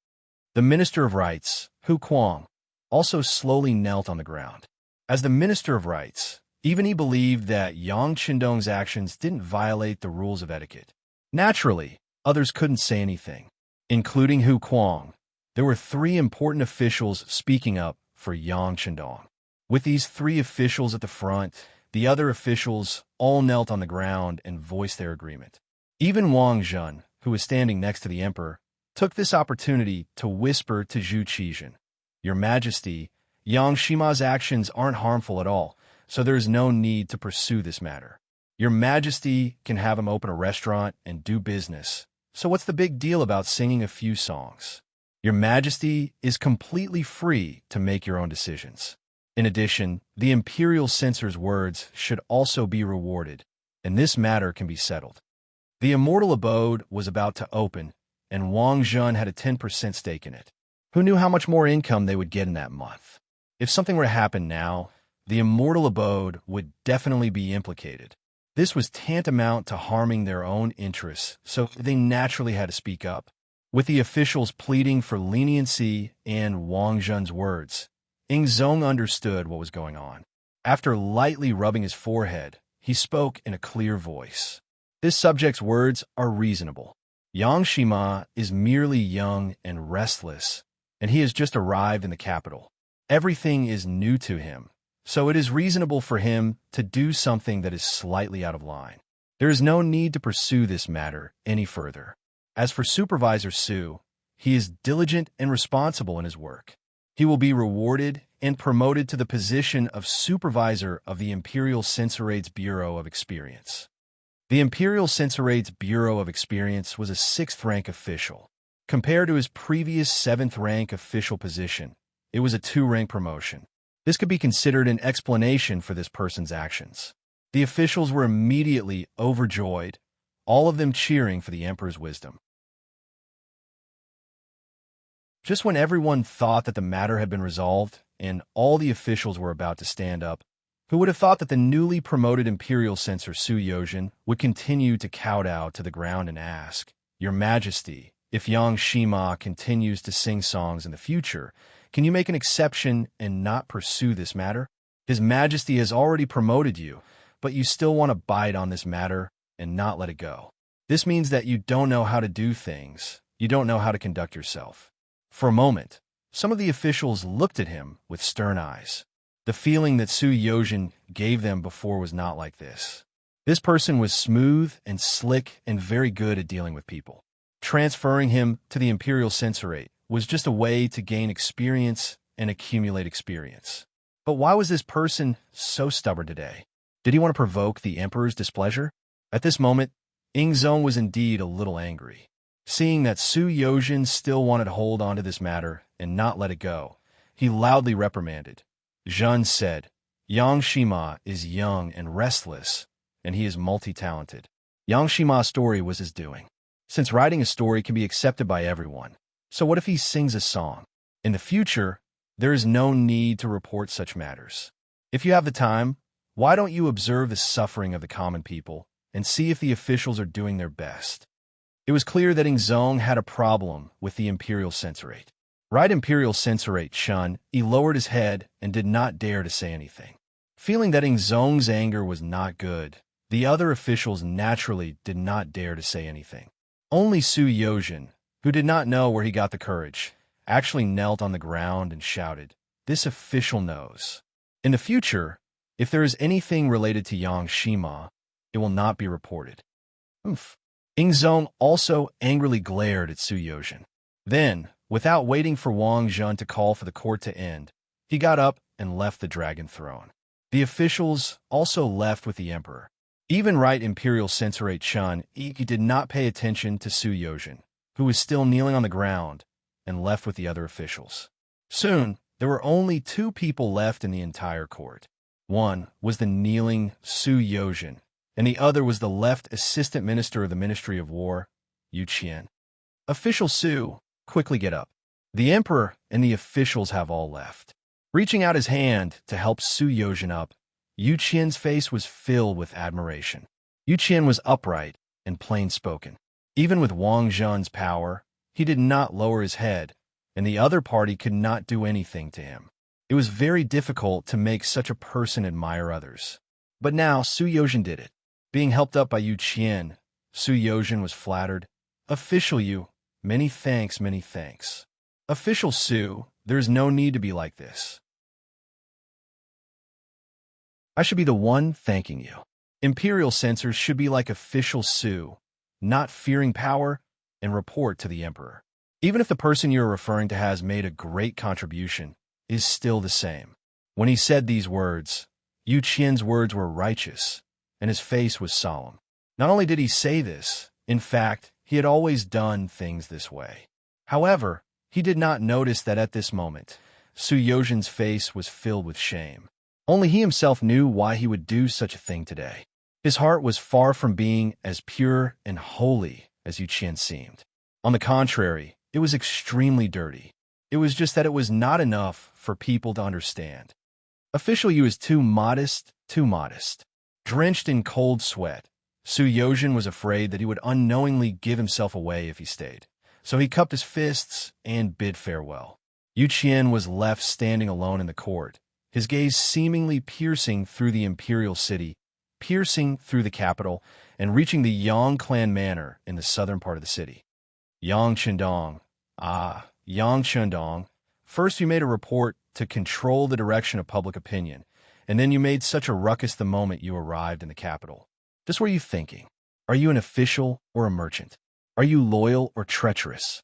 The Minister of Rights, Hu Kuang, also slowly knelt on the ground. As the Minister of Rights, even he believed that Yang Qindong's actions didn't violate the rules of etiquette. Naturally, others couldn't say anything, including Hu Kuang. There were 3 important officials speaking up for Yang Qindong. With these 3 officials at the front, the other officials all knelt on the ground and voiced their agreement. Even Wang Zhen, who was standing next to the emperor, took this opportunity to whisper to Zhu Qizhen, "Your Majesty, Yang Shima's actions aren't harmful at all, so there is no need to pursue this matter. Your Majesty can have him open a restaurant and do business, so what's the big deal about singing a few songs? Your Majesty is completely free to make your own decisions. In addition, the imperial censor's words should also be rewarded, and this matter can be settled." The immortal abode was about to open, and Wang Zhen had a 10% stake in it. Who knew how much more income they would get in that month? If something were to happen now, the immortal abode would definitely be implicated. This was tantamount to harming their own interests, so they naturally had to speak up. With the officials pleading for leniency and Wang Zhen's words, Ingzong understood what was going on. After lightly rubbing his forehead, he spoke in a clear voice. "This subject's words are reasonable. Yang Shima is merely young and restless, and he has just arrived in the capital. Everything is new to him, so it is reasonable for him to do something that is slightly out of line. There is no need to pursue this matter any further. As for Supervisor Su, he is diligent and responsible in his work. He will be rewarded and promoted to the position of Supervisor of the Imperial Censorate's Bureau of Experience." The Imperial Censorate's Bureau of Experience was a 6th-rank official. Compared to his previous 7th-rank official position, it was a 2-rank promotion. This could be considered an explanation for this person's actions. The officials were immediately overjoyed, all of them cheering for the emperor's wisdom. Just when everyone thought that the matter had been resolved and all the officials were about to stand up, who would have thought that the newly promoted imperial censor Su Yozhen would continue to kowtow to the ground and ask, "Your Majesty, if Yang Shima continues to sing songs in the future, can you make an exception and not pursue this matter? His Majesty has already promoted you, but you still want to bite on this matter and not let it go. This means that you don't know how to do things. You don't know how to conduct yourself." For a moment, some of the officials looked at him with stern eyes. The feeling that Su Yozhen gave them before was not like this. This person was smooth and slick and very good at dealing with people. Transferring him to the Imperial Censorate was just a way to gain experience and accumulate experience. But why was this person so stubborn today? Did he want to provoke the Emperor's displeasure? At this moment, Ingzong was indeed a little angry. Seeing that Su Yozhen still wanted to hold on to this matter and not let it go, he loudly reprimanded. Zhen said, Yang Shima is young and restless, and he is multi-talented. Yang Shima's story was his doing. Since writing a story can be accepted by everyone, so what if he sings a song? In the future, there is no need to report such matters. If you have the time, why don't you observe the suffering of the common people and see if the officials are doing their best? It was clear that Ingzong had a problem with the Imperial Censorate. Right Imperial Censorate Shun, he lowered his head and did not dare to say anything. Feeling that Ingzong's anger was not good, the other officials naturally did not dare to say anything. Only Su Yozhen, who did not know where he got the courage, actually knelt on the ground and shouted, This official knows. In the future, if there is anything related to Yang Shima, it will not be reported. Ingzong also angrily glared at Su Yozhen. Then, without waiting for Wang Zhen to call for the court to end, he got up and left the dragon throne. The officials also left with the emperor. Even Right Imperial Censorate Chun Iki did not pay attention to Su Yozhen, who was still kneeling on the ground, and left with the other officials. Soon, there were only two people left in the entire court. One was the kneeling Su Yozhen, and the other was the left assistant minister of the Ministry of War, Yu Qian. Official Su, quickly get up. The emperor and the officials have all left. Reaching out his hand to help Su Yozhen up, Yu Qian's face was filled with admiration. Yu Qian was upright and plain-spoken. Even with Wang Zhen's power, he did not lower his head, and the other party could not do anything to him. It was very difficult to make such a person admire others. But now Su Yozhen did it. Being helped up by Yu Qian, Su Yozhen was flattered. Official Yu, many thanks, many thanks. Official Su, there is no need to be like this. I should be the one thanking you. Imperial censors should be like official Su, not fearing power, and report to the emperor. Even if the person you are referring to has made a great contribution, is still the same. When he said these words, Yu Qian's words were righteous, and his face was solemn. Not only did he say this, in fact, he had always done things this way. However, he did not notice that at this moment, Su Yozhen's face was filled with shame. Only he himself knew why he would do such a thing today. His heart was far from being as pure and holy as Yu Qian seemed. On the contrary, it was extremely dirty. It was just that it was not enough for people to understand. Official Yu is too modest, too modest. Drenched in cold sweat, Su Yozhen was afraid that he would unknowingly give himself away if he stayed. So he cupped his fists and bid farewell. Yu Qian was left standing alone in the court, his gaze seemingly piercing through the imperial city, piercing through the capital, and reaching the Yang clan manor in the southern part of the city. Yang Chendong. Yang Chendong. First you made a report to control the direction of public opinion, and then you made such a ruckus the moment you arrived in the capital. Just what are you thinking? Are you an official or a merchant? Are you loyal or treacherous?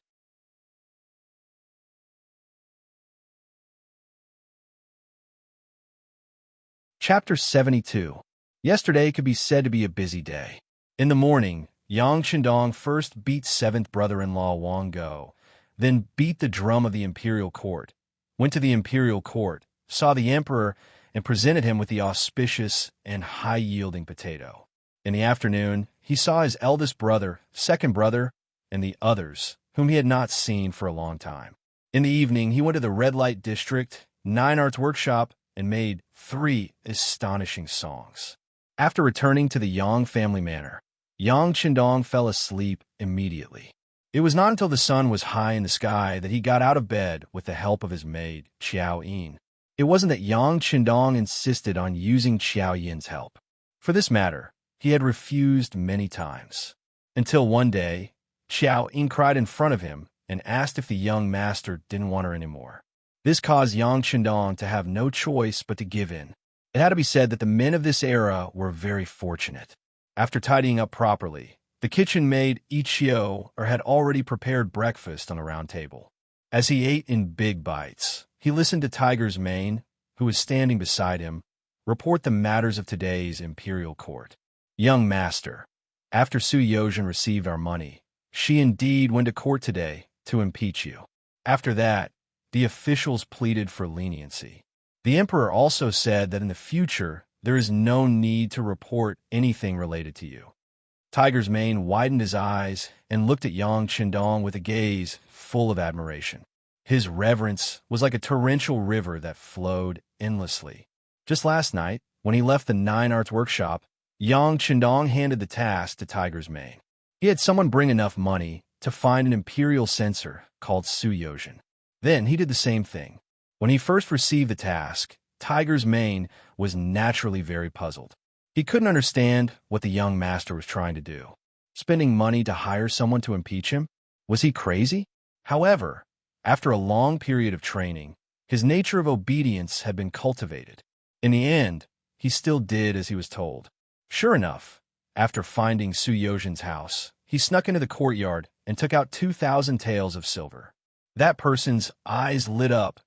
Chapter 72. Yesterday could be said to be a busy day. In the morning, Yang Chendong first beat seventh brother-in-law Wang Go, then beat the drum of the imperial court, went to the imperial court, saw the emperor, and presented him with the auspicious and high-yielding potato. In the afternoon, he saw his eldest brother, second brother, and the others, whom he had not seen for a long time. In the evening, he went to the red light district, 9 arts workshop, and made 3 astonishing songs. After returning to the Yang family manor, Yang Chendong fell asleep immediately. It was not until the sun was high in the sky that he got out of bed with the help of his maid, Qiao Yin. It wasn't that Yang Chendong insisted on using Qiao Yin's help. For this matter, he had refused many times. Until one day, Qiao Yin cried in front of him and asked if the young master didn't want her anymore. This caused Yang Chendong to have no choice but to give in. It had to be said that the men of this era were very fortunate. After tidying up properly, the kitchen maid Ichio had already prepared breakfast on the round table. As he ate in big bites, he listened to Tiger's mane, who was standing beside him, report the matters of today's imperial court. Young master, after Su Yozhen received our money, she indeed went to court today to impeach you. After that, the officials pleaded for leniency. The emperor also said that in the future, there is no need to report anything related to you. Tiger's mane widened his eyes and looked at Yang Chendong with a gaze full of admiration. His reverence was like a torrential river that flowed endlessly. Just last night, when he left the Nine Arts workshop, Yang Chendong handed the task to Tiger's mane. He had someone bring enough money to find an imperial censor called Su Yozhen. Then he did the same thing. When he first received the task, Tiger's mane was naturally very puzzled. He couldn't understand what the young master was trying to do. Spending money to hire someone to impeach him? Was he crazy? However, after a long period of training, his nature of obedience had been cultivated. In the end, he still did as he was told. Sure enough, after finding Su Yozhen's house, he snuck into the courtyard and took out 2,000 taels of silver. That person's eyes lit up,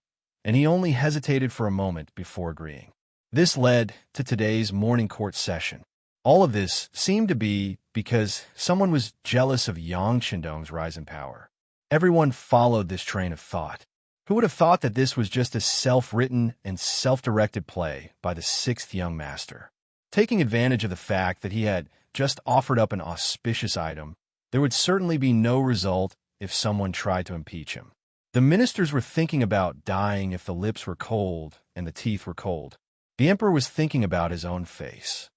and he only hesitated for a moment before agreeing. This led to today's morning court session. All of this seemed to be because someone was jealous of Yang Chendong's rise in power. Everyone followed this train of thought. Who would have thought that this was just a self-written and self-directed play by the sixth young master? Taking advantage of the fact that he had just offered up an auspicious item, there would certainly be no result if someone tried to impeach him. The ministers were thinking about dying if the lips were cold and the teeth were cold. The emperor was thinking about his own face.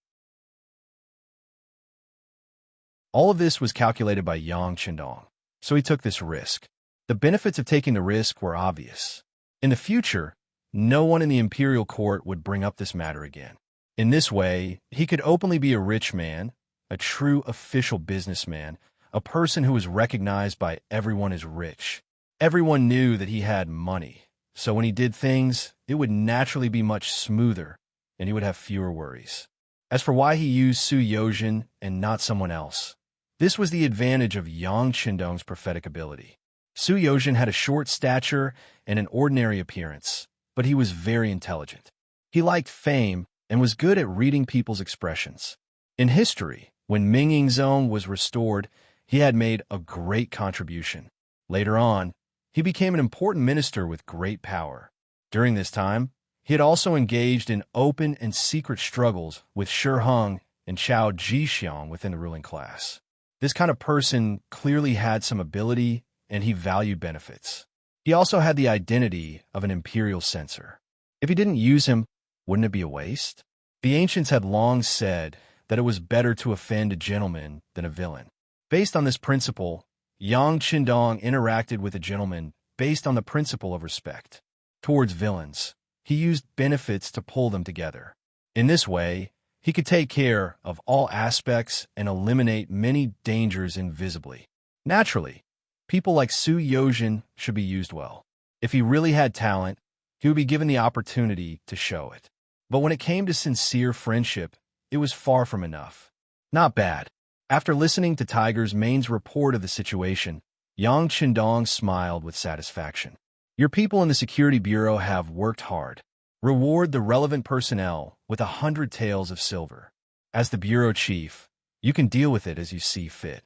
All of this was calculated by Yang Chendong, so he took this risk. The benefits of taking the risk were obvious. In the future, no one in the imperial court would bring up this matter again. In this way, he could openly be a rich man, a true official businessman, a person who was recognized by everyone as rich. Everyone knew that he had money, so when he did things, it would naturally be much smoother, and he would have fewer worries. As for why he used Su Yozhen and not someone else, this was the advantage of Yang Chendong's prophetic ability. Su Yozhen had a short stature and an ordinary appearance, but he was very intelligent. He liked fame and was good at reading people's expressions. In history, when Ming Yingzong was restored, he had made a great contribution. Later on, he became an important minister with great power. During this time, he had also engaged in open and secret struggles with Shi Hung and Chao Jixiang within the ruling class. This kind of person clearly had some ability, and he valued benefits. He also had the identity of an imperial censor. If he didn't use him, wouldn't it be a waste? The ancients had long said that it was better to offend a gentleman than a villain. Based on this principle, Yang Chendong interacted with a gentleman based on the principle of respect. Towards villains, he used benefits to pull them together. In this way, he could take care of all aspects and eliminate many dangers invisibly. Naturally, people like Su Yozhen should be used well. If he really had talent, he would be given the opportunity to show it. But when it came to sincere friendship, it was far from enough. Not bad. After listening to Tiger's mane's report of the situation, Yang Chendong smiled with satisfaction. Your people in the Security Bureau have worked hard. Reward the relevant personnel with 100 taels of silver. As the bureau chief, you can deal with it as you see fit.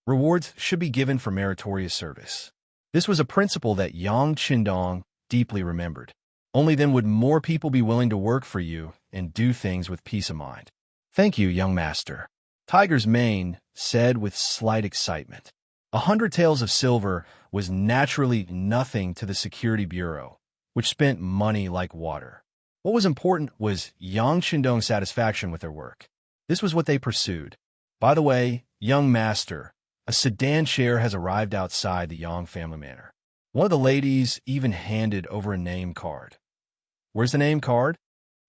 Rewards should be given for meritorious service. This was a principle that Yang Chendong deeply remembered. Only then would more people be willing to work for you and do things with peace of mind. Thank you, young master. Tiger's mane said with slight excitement. 100 taels of silver was naturally nothing to the Security Bureau, which spent money like water. What was important was Yang Chendong's satisfaction with their work. This was what they pursued. By the way, young master, a sedan chair has arrived outside the Yang family manor. One of the ladies even handed over a name card. Where's the name card?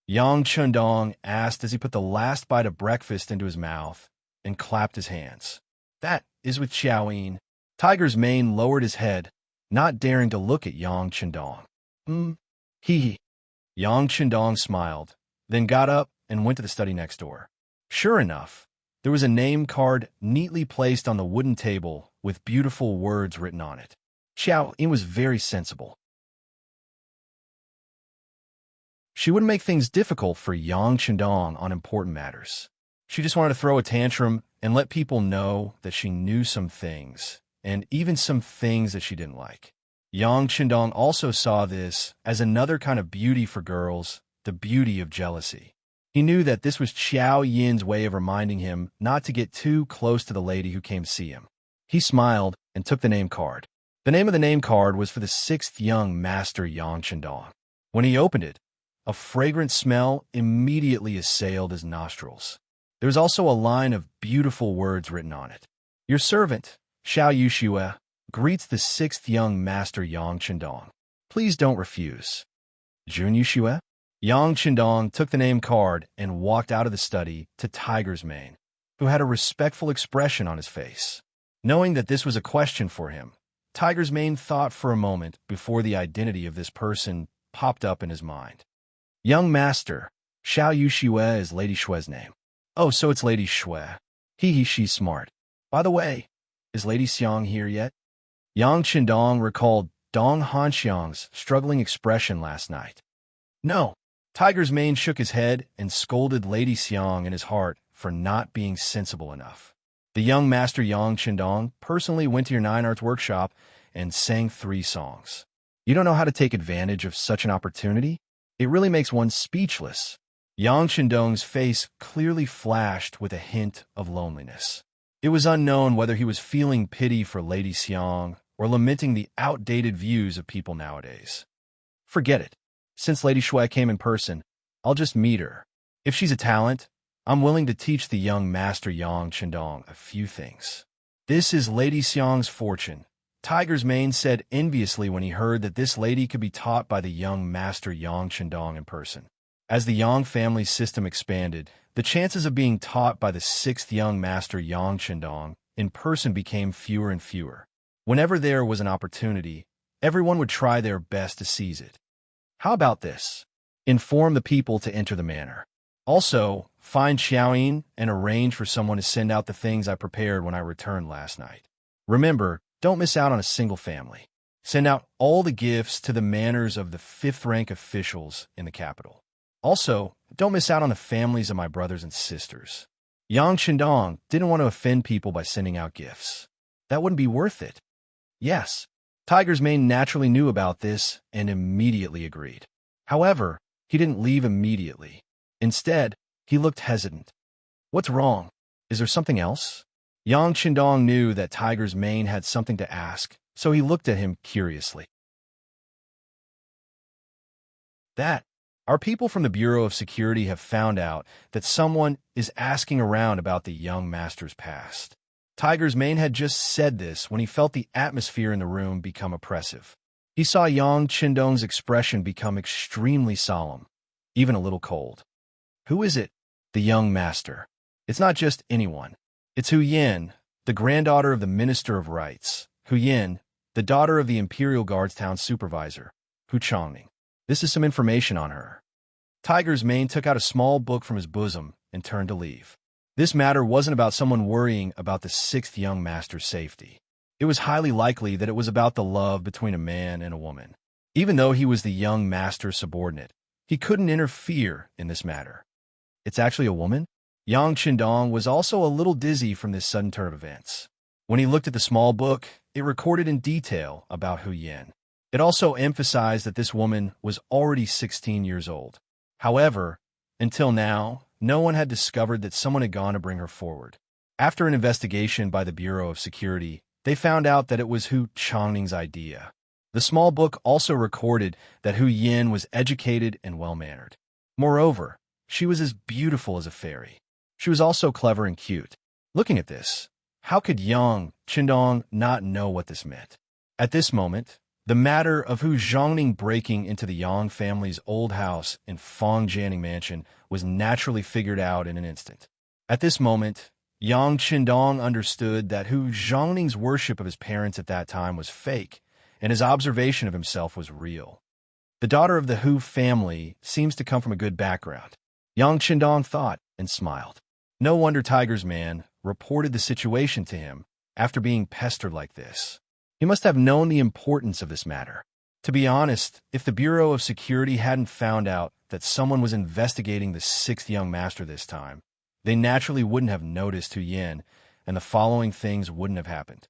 Yang Chendong asked as he put the last bite of breakfast into his mouth and clapped his hands. That is with Xiaoyin. Tiger's mane lowered his head, not daring to look at Yang Chendong. Hmm. Hee. Yang Qindong smiled, then got up and went to the study next door. Sure enough, there was a name card neatly placed on the wooden table with beautiful words written on it. Xiao Yin was very sensible. She wouldn't make things difficult for Yang Qindong on important matters. She just wanted to throw a tantrum and let people know that she knew some things, and even some things that she didn't like. Yang Qindong also saw this as another kind of beauty for girls, the beauty of jealousy. He knew that this was Xiao Yin's way of reminding him not to get too close to the lady who came to see him. He smiled and took the name card. The name of the name card was for the 6th young master Yang Qindong. When he opened it, a fragrant smell immediately assailed his nostrils. There was also a line of beautiful words written on it. Your servant, Xiao Yuxue, greets the 6th young master Yang Qindong. Please don't refuse. Jun Yuxue? Yang Qindong took the name card and walked out of the study to Tiger's Mane, who had a respectful expression on his face. Knowing that this was a question for him, Tiger's Mane thought for a moment before the identity of this person popped up in his mind. Young master, Xiao Yuxue is Lady Shue's name. Oh, so it's Lady Shue. She's smart. By the way, is Lady Xiang here yet? Yang Qindong recalled Dong Hanxiang's struggling expression last night. No. Tiger's Mane shook his head and scolded Lady Xiang in his heart for not being sensible enough. The young master Yang Qindong personally went to your 9 Arts workshop and sang 3 songs. You don't know how to take advantage of such an opportunity? It really makes one speechless. Yang Qindong's face clearly flashed with a hint of loneliness. It was unknown whether he was feeling pity for Lady Xiang or lamenting the outdated views of people nowadays. Forget it. Since Lady Shui came in person, I'll just meet her. If she's a talent, I'm willing to teach the young master Yang Qindong a few things. This is Lady Xiang's fortune. Tiger's Mane said enviously when he heard that this lady could be taught by the young master Yang Qindong in person. As the Yang family system expanded, the chances of being taught by the 6th young master Yang Qindong in person became fewer and fewer. Whenever there was an opportunity, everyone would try their best to seize it. How about this? Inform the people to enter the manor. Also, find Xiaoyin and arrange for someone to send out the things I prepared when I returned last night. Remember, don't miss out on a single family. Send out all the gifts to the manors of the 5th rank officials in the capital. Also, don't miss out on the families of my brothers and sisters. Yang Qindong didn't want to offend people by sending out gifts. That wouldn't be worth it. Yes, Tiger's Mane naturally knew about this and immediately agreed. However, he didn't leave immediately. Instead, he looked hesitant. What's wrong? Is there something else? Yang Qindong knew that Tiger's Mane had something to ask, so he looked at him curiously. Our people from the Bureau of Security have found out that someone is asking around about the young master's past. Tiger's Mane had just said this when he felt the atmosphere in the room become oppressive. He saw Yang Qindong's expression become extremely solemn, even a little cold. Who is it? The young master. It's not just anyone. It's Hu Yin, the granddaughter of the Minister of Rights. Hu Yin, the daughter of the Imperial Guards Town Supervisor, Hu Chongning. This is some information on her. Tiger's Mane took out a small book from his bosom and turned to leave. This matter wasn't about someone worrying about the 6th young master's safety. It was highly likely that it was about the love between a man and a woman. Even though he was the young master's subordinate, he couldn't interfere in this matter. It's actually a woman? Yang Qindong was also a little dizzy from this sudden turn of events. When he looked at the small book, it recorded in detail about Hu Yin. It also emphasized that this woman was already 16 years old. However, until now, no one had discovered that someone had gone to bring her forward. After an investigation by the Bureau of Security, they found out that it was Hu Chongning's idea. The small book also recorded that Hu Yin was educated and well-mannered. Moreover, she was as beautiful as a fairy. She was also clever and cute. Looking at this, how could Yang Qindong not know what this meant? At this moment, the matter of Hu Zhongning breaking into the Yang family's old house in Fengjianing Mansion was naturally figured out in an instant. At this moment, Yang Qindong understood that Hu Zhongning's worship of his parents at that time was fake, and his observation of himself was real. The daughter of the Hu family seems to come from a good background. Yang Qindong thought and smiled. No wonder Tiger's man reported the situation to him after being pestered like this. He must have known the importance of this matter. To be honest, if the Bureau of Security hadn't found out that someone was investigating the sixth young master this time, they naturally wouldn't have noticed Hu Yin, and the following things wouldn't have happened.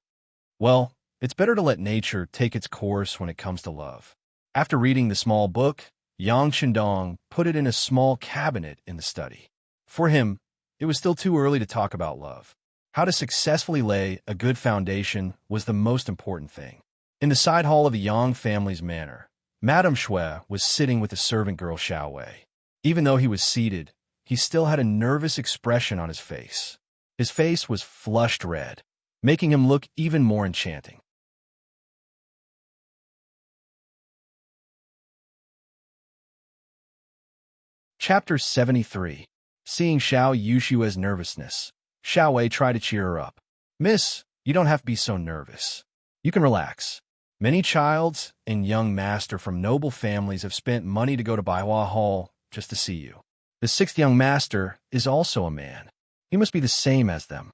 Well, it's better to let nature take its course when it comes to love. After reading the small book, Yang Qindong put it in a small cabinet in the study. For him, it was still too early to talk about love. How to successfully lay a good foundation was the most important thing. In the side hall of the Yang family's manor, Madame Shui was sitting with the servant girl Xiao Wei. Even though he was seated, he still had a nervous expression on his face. His face was flushed red, making him look even more enchanting. Chapter 73. Seeing Xiao Yushua's nervousness, Xiao Wei tried to cheer her up. "Miss, you don't have to be so nervous. You can relax. Many childs and young master from noble families have spent money to go to Baihua Hall just to see you. The sixth young master is also a man. He must be the same as them."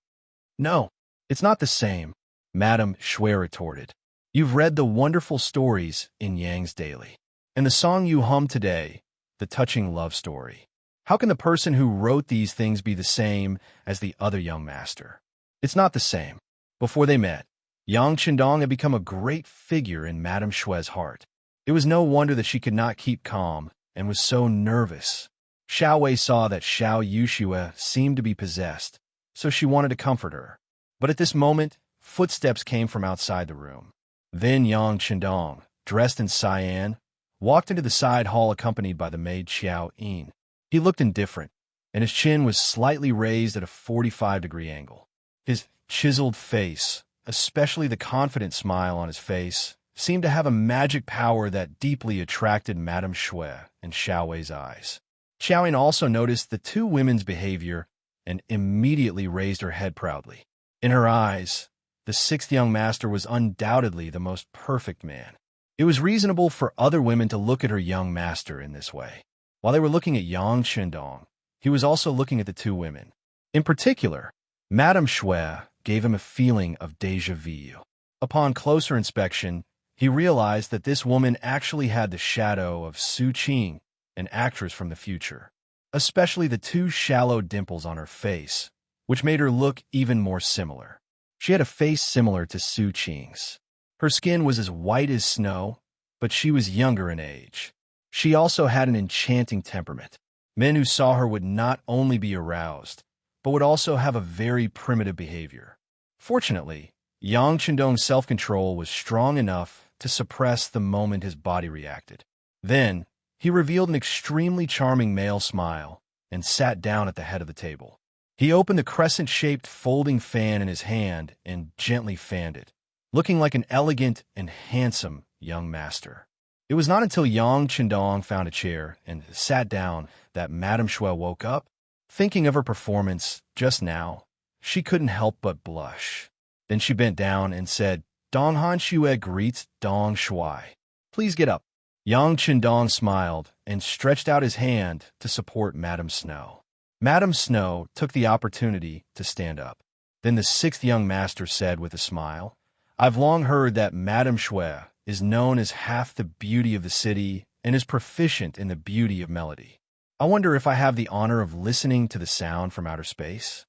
"No, it's not the same," Madame Shui retorted. "You've read the wonderful stories in Yang's Daily, and the song you hummed today, the touching love story. How can the person who wrote these things be the same as the other young master? It's not the same." Before they met, Yang Qindong had become a great figure in Madame Shui's heart. It was no wonder that she could not keep calm and was so nervous. Xiao Wei saw that Xiao Yushua seemed to be possessed, so she wanted to comfort her. But at this moment, footsteps came from outside the room. Then Yang Qindong, dressed in cyan, walked into the side hall accompanied by the maid Xiao Yin. He looked indifferent, and his chin was slightly raised at a 45-degree angle. His chiseled face, especially the confident smile on his face, seemed to have a magic power that deeply attracted Madame Shui and Xiao Wei's eyes. Xiao Yin also noticed the two women's behavior and immediately raised her head proudly. In her eyes, the sixth young master was undoubtedly the most perfect man. It was reasonable for other women to look at her young master in this way. While they were looking at Yang Qindong, he was also looking at the two women. In particular, Madame Shui gave him a feeling of déjà vu. Upon closer inspection, he realized that this woman actually had the shadow of Su Qing, an actress from the future, especially the two shallow dimples on her face, which made her look even more similar. She had a face similar to Su Qing's. Her skin was as white as snow, but she was younger in age. She also had an enchanting temperament. Men who saw her would not only be aroused, but would also have a very primitive behavior. Fortunately, Yang Qindong's self-control was strong enough to suppress the moment his body reacted. Then, he revealed an extremely charming male smile and sat down at the head of the table. He opened the crescent-shaped folding fan in his hand and gently fanned it, looking like an elegant and handsome young master. It was not until Yang Qindong found a chair and sat down that Madame Shui woke up. Thinking of her performance just now, she couldn't help but blush. Then she bent down and said, "Dong Han Xue greets Dong Shui. Please get up." Yang Qindong smiled and stretched out his hand to support Madame Snow. Madame Snow took the opportunity to stand up. Then the sixth young master said with a smile, "I've long heard that Madame Shui is known as half the beauty of the city and is proficient in the beauty of melody. I wonder if I have the honor of listening to the sound from outer space?"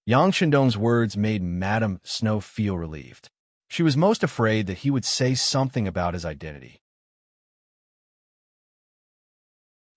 Yang Qindong's words made Madame Snow feel relieved. She was most afraid that he would say something about his identity.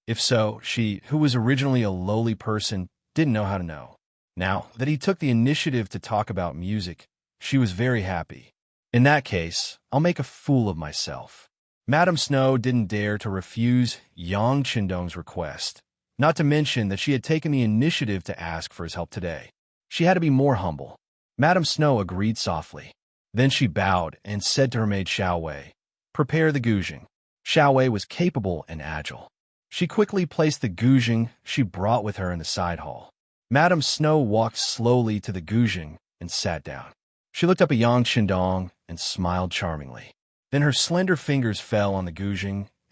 If so, she, who was originally a lowly person, didn't know how to know. Now that he took the initiative to talk about music, she was very happy. In that case, I'll make a fool of myself. Madame Snow didn't dare to refuse Yang Qindong's request, not to mention that she had taken the initiative to ask for his help today. She had to be more humble. Madame Snow agreed softly. Then she bowed and said to her maid Xiao Wei, "Prepare the guzheng." Xiao Wei was capable and agile. She quickly placed the guzheng she brought with her in the side hall. Madame Snow walked slowly to the guzheng and sat down. She looked up at Yang Qindong and smiled charmingly. Then her slender fingers fell on the guzheng,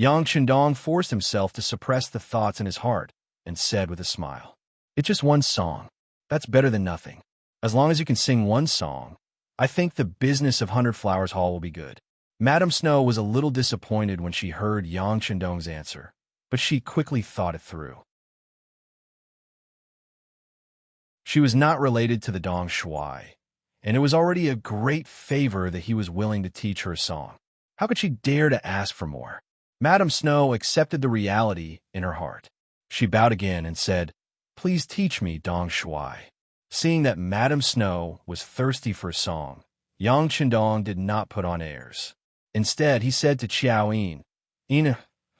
Yang Chendong forced himself to suppress the thoughts in his heart and said with a smile, "It's just one song. That's better than nothing. As long as you can sing one song, I think the business of 100 Flowers Hall will be good." Madame Snow was a little disappointed when she heard Yang Chendong's answer, but she quickly thought it through. She was not related to the Dong Shuai, and it was already a great favor that he was willing to teach her a song. How could she dare to ask for more? Madame Snow accepted the reality in her heart. She bowed again and said, "Please teach me Dong Shuai." Seeing that Madame Snow was thirsty for a song, Yang Chendong did not put on airs. Instead, he said to Xiao Yin, "Ina,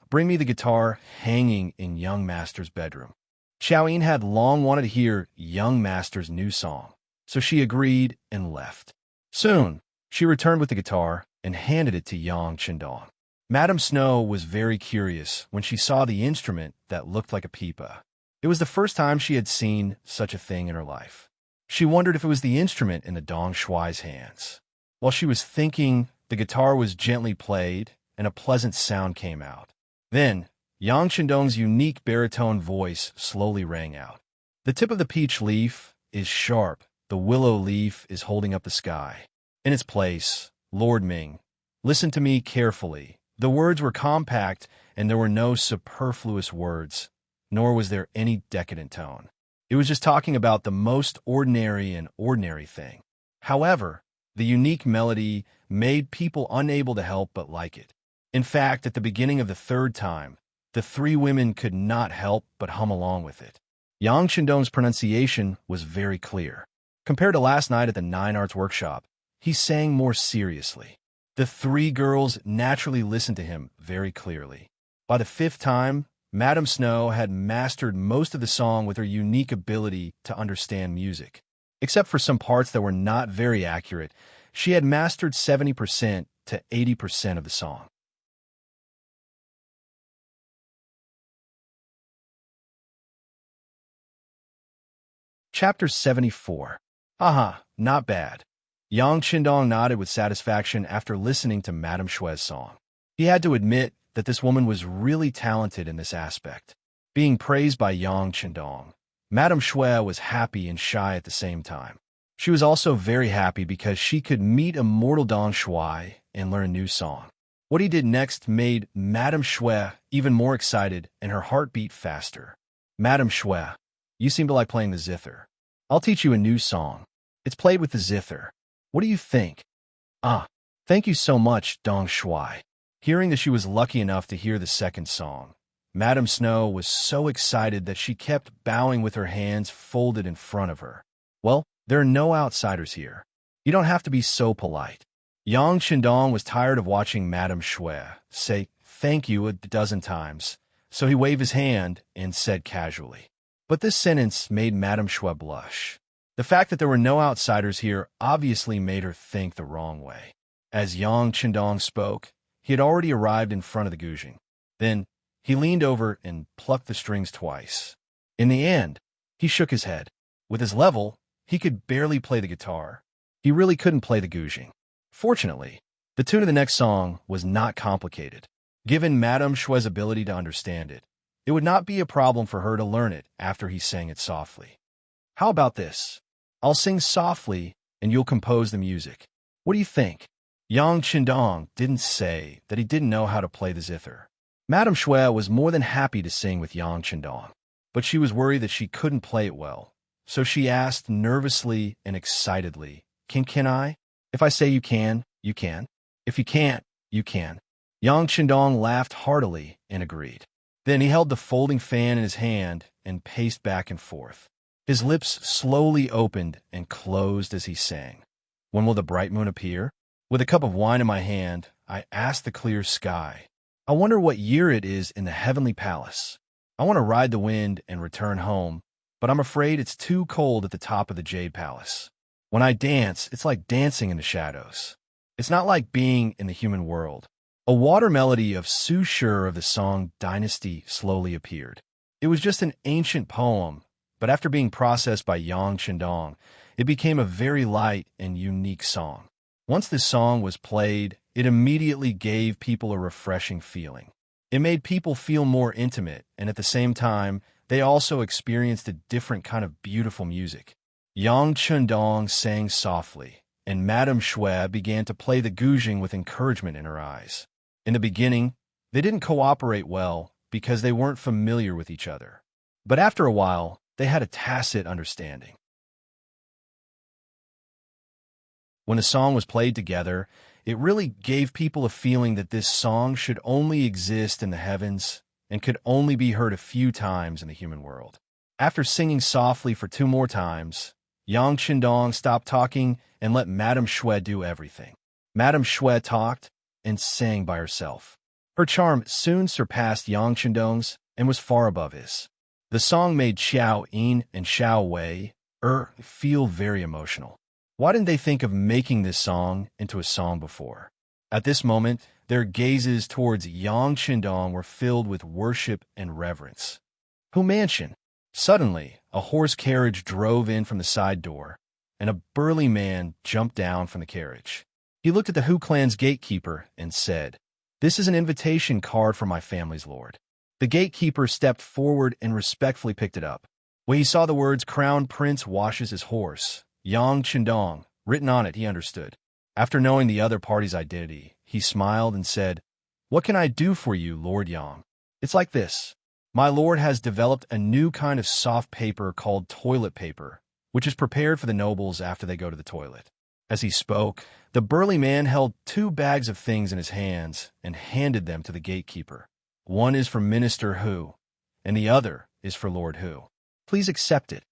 bring me the guitar hanging in young master's bedroom." Xiao Yin had long wanted to hear young master's new song, so she agreed and left. Soon, she returned with the guitar and handed it to Yang Chendong. Madame Snow was very curious when she saw the instrument that looked like a pipa. It was the first time she had seen such a thing in her life. She wondered if it was the instrument in the Dong Shuai's hands. While she was thinking, the guitar was gently played and a pleasant sound came out. Then, Yang Chendong's unique baritone voice slowly rang out. "The tip of the peach leaf is sharp, the willow leaf is holding up the sky. In its place, Lord Ming, listen to me carefully." The words were compact, and there were no superfluous words, nor was there any decadent tone. It was just talking about the most ordinary and ordinary thing. However, the unique melody made people unable to help but like it. In fact, at the beginning of the third time, the three women could not help but hum along with it. Yang Chendong's pronunciation was very clear. Compared to last night at the Nine Arts Workshop, he sang more seriously. The three girls naturally listened to him very clearly. By the fifth time, Madame Snow had mastered most of the song with her unique ability to understand music. Except for some parts that were not very accurate, she had mastered 70% to 80% of the song. Chapter 74. Aha, not bad. Yang Chendong nodded with satisfaction after listening to Madame Shue's song. He had to admit that this woman was really talented in this aspect. Being praised by Yang Chendong, Madame Shui was happy and shy at the same time. She was also very happy because she could meet immortal Dong Shuai and learn a new song. What he did next made Madame Shui even more excited and her heart beat faster. "Madame Shui, you seem to like playing the zither. I'll teach you a new song. It's played with the zither. What do you think?" "Ah, thank you so much, Dong Shuai." Hearing that she was lucky enough to hear the second song, Madame Snow was so excited that she kept bowing with her hands folded in front of her. "Well, there are no outsiders here. You don't have to be so polite." Yang Chendong was tired of watching Madame Shui say "thank you" a dozen times, so he waved his hand and said casually. But this sentence made Madame Shui blush. The fact that there were no outsiders here obviously made her think the wrong way. As Yang Chendong spoke, he had already arrived in front of the guzheng. Then, he leaned over and plucked the strings twice. In the end, he shook his head. With his level, he could barely play the guitar. He really couldn't play the guzheng. Fortunately, the tune of the next song was not complicated. Given Madame Shui's ability to understand it, it would not be a problem for her to learn it after he sang it softly. "How about this? I'll sing softly, and you'll compose the music. What do you think?" Yang Chendong didn't say that he didn't know how to play the zither. Madame Shui was more than happy to sing with Yang Chendong, but she was worried that she couldn't play it well. So she asked nervously and excitedly, Can I? If I say you can, you can. If you can't, you can." Yang Chendong laughed heartily and agreed. Then he held the folding fan in his hand and paced back and forth. His lips slowly opened and closed as he sang. "When will the bright moon appear? With a cup of wine in my hand, I ask the clear sky. I wonder what year it is in the heavenly palace. I want to ride the wind and return home, but I'm afraid it's too cold at the top of the Jade Palace. When I dance, it's like dancing in the shadows. It's not like being in the human world." A water melody of Su Sure of the song Dynasty slowly appeared. It was just an ancient poem, but after being processed by Yang Chendong, it became a very light and unique song. Once this song was played, it immediately gave people a refreshing feeling. It made people feel more intimate, and at the same time, they also experienced a different kind of beautiful music. Yang Chundong sang softly, and Madame Shui began to play the guzheng with encouragement in her eyes. In the beginning, they didn't cooperate well because they weren't familiar with each other. But after a while, they had a tacit understanding. When a song was played together, it really gave people a feeling that this song should only exist in the heavens and could only be heard a few times in the human world. After singing softly for 2 more times, Yang Qindong stopped talking and let Madame Shui do everything. Madame Shui talked and sang by herself. Her charm soon surpassed Yang Qindong's and was far above his. The song made Xiao Yin and Xiao Wei feel very emotional. Why didn't they think of making this song into a song before? At this moment, their gazes towards Yang Qindong were filled with worship and reverence. Hu Mansion. Suddenly, a horse carriage drove in from the side door, and a burly man jumped down from the carriage. He looked at the Hu clan's gatekeeper and said, "This is an invitation card for my family's lord." The gatekeeper stepped forward and respectfully picked it up. When he saw the words "Crown Prince washes his horse," Yang Qindong, written on it, he understood. After knowing the other party's identity, he smiled and said, "What can I do for you, Lord Yang?" "It's like this. My lord has developed a new kind of soft paper called toilet paper, which is prepared for the nobles after they go to the toilet." As he spoke, the burly man held 2 bags of things in his hands and handed them to the gatekeeper. "One is for Minister Hu, and the other is for Lord Hu. Please accept it."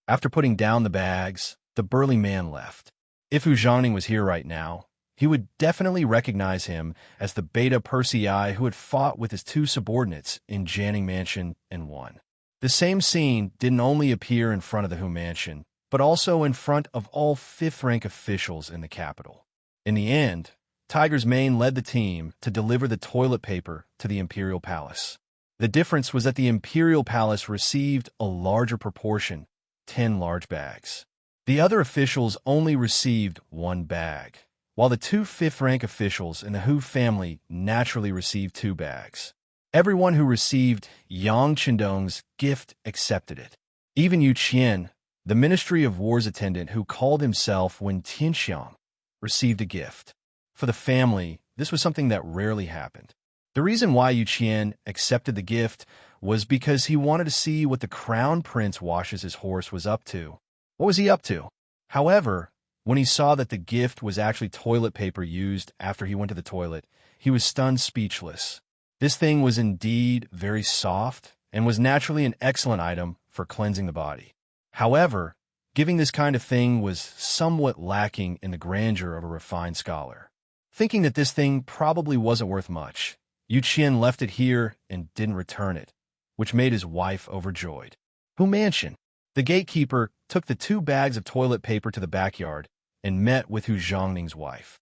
After putting down the bags, the burly man left. If Hu Zhongning was here right now, he would definitely recognize him as the Beta Persei who had fought with his 2 subordinates in Janning Mansion and won. The same scene didn't only appear in front of the Hu Mansion, but also in front of all 5th-rank officials in the capital. In the end, Tiger's Mane led the team to deliver the toilet paper to the Imperial Palace. The difference was that the Imperial Palace received a larger proportion, 10 large bags. The other officials only received 1 bag, while the 2 5th-rank officials in the Hu family naturally received 2 bags. Everyone who received Yang Qindong's gift accepted it. Even Yu Qian, the Ministry of War's attendant who called himself Wen Tianxiang, received a gift. For the family, this was something that rarely happened. The reason why Yu Qian accepted the gift was because he wanted to see what the Crown Prince washes his horse was up to. What was he up to? However, when he saw that the gift was actually toilet paper used after he went to the toilet, he was stunned speechless. This thing was indeed very soft and was naturally an excellent item for cleansing the body. However, giving this kind of thing was somewhat lacking in the grandeur of a refined scholar. Thinking that this thing probably wasn't worth much, Yu Qian left it here and didn't return it, which made his wife overjoyed. Hu Mansion. The gatekeeper took the 2 bags of toilet paper to the backyard and met with Hu Zhongning's wife.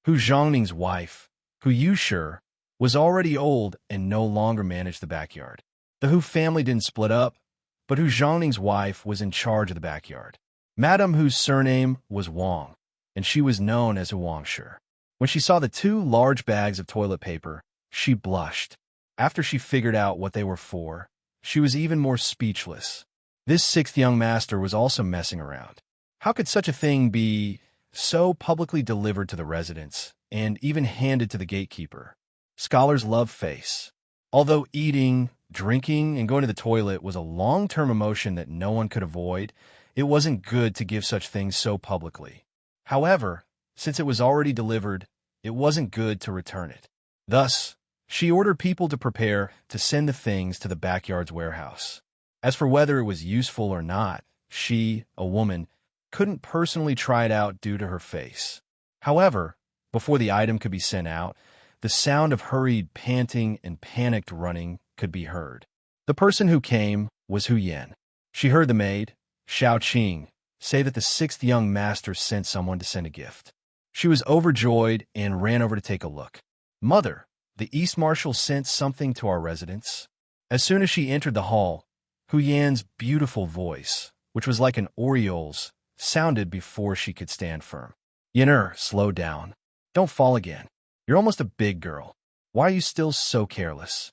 Hu Zhongning's wife, Hu Yushi, was already old and no longer managed the backyard. The Hu family didn't split up, but Hu Zhongning's wife was in charge of the backyard. Madame Hu's surname was Wang, and she was known as Hu Wangshi. When she saw the 2 large bags of toilet paper, she blushed. After she figured out what they were for, she was even more speechless. This 6th young master was also messing around. How could such a thing be so publicly delivered to the residents and even handed to the gatekeeper? Scholars love face. Although eating, drinking, and going to the toilet was a long-term emotion that no one could avoid, it wasn't good to give such things so publicly. However, since it was already delivered, it wasn't good to return it. Thus, she ordered people to prepare to send the things to the backyard's warehouse. As for whether it was useful or not, she, a woman, couldn't personally try it out due to her face. However, before the item could be sent out, the sound of hurried panting and panicked running could be heard. The person who came was Hu Yan. She heard the maid, Xiao Qing, say that the 6th young master sent someone to send a gift. She was overjoyed and ran over to take a look. "Mother, the East Marshal sent something to our residence." As soon as she entered the hall, Hu Yan's beautiful voice, which was like an oriole's, sounded before she could stand firm. "Yan'er, slow down. Don't fall again. You're almost a big girl. Why are you still so careless?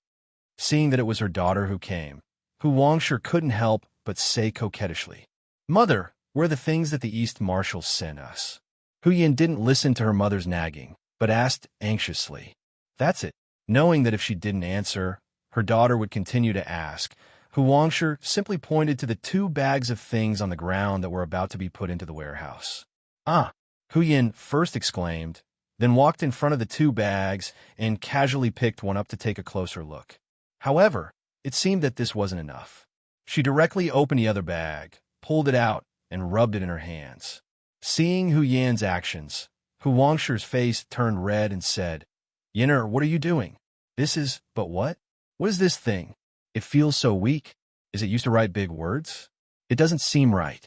Seeing that it was her daughter who came, Hu Wangsher couldn't help but say coquettishly, Mother, where are the things that the East Marshals sent us? Hu Yin didn't listen to her mother's nagging, but asked anxiously. That's it. Knowing that if she didn't answer, her daughter would continue to ask, Hu Wangsher simply pointed to the 2 bags of things on the ground that were about to be put into the warehouse. Ah! Hu Yin first exclaimed, then walked in front of the 2 bags and casually picked one up to take a closer look. However, it seemed that this wasn't enough. She directly opened the other bag, pulled it out, and rubbed it in her hands. Seeing Hu Yan's actions, Hu Wangsher's face turned red and said, Yinner, what are you doing? But what? What is this thing? It feels so weak. Is it used to write big words? It doesn't seem right.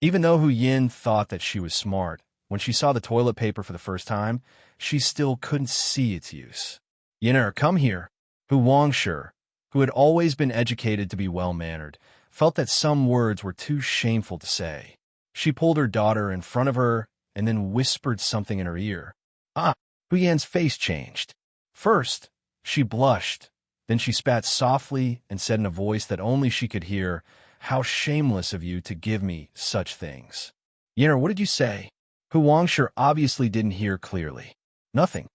Even though Hu Yin thought that she was smart, when she saw the toilet paper for the first time, she still couldn't see its use. Yinner, come here. Hu Wangsher, who had always been educated to be well-mannered, felt that some words were too shameful to say. She pulled her daughter in front of her and then whispered something in her ear. Ah! Hu Yan's face changed. First, she blushed. Then she spat softly and said in a voice that only she could hear, How shameless of you to give me such things. Yinner, what did you say? Hu Wangsher obviously didn't hear clearly. Nothing.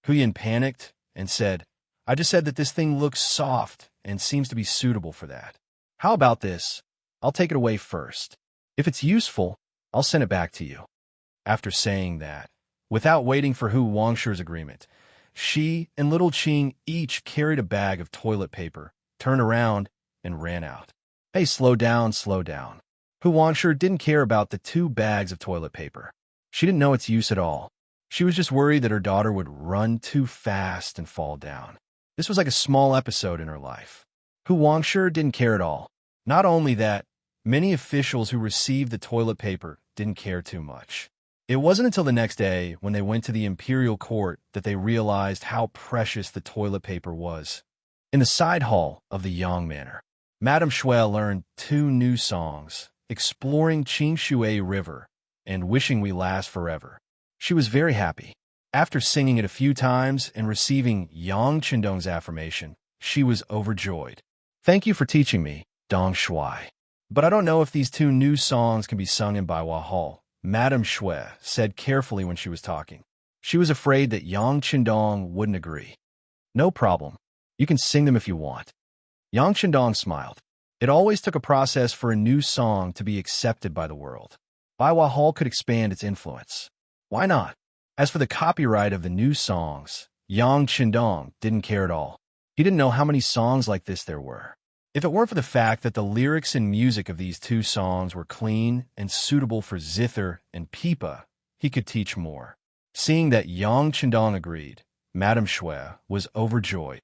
Hu Yin panicked and said, I just said that this thing looks soft and seems to be suitable for that. How about this? I'll take it away first. If it's useful, I'll send it back to you. After saying that, without waiting for Hu Wangsher's agreement, she and little Qing each carried a bag of toilet paper, turned around, and ran out. Hey, slow down, slow down. Hu Wangsher didn't care about the 2 bags of toilet paper. She didn't know its use at all. She was just worried that her daughter would run too fast and fall down. This was like a small episode in her life. Hu Wangsher didn't care at all. Not only that, many officials who received the toilet paper didn't care too much. It wasn't until the next day, when they went to the imperial court, that they realized how precious the toilet paper was. In the side hall of the Yang Manor, Madame Shui learned 2 new songs, Exploring Qingshui River and Wishing We Last Forever. She was very happy. After singing it a few times and receiving Yang Qindong's affirmation, she was overjoyed. Thank you for teaching me, Dong Shui. But I don't know if these 2 new songs can be sung in Baiwa Hall, Madame Shui said carefully when she was talking. She was afraid that Yang Qindong wouldn't agree. No problem. You can sing them if you want. Yang Qindong smiled. It always took a process for a new song to be accepted by the world. Baiwa Hall could expand its influence. Why not? As for the copyright of the new songs, Yang Qindong didn't care at all. He didn't know how many songs like this there were. If it weren't for the fact that the lyrics and music of these 2 songs were clean and suitable for zither and pipa, he could teach more. Seeing that Yang Qindong agreed, Madame Shui was overjoyed.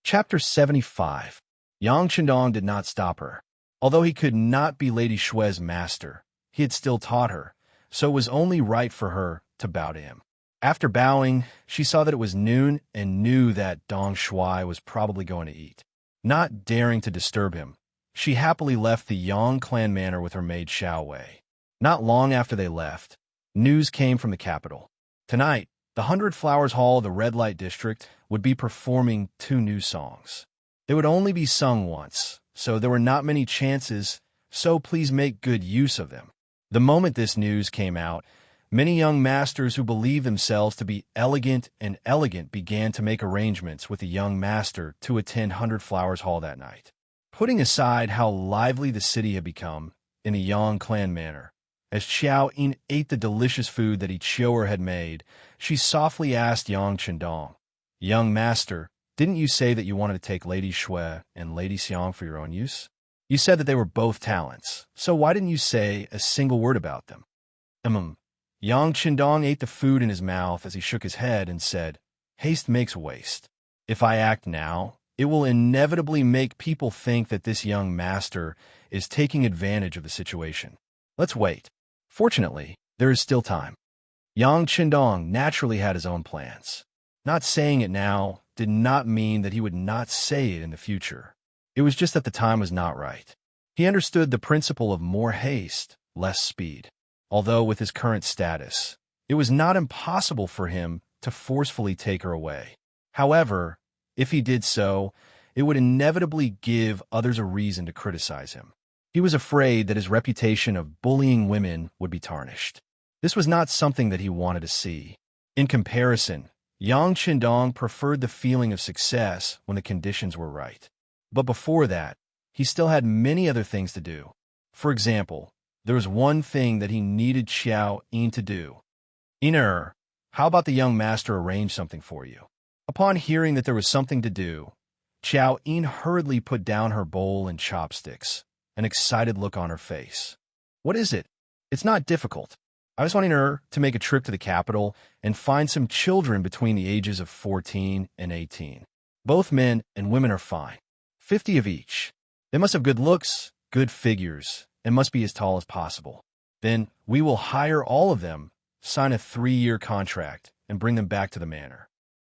Chapter 75. Yang Qindong did not stop her. Although he could not be Lady Shui's master, he had still taught her, so it was only right for her to bow to him. After bowing, she saw that it was noon and knew that Dong Shui was probably going to eat. Not daring to disturb him, she happily left the Yang clan manor with her maid Xiao Wei. Not long after they left, news came from the capital. Tonight, the 100 Flowers Hall of the Red Light District would be performing 2 new songs. They would only be sung once, so there were not many chances, so please make good use of them. The moment this news came out, many young masters who believed themselves to be elegant and elegant began to make arrangements with the young master to attend 100 Flowers Hall that night. Putting aside how lively the city had become in the Yang clan manor, as Xiao Yin ate the delicious food that Ichioer had made, she softly asked Yang Qindong, Young master, didn't you say that you wanted to take Lady Shui and Lady Xiang for your own use? You said that they were both talents, so why didn't you say a single word about them? Yang Qindong ate the food in his mouth as he shook his head and said, Haste makes waste. If I act now, it will inevitably make people think that this young master is taking advantage of the situation. Let's wait. Fortunately, there is still time. Yang Qindong naturally had his own plans. Not saying it now did not mean that he would not say it in the future. It was just that the time was not right. He understood the principle of more haste, less speed. Although with his current status, it was not impossible for him to forcefully take her away. However, if he did so, it would inevitably give others a reason to criticize him. He was afraid that his reputation of bullying women would be tarnished. This was not something that he wanted to see. In comparison, Yang Qindong preferred the feeling of success when the conditions were right. But before that, he still had many other things to do. For example, there was one thing that he needed Xiao Yin to do. "Iner, how about the young master arrange something for you?" Upon hearing that there was something to do, Xiao Yin hurriedly put down her bowl and chopsticks, an excited look on her face. "What is it? It's not difficult. I was wanting her to make a trip to the capital and find some children between the ages of 14 and 18. Both men and women are fine. 50 of each. They must have good looks, good figures, and must be as tall as possible. Then we will hire all of them, sign a 3-year contract, and bring them back to the manor."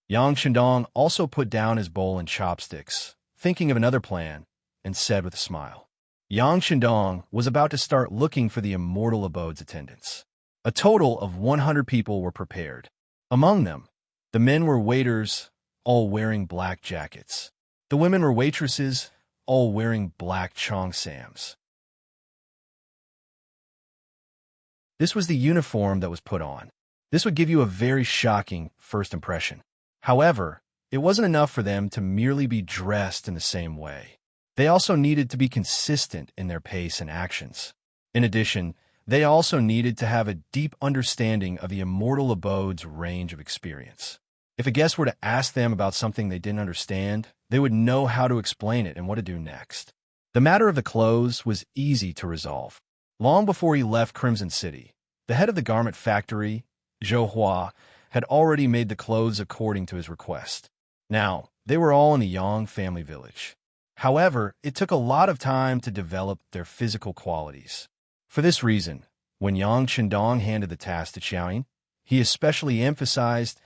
Yang Qindong also put down his bowl and chopsticks, thinking of another plan, and said with a smile. Yang Qindong was about to start looking for the Immortal Abode's attendants. A total of 100 people were prepared. Among them, the men were waiters, all wearing black jackets. The women were waitresses, all wearing black cheongsams. This was the uniform that was put on. This would give you a very shocking first impression. However, it wasn't enough for them to merely be dressed in the same way. They also needed to be consistent in their pace and actions. In addition, they also needed to have a deep understanding of the Immortal Abode's range of experience. If a guest were to ask them about something they didn't understand, they would know how to explain it and what to do next. The matter of the clothes was easy to resolve. Long before he left Crimson City, the head of the garment factory, Zhou Hua, had already made the clothes according to his request. Now, they were all in the Yang family village. However, it took a lot of time to develop their physical qualities. For this reason, when Yang Qindong handed the task to Xiaoyin, he especially emphasized,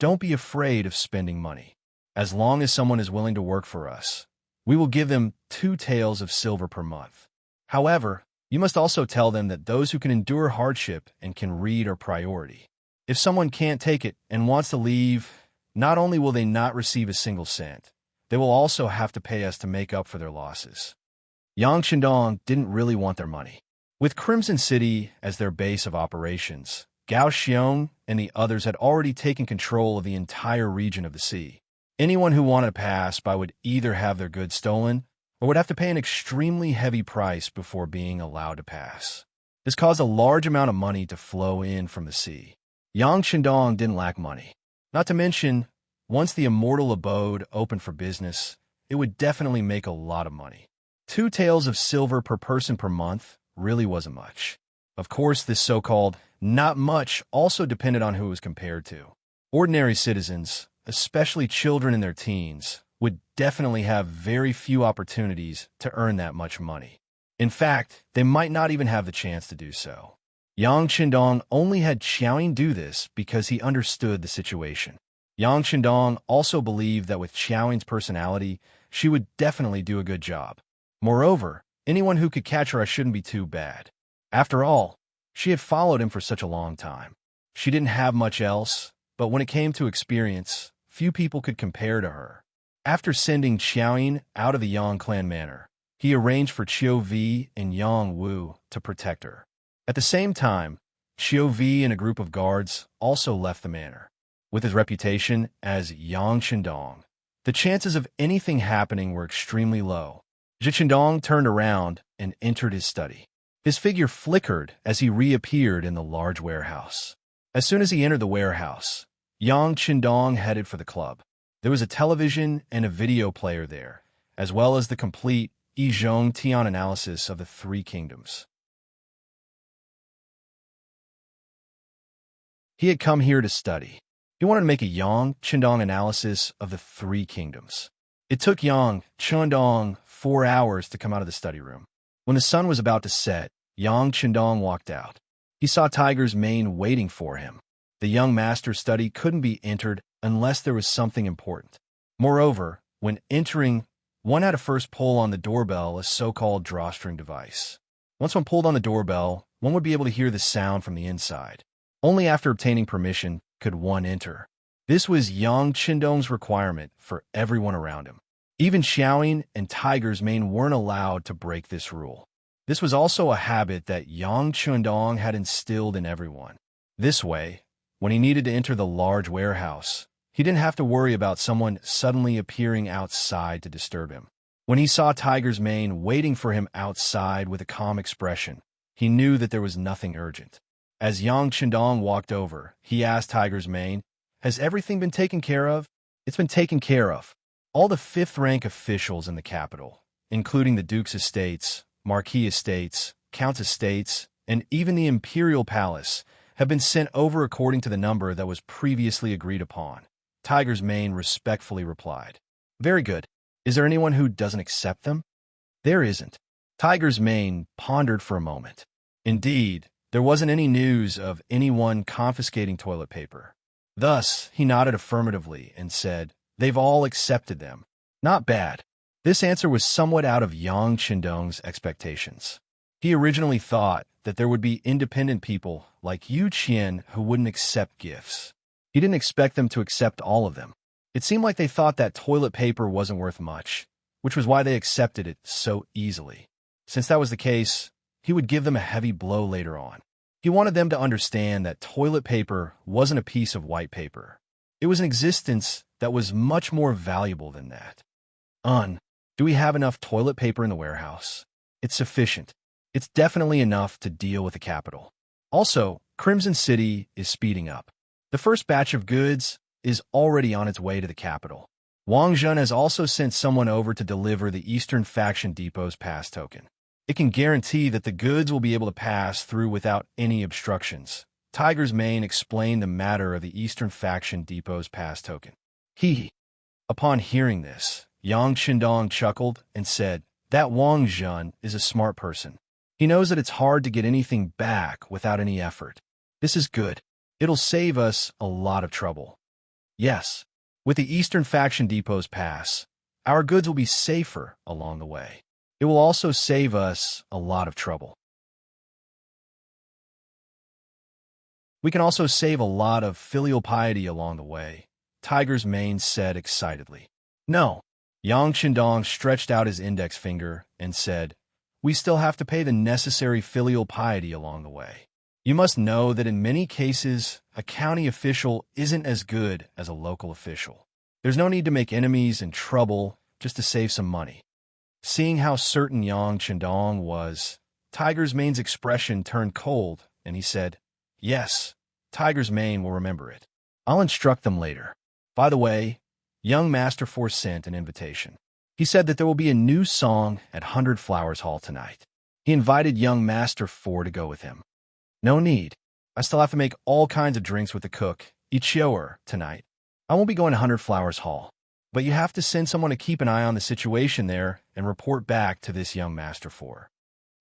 "Don't be afraid of spending money. As long as someone is willing to work for us, we will give them 2 taels of silver per month. However, you must also tell them that those who can endure hardship and can read are priority. If someone can't take it and wants to leave, not only will they not receive a single cent, they will also have to pay us to make up for their losses." Yang Qindong didn't really want their money. With Crimson City as their base of operations, Gao Xiong and the others had already taken control of the entire region of the sea. Anyone who wanted to pass by would either have their goods stolen or would have to pay an extremely heavy price before being allowed to pass. This caused a large amount of money to flow in from the sea. Yang Qindong didn't lack money. Not to mention, once the Immortal Abode opened for business, it would definitely make a lot of money. 2 taels of silver per person per month really wasn't much. Of course, this so-called not much also depended on who it was compared to. Ordinary citizens, especially children in their teens, would definitely have very few opportunities to earn that much money. In fact, they might not even have the chance to do so. Yang Qindong only had Xiaoyin do this because he understood the situation. Yang Qindong also believed that with Xiaoyin's personality, she would definitely do a good job. Moreover, anyone who could catch her shouldn't be too bad. After all, she had followed him for such a long time. She didn't have much else, but when it came to experience, few people could compare to her. After sending Xiaoyin out of the Yang clan manor, he arranged for Qiu Vi and Yang Wu to protect her. At the same time, Qiu Vi and a group of guards also left the manor. With his reputation as Yang Qindong, the chances of anything happening were extremely low. Zhi Qindong turned around and entered his study. His figure flickered as he reappeared in the large warehouse. As soon as he entered the warehouse, Yang Qindong headed for the club. There was a television and a video player there, as well as the complete Yizhong Tian analysis of the 3 kingdoms. He had come here to study. He wanted to make a Yang Qindong analysis of the 3 kingdoms. It took Yang Qindong 4 hours to come out of the study room. When the sun was about to set, Yang Qindong walked out. He saw Tiger's mane waiting for him. The young master's study couldn't be entered unless there was something important. Moreover, when entering One had to first pull on the doorbell, a so-called drawstring device. Once one pulled on the doorbell, one would be able to hear the sound from the inside. Only after obtaining permission could one enter. This was Yang Qindong's requirement for everyone around him. Even Xiaoying and Tiger's Mane weren't allowed to break this rule. This was also a habit that Yang Qindong had instilled in everyone. This way, when he needed to enter the large warehouse, he didn't have to worry about someone suddenly appearing outside to disturb him. When he saw Tiger's Mane waiting for him outside with a calm expression, he knew that there was nothing urgent. As Yang Qindong walked over, he asked Tiger's Mane, "Has everything been taken care of?" "It's been taken care of. All the fifth-rank officials in the capital, including the Duke's estates, Marquis estates, Count estates, and even the Imperial Palace, have been sent over according to the number that was previously agreed upon," Tiger's Mane respectfully replied. "Very good. Is there anyone who doesn't accept them?" "There isn't." Tiger's Mane pondered for a moment. Indeed, there wasn't any news of anyone confiscating toilet paper. Thus, he nodded affirmatively and said, "They've all accepted them." Not bad. This answer was somewhat out of Yang Qindong's expectations. He originally thought that there would be independent people like Yu Qian who wouldn't accept gifts. He didn't expect them to accept all of them. It seemed like they thought that toilet paper wasn't worth much, which was why they accepted it so easily. Since that was the case, he would give them a heavy blow later on. He wanted them to understand that toilet paper wasn't a piece of white paper. It was an existence that was much more valuable than that. Do we have enough toilet paper in the warehouse?" "It's sufficient. It's definitely enough to deal with the capital. Also, Crimson City is speeding up. The first batch of goods is already on its way to the capital. Wang Zhen has also sent someone over to deliver the Eastern Faction Depot's pass token. It can guarantee that the goods will be able to pass through without any obstructions." Tiger's Mane explained the matter of the Eastern Faction Depot's pass token. Upon hearing this, Yang Qindong chuckled and said, "That Wang Zhen is a smart person. He knows that it's hard to get anything back without any effort. This is good. It'll save us a lot of trouble." "Yes, with the Eastern Faction Depot's pass, our goods will be safer along the way. It will also save us a lot of trouble. We can also save a lot of filial piety along the way," Tiger's Mane said excitedly. "No." Yang Qindong stretched out his index finger and said, "We still have to pay the necessary filial piety along the way. You must know that in many cases, a county official isn't as good as a local official. There's no need to make enemies and trouble just to save some money." Seeing how certain Yang Qindong was, Tiger's Mane's expression turned cold, and he said, "Yes, Tiger's Mane will remember it. I'll instruct them later. By the way, young Master Four sent an invitation. He said that there will be a new song at 100 Flowers Hall tonight. He invited young Master Four to go with him." "No need. I still have to make all kinds of drinks with the cook, Ichioer, tonight. I won't be going to 100 Flowers Hall. But you have to send someone to keep an eye on the situation there and report back to this young Master Four."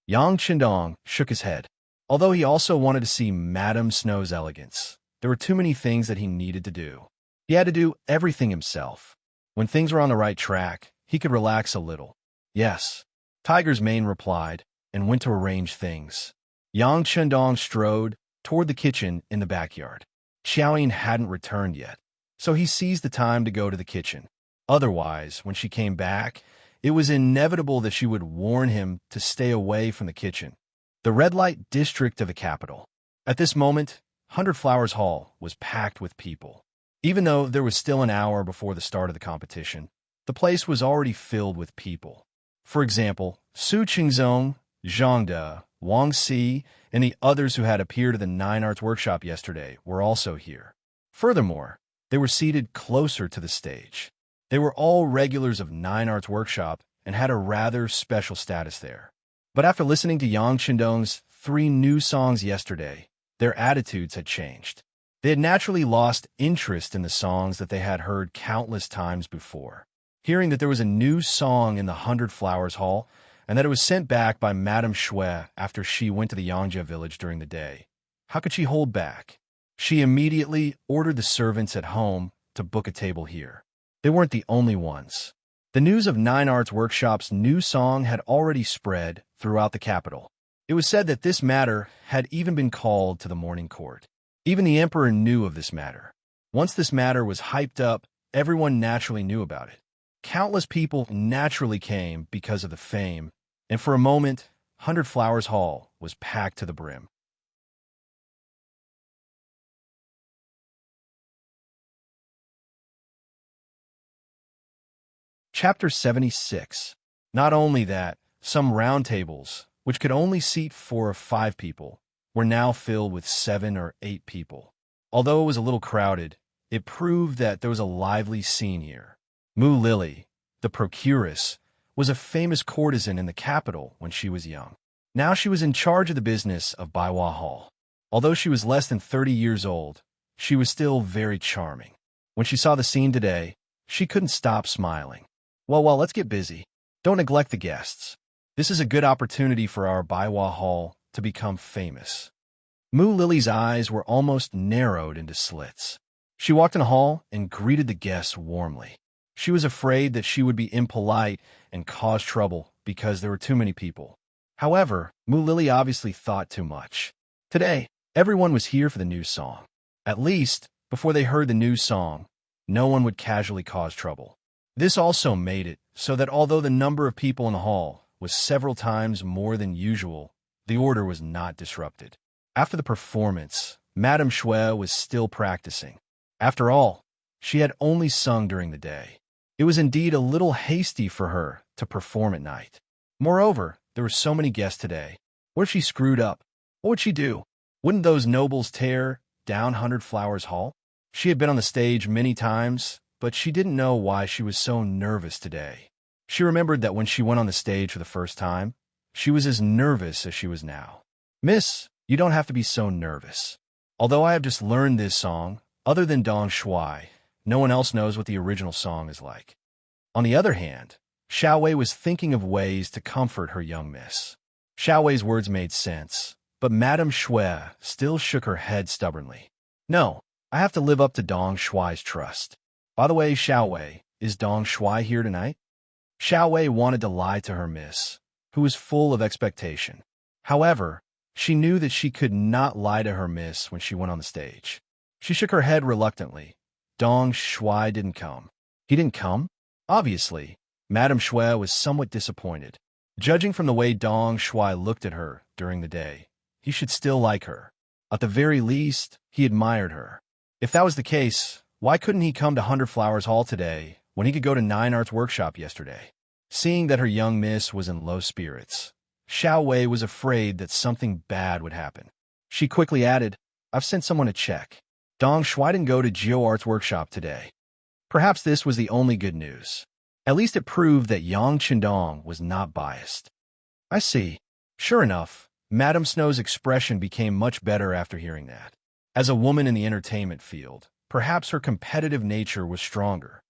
Yang Qindong shook his head. Although he also wanted to see Madame Snow's elegance, there were too many things that he needed to do. He had to do everything himself. When things were on the right track, he could relax a little. "Yes," Tiger's Mane replied, and went to arrange things. Yang Qindong strode toward the kitchen in the backyard. Xiaoying hadn't returned yet, so he seized the time to go to the kitchen. Otherwise, when she came back, it was inevitable that she would warn him to stay away from the kitchen. The red light district of the capital. At this moment, 100 Flowers Hall was packed with people. Even though there was still an hour before the start of the competition, the place was already filled with people. For example, Su Qingzong, Zhang De, Wang Si, and the others who had appeared at the Nine Arts Workshop yesterday were also here. Furthermore, they were seated closer to the stage. They were all regulars of Nine Arts Workshop and had a rather special status there. But after listening to Yang Qindong's 3 new songs yesterday, their attitudes had changed. They had naturally lost interest in the songs that they had heard countless times before. Hearing that there was a new song in the 100 Flowers Hall, and that it was sent back by Madame Shui after she went to the Yangjie village during the day, how could she hold back? She immediately ordered the servants at home to book a table here. They weren't the only ones. The news of Nine Arts Workshop's new song had already spread throughout the capital. It was said that this matter had even been called to the morning court. Even the emperor knew of this matter. Once this matter was hyped up, everyone naturally knew about it. Countless people naturally came because of the fame, and for a moment, 100 Flowers Hall was packed to the brim. Chapter 76. Not only that, some round tables, which could only seat 4 or 5 people, were now filled with 7 or 8 people. Although it was a little crowded, it proved that there was a lively scene here. Mu Lily, the procuress, was a famous courtesan in the capital when she was young. Now she was in charge of the business of Baiwa Hall. Although she was less than 30 years old, she was still very charming. When she saw the scene today, she couldn't stop smiling. Well, let's get busy. Don't neglect the guests. This is a good opportunity for our Baiwa Hall to become famous. Mu Lily's eyes were almost narrowed into slits. She walked in the hall and greeted the guests warmly. She was afraid that she would be impolite and cause trouble because there were too many people. However, Mu Lily obviously thought too much. Today, everyone was here for the new song. At least, before they heard the new song, no one would casually cause trouble. This also made it so that although the number of people in the hall was several times more than usual, the order was not disrupted. After the performance, Madame Shui was still practicing. After all, she had only sung during the day. It was indeed a little hasty for her to perform at night. Moreover, there were so many guests today. What if she screwed up? What would she do? Wouldn't those nobles tear down 100 Flowers Hall? She had been on the stage many times, but she didn't know why she was so nervous today. She remembered that when she went on the stage for the first time, she was as nervous as she was now. Miss, you don't have to be so nervous. Although I have just learned this song, other than Dong Shui, no one else knows what the original song is like. On the other hand, Xiao Wei was thinking of ways to comfort her young miss. Xiao Wei's words made sense, but Madame Shui still shook her head stubbornly. No, I have to live up to Dong Shui's trust. By the way, Xiao Wei, is Dong Shui here tonight? Xiao Wei wanted to lie to her miss, who was full of expectation. However, she knew that she could not lie to her miss when she went on the stage. She shook her head reluctantly. Dong Shui didn't come. He didn't come? Obviously, Madame Shui was somewhat disappointed. Judging from the way Dong Shui looked at her during the day, he should still like her. At the very least, he admired her. If that was the case, why couldn't he come to 100 Flowers Hall today when he could go to Nine Arts Workshop yesterday? Seeing that her young miss was in low spirits, Xiao Wei was afraid that something bad would happen. She quickly added, I've sent someone to check. Dong Shui didn't go to Geo Arts Workshop today. Perhaps this was the only good news. At least it proved that Yang Qindong was not biased. I see. Sure enough, Madame Snow's expression became much better after hearing that. As a woman in the entertainment field, perhaps her competitive nature was stronger.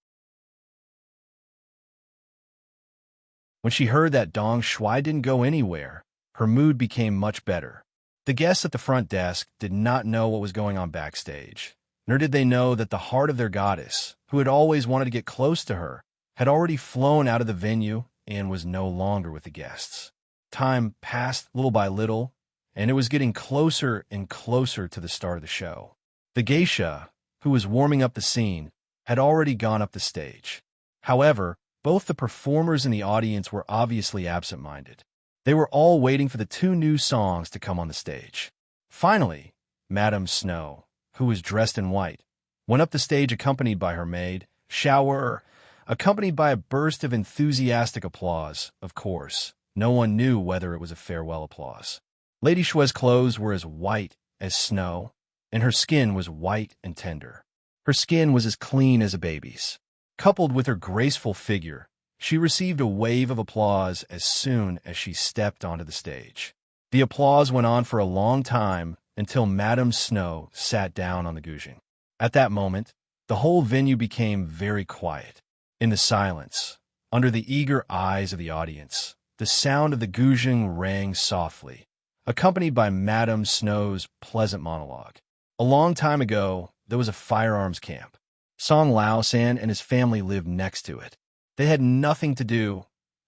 When she heard that Dong Shui didn't go anywhere, her mood became much better. The guests at the front desk did not know what was going on backstage, nor did they know that the heart of their goddess, who had always wanted to get close to her, had already flown out of the venue and was no longer with the guests. Time passed little by little, and it was getting closer and closer to the start of the show. The geisha, who was warming up the scene, had already gone up the stage. However, both the performers and the audience were obviously absent-minded. They were all waiting for the 2 new songs to come on the stage. Finally, Madame Snow, who was dressed in white, went up the stage accompanied by her maid, Shower, accompanied by a burst of enthusiastic applause. Of course, no one knew whether it was a farewell applause. Lady Shui's clothes were as white as snow, and her skin was white and tender. Her skin was as clean as a baby's. Coupled with her graceful figure, she received a wave of applause as soon as she stepped onto the stage. The applause went on for a long time until Madame Snow sat down on the guzheng. At that moment, the whole venue became very quiet. In the silence, under the eager eyes of the audience, the sound of the guzheng rang softly, accompanied by Madame Snow's pleasant monologue. A long time ago, there was a firearms camp. Song Lao San and his family lived next to it. They had nothing to do.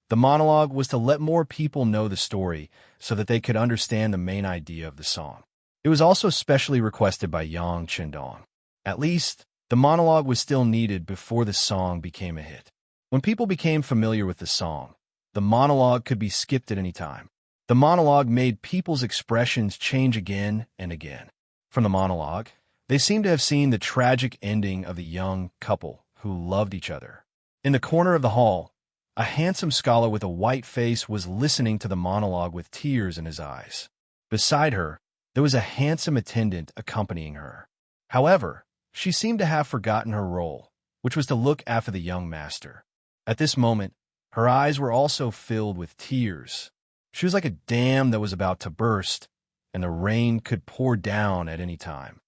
The monologue was to let more people know the story so that they could understand the main idea of the song. It was also specially requested by Yang Qindong. At least, the monologue was still needed before the song became a hit. When people became familiar with the song, the monologue could be skipped at any time. The monologue made people's expressions change again and again. From the monologue, they seemed to have seen the tragic ending of the young couple who loved each other. In the corner of the hall, a handsome scholar with a white face was listening to the monologue with tears in his eyes. Beside her, there was a handsome attendant accompanying her. However, she seemed to have forgotten her role, which was to look after the young master. At this moment, her eyes were also filled with tears. She was like a dam that was about to burst, and the rain could pour down at any time.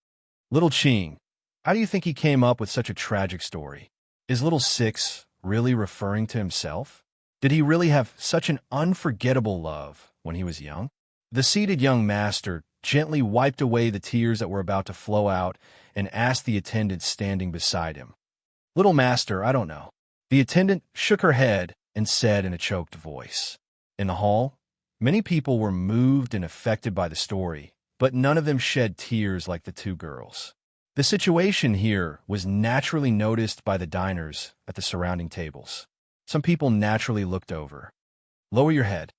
Little Qing, how do you think he came up with such a tragic story? Is Little Six really referring to himself? Did he really have such an unforgettable love when he was young? The seated young master gently wiped away the tears that were about to flow out and asked the attendant standing beside him. Little master, I don't know. The attendant shook her head and said in a choked voice. In the hall, many people were moved and affected by the story, but none of them shed tears like the two girls. The situation here was naturally noticed by the diners at the surrounding tables. Some people naturally looked over. Lower your head.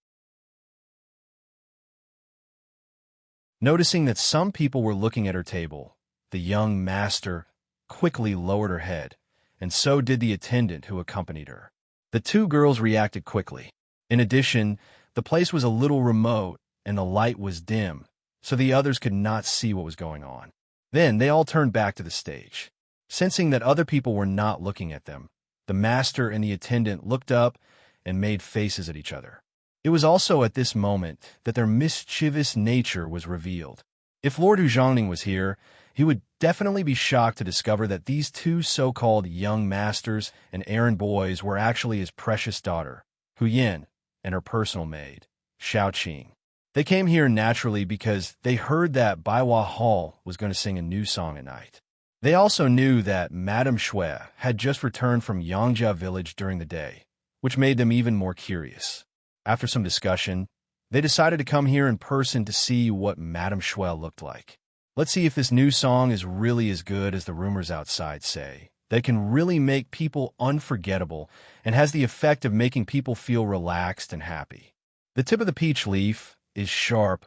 Noticing that some people were looking at her table, the young master quickly lowered her head, and so did the attendant who accompanied her. The two girls reacted quickly. In addition, the place was a little remote and the light was dim, so the others could not see what was going on. Then they all turned back to the stage. Sensing that other people were not looking at them, the master and the attendant looked up and made faces at each other. It was also at this moment that their mischievous nature was revealed. If Lord Zhongning was here, he would definitely be shocked to discover that these two so-called young masters and errand boys were actually his precious daughter, Hu Yin, and her personal maid, Xiao Qing. They came here naturally because they heard that Baiwa Hall was going to sing a new song at night. They also knew that Madame Shui had just returned from Yangjia village during the day, which made them even more curious. After some discussion, they decided to come here in person to see what Madame Shui looked like. Let's see if this new song is really as good as the rumors outside say. That can really make people unforgettable and has the effect of making people feel relaxed and happy. The tip of the peach leaf is sharp,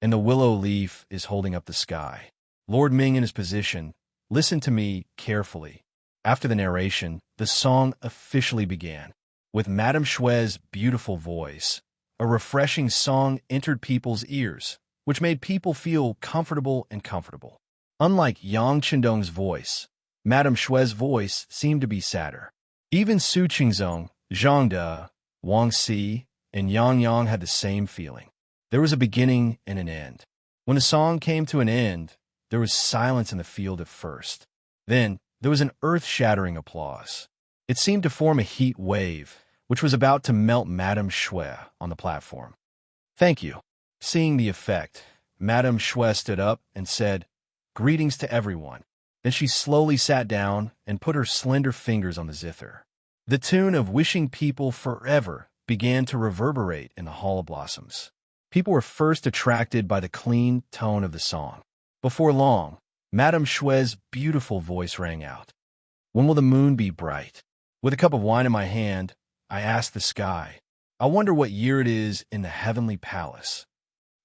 and the willow leaf is holding up the sky. Lord Ming in his position, listen to me carefully. After the narration, the song officially began. With Madame Shui's beautiful voice, a refreshing song entered people's ears, which made people feel comfortable and comfortable. Unlike Yang Qindong's voice, Madame Shui's voice seemed to be sadder. Even Su Qingzong, Zhang De, Wang Si, and Yang Yang had the same feeling. There was a beginning and an end. When the song came to an end, there was silence in the field at first. Then, there was an earth-shattering applause. It seemed to form a heat wave, which was about to melt Madame Shui on the platform. Thank you. Seeing the effect, Madame Shui stood up and said, "Greetings to everyone." Then she slowly sat down and put her slender fingers on the zither. The tune of Wishing People Forever began to reverberate in the Hall of Blossoms. People were first attracted by the clean tone of the song. Before long, Madame Shui's beautiful voice rang out. When will the moon be bright? With a cup of wine in my hand, I asked the sky, I wonder what year it is in the heavenly palace.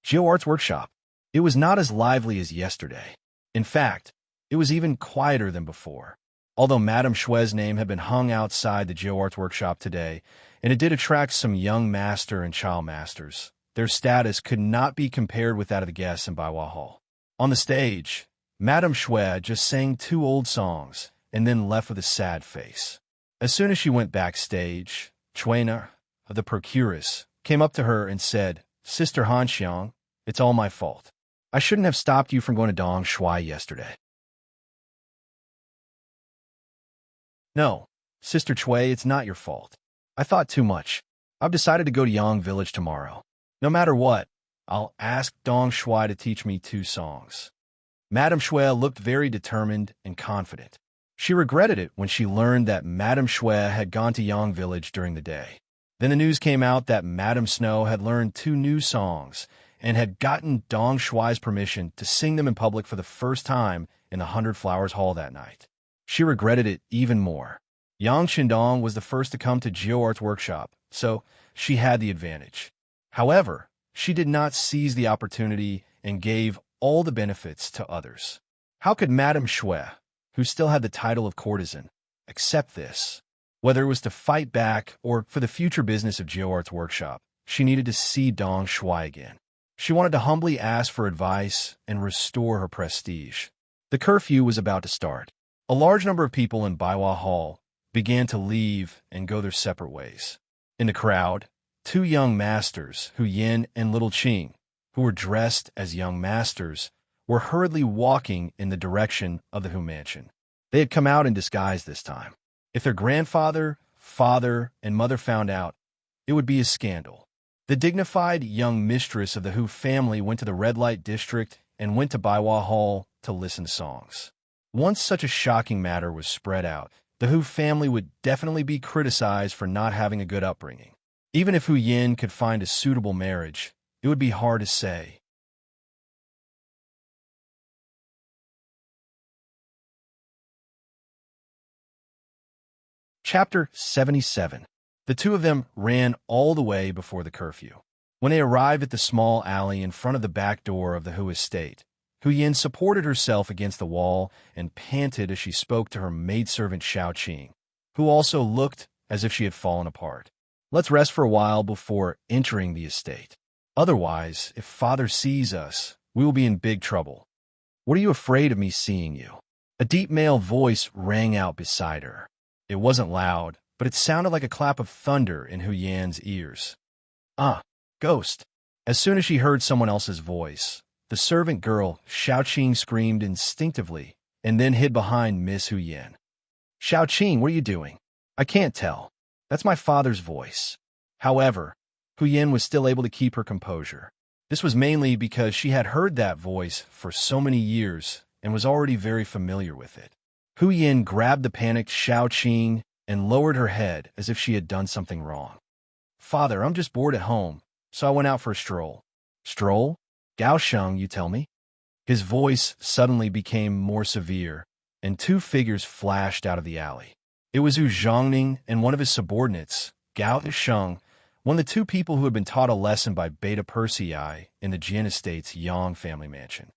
Geo Arts Workshop. It was not as lively as yesterday. In fact, it was even quieter than before. Although Madame Shui's name had been hung outside the Geo Arts Workshop today, and it did attract some young master and child masters, their status could not be compared with that of the guests in Baiwa Hall. On the stage, Madame Shui just sang 2 old songs and then left with a sad face. As soon as she went backstage, Chuena, the procuress, came up to her and said, "Sister Han Xiang, it's all my fault. I shouldn't have stopped you from going to Dong Shui yesterday." No, Sister Chui, it's not your fault. I thought too much. I've decided to go to Yang Village tomorrow. No matter what, I'll ask Dong Shui to teach me 2 songs. Madame Shui looked very determined and confident. She regretted it when she learned that Madame Shui had gone to Yang Village during the day. Then the news came out that Madame Snow had learned 2 new songs and had gotten Dong Shui's permission to sing them in public for the first time in the 100 Flowers Hall that night. She regretted it even more. Yang Qindong was the first to come to GeoArt's workshop, so she had the advantage. However, she did not seize the opportunity and gave all the benefits to others. How could Madame Shui, who still had the title of courtesan, accept this? Whether it was to fight back or for the future business of GeoArt's workshop, she needed to see Dong Shui again. She wanted to humbly ask for advice and restore her prestige. The curfew was about to start. A large number of people in Baiwa Hall began to leave and go their separate ways. In the crowd, 2 young masters, Hu Yin and Little Qing, who were dressed as young masters, were hurriedly walking in the direction of the Hu mansion. They had come out in disguise this time. If their grandfather, father, and mother found out, it would be a scandal. The dignified young mistress of the Hu family went to the red light district and went to Baiwa Hall to listen to songs. Once such a shocking matter was spread out, the Hu family would definitely be criticized for not having a good upbringing. Even if Hu Yin could find a suitable marriage, it would be hard to say. Chapter 77. The 2 of them ran all the way before the curfew. When they arrived at the small alley in front of the back door of the Hu estate, Hu Yin supported herself against the wall and panted as she spoke to her maidservant Xiao Qing, who also looked as if she had fallen apart. Let's rest for a while before entering the estate. Otherwise, if father sees us, we will be in big trouble. What are you afraid of me seeing you? A deep male voice rang out beside her. It wasn't loud, but it sounded like a clap of thunder in Hu Yan's ears. Ah, ghost. As soon as she heard someone else's voice, the servant girl, Xiao Qing, screamed instinctively and then hid behind Miss Hu Yan. Xiao Qing, what are you doing? I can't tell. That's my father's voice. However, Hu Yan was still able to keep her composure. This was mainly because she had heard that voice for so many years and was already very familiar with it. Hu Yan grabbed the panicked Xiao Qing and lowered her head as if she had done something wrong. Father, I'm just bored at home, so I went out for a stroll. Stroll? Gao Sheng, you tell me? His voice suddenly became more severe, and 2 figures flashed out of the alley. It was Wu Zhongning and one of his subordinates, Gao Sheng, one of the 2 people who had been taught a lesson by Beta Persei in the Jian Estate's Yang family mansion.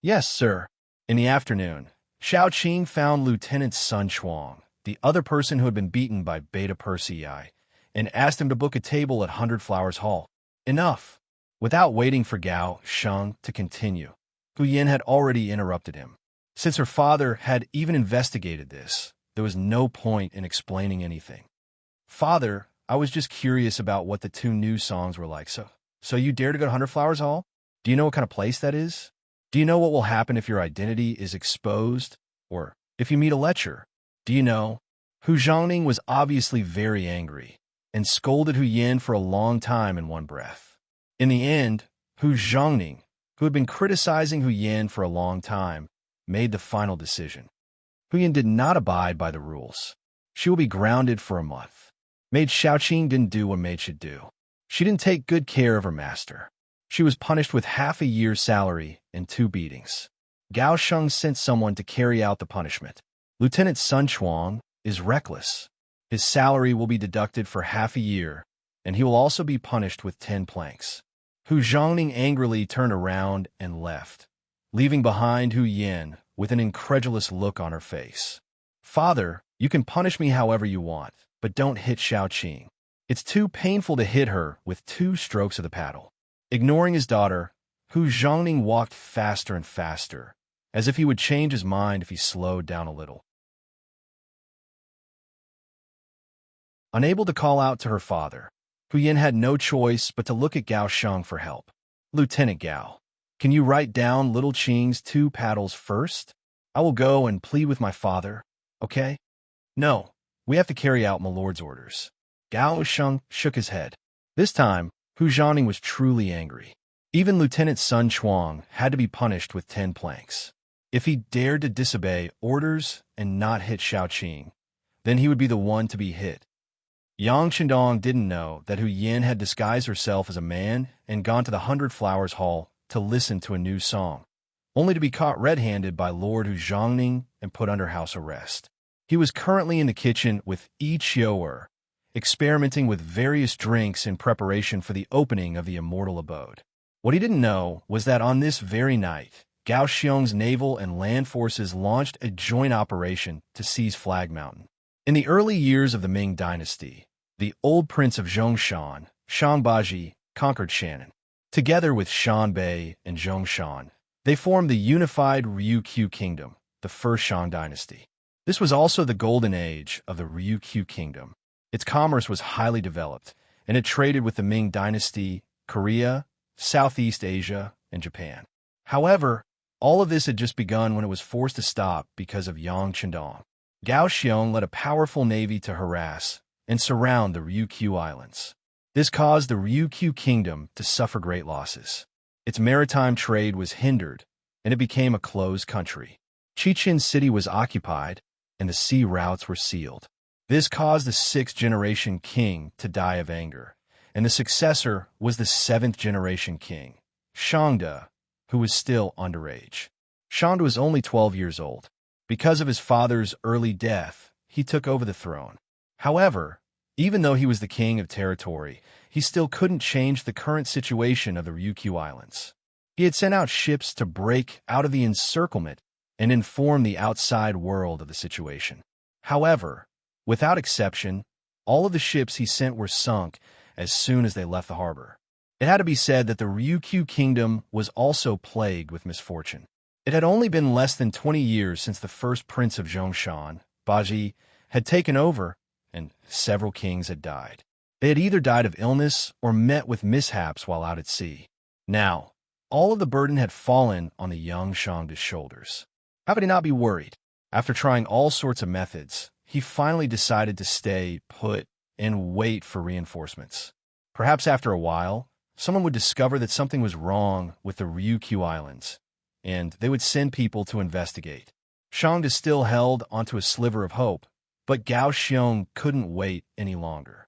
Yes, sir. In the afternoon, Xiao Qing found Lieutenant Sun Chuang, the other person who had been beaten by Beta Persei, and asked him to book a table at 100 Flowers Hall. Enough. Without waiting for Gao Sheng to continue, Hu Yin had already interrupted him. Since her father had even investigated this, there was no point in explaining anything. Father, I was just curious about what the 2 new songs were like. So you dare to go to 100 Flowers Hall? Do you know what kind of place that is? Do you know what will happen if your identity is exposed? Or if you meet a lecher? Do you know? Hu Zhongning was obviously very angry and scolded Hu Yin for a long time in one breath. In the end, Hu Zhongning, who had been criticizing Hu Yin for a long time, made the final decision. Hu Yin did not abide by the rules. She will be grounded for a month. Maid Xiao Qing didn't do what maid should do. She didn't take good care of her master. She was punished with half a year's salary and 2 beatings. Gao Sheng sent someone to carry out the punishment. Lieutenant Sun Chuang is reckless. His salary will be deducted for half a year, and he will also be punished with 10 planks. Hu Zhongning angrily turned around and left, leaving behind Hu Yin with an incredulous look on her face. Father, you can punish me however you want, but don't hit Xiao Qing. It's too painful to hit her with 2 strokes of the paddle. Ignoring his daughter, Hu Zhongning walked faster and faster, as if he would change his mind if he slowed down a little. Unable to call out to her father, Hu Yin had no choice but to look at Gao Sheng for help. Lieutenant Gao, can you write down Little Qing's 2 paddles first? I will go and plead with my father, okay? No, we have to carry out my lord's orders. Gao Sheng shook his head. This time, Hu Zhongning was truly angry. Even Lieutenant Sun Chuang had to be punished with 10 planks. If he dared to disobey orders and not hit Shaoqing, then he would be the one to be hit. Yang Chendong didn't know that Hu Yin had disguised herself as a man and gone to the 100 Flowers Hall to listen to a new song, only to be caught red-handed by Lord Hu Zhongning and put under house arrest. He was currently in the kitchen with Yi Qiu'er, experimenting with various drinks in preparation for the opening of the immortal abode. What he didn't know was that on this very night, Gao Xiong's naval and land forces launched a joint operation to seize Flag Mountain. In the early years of the Ming Dynasty, the old prince of Zhongshan, Shang Baji, conquered Shannon. Together with Shan Bei and Zhongshan, they formed the unified Ryukyu Kingdom, the first Shang Dynasty. This was also the golden age of the Ryukyu Kingdom. Its commerce was highly developed, and it traded with the Ming Dynasty, Korea, Southeast Asia, and Japan. However, all of this had just begun when it was forced to stop because of Yang Chendong. Gao Xiong led a powerful navy to harass and surround the Ryukyu Islands. This caused the Ryukyu Kingdom to suffer great losses. Its maritime trade was hindered, and it became a closed country. Chichen City was occupied, and the sea routes were sealed. This caused the sixth-generation king to die of anger, and the successor was the seventh-generation king, Shangde, who was still underage. Shangde was only 12 years old. Because of his father's early death, he took over the throne. However, even though he was the king of territory, he still couldn't change the current situation of the Ryukyu Islands. He had sent out ships to break out of the encirclement and inform the outside world of the situation. However, without exception, all of the ships he sent were sunk as soon as they left the harbor. It had to be said that the Ryukyu Kingdom was also plagued with misfortune. It had only been less than 20 years since the first prince of Zhongshan, Baji, had taken over, and several kings had died. They had either died of illness or met with mishaps while out at sea. Now, all of the burden had fallen on the young Shangde's shoulders. How could he not be worried? After trying all sorts of methods, he finally decided to stay put and wait for reinforcements. Perhaps after a while, someone would discover that something was wrong with the Ryukyu Islands, and they would send people to investigate. Shangde still held onto a sliver of hope, but Gao Xiong couldn't wait any longer.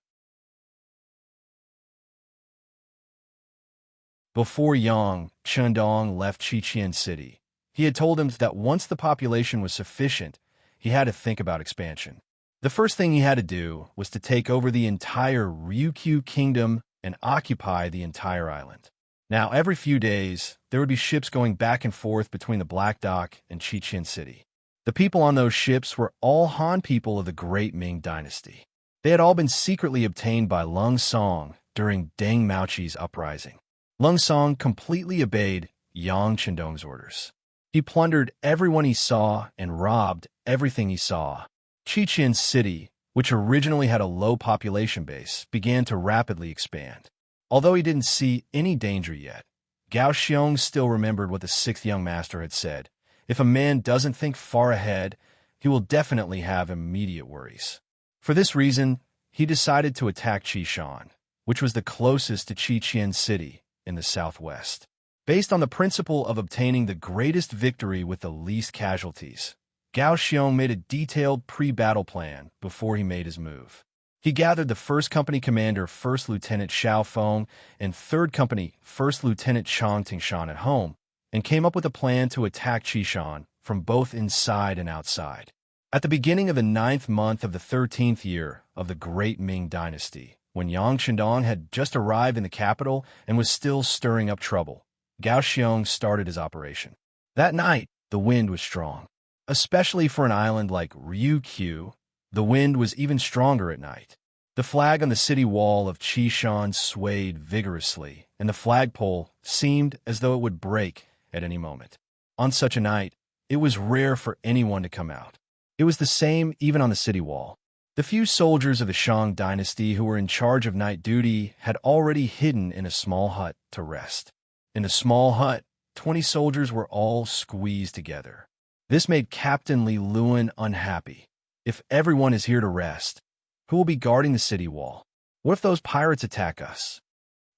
Before Yang Chendong left Chichen City, he had told him that once the population was sufficient, he had to think about expansion. The first thing he had to do was to take over the entire Ryukyu Kingdom and occupy the entire island. Now, every few days, there would be ships going back and forth between the Black Dock and Chichen City. The people on those ships were all Han people of the Great Ming Dynasty. They had all been secretly obtained by Lung Song during Deng Maoqi's uprising. Lung Song completely obeyed Yang Chendong's orders. He plundered everyone he saw and robbed everything he saw. Chichen City, which originally had a low population base, began to rapidly expand. Although he didn't see any danger yet, Gao Xiong still remembered what the sixth young master had said. If a man doesn't think far ahead, he will definitely have immediate worries. For this reason, he decided to attack Qishan, which was the closest to Chichen City in the southwest. Based on the principle of obtaining the greatest victory with the least casualties, Gao Xiong made a detailed pre-battle plan before he made his move. He gathered the 1st Company Commander 1st Lieutenant Xiao Feng and 3rd Company 1st Lieutenant Chang Tingshan at home, and came up with a plan to attack Qishan from both inside and outside. At the beginning of the 9th month of the 13th year of the Great Ming Dynasty, when Yang Chendong had just arrived in the capital and was still stirring up trouble, Gao Xiong started his operation. That night, the wind was strong. Especially for an island like Ryukyu, the wind was even stronger at night. The flag on the city wall of Qishan swayed vigorously, and the flagpole seemed as though it would break at any moment. On such a night, it was rare for anyone to come out. It was the same even on the city wall. The few soldiers of the Shang dynasty who were in charge of night duty had already hidden in a small hut to rest. In the small hut, 20 soldiers were all squeezed together. This made Captain Li Luan unhappy. If everyone is here to rest, who will be guarding the city wall? What if those pirates attack us?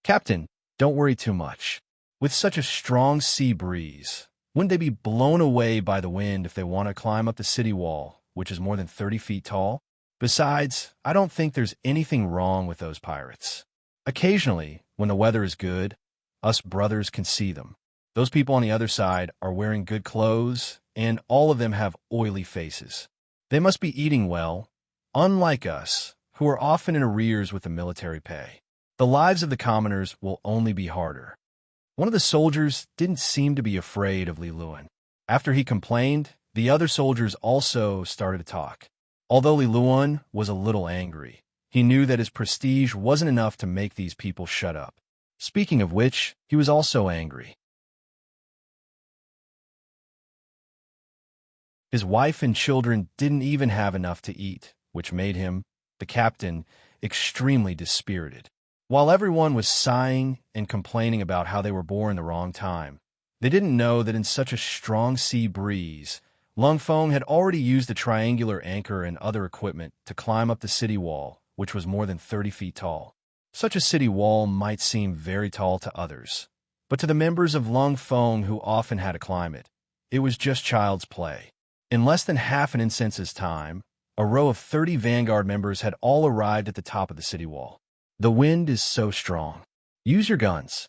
Captain, don't worry too much. With such a strong sea breeze, Wouldn't they be blown away by the wind if they want to climb up the city wall, which is more than 30 feet tall? Besides, I don't think there's anything wrong with those pirates. Occasionally, when the weather is good, us brothers can see them. Those people on the other side are wearing good clothes, and all of them have oily faces. They must be eating well, unlike us, who are often in arrears with the military pay. The lives of the commoners will only be harder. One of the soldiers didn't seem to be afraid of Li Luan. After he complained, the other soldiers also started to talk. Although Li Luan was a little angry, he knew that his prestige wasn't enough to make these people shut up. Speaking of which, he was also angry. His wife and children didn't even have enough to eat, which made him, the captain, extremely dispirited. While everyone was sighing and complaining about how they were born the wrong time, they didn't know that in such a strong sea breeze, Lung Feng had already used a triangular anchor and other equipment to climb up the city wall, which was more than 30 feet tall. Such a city wall might seem very tall to others, but to the members of Lung Feng who often had to climb it, it was just child's play. In less than half an instant's time, a row of 30 Vanguard members had all arrived at the top of the city wall. The wind is so strong. Use your guns.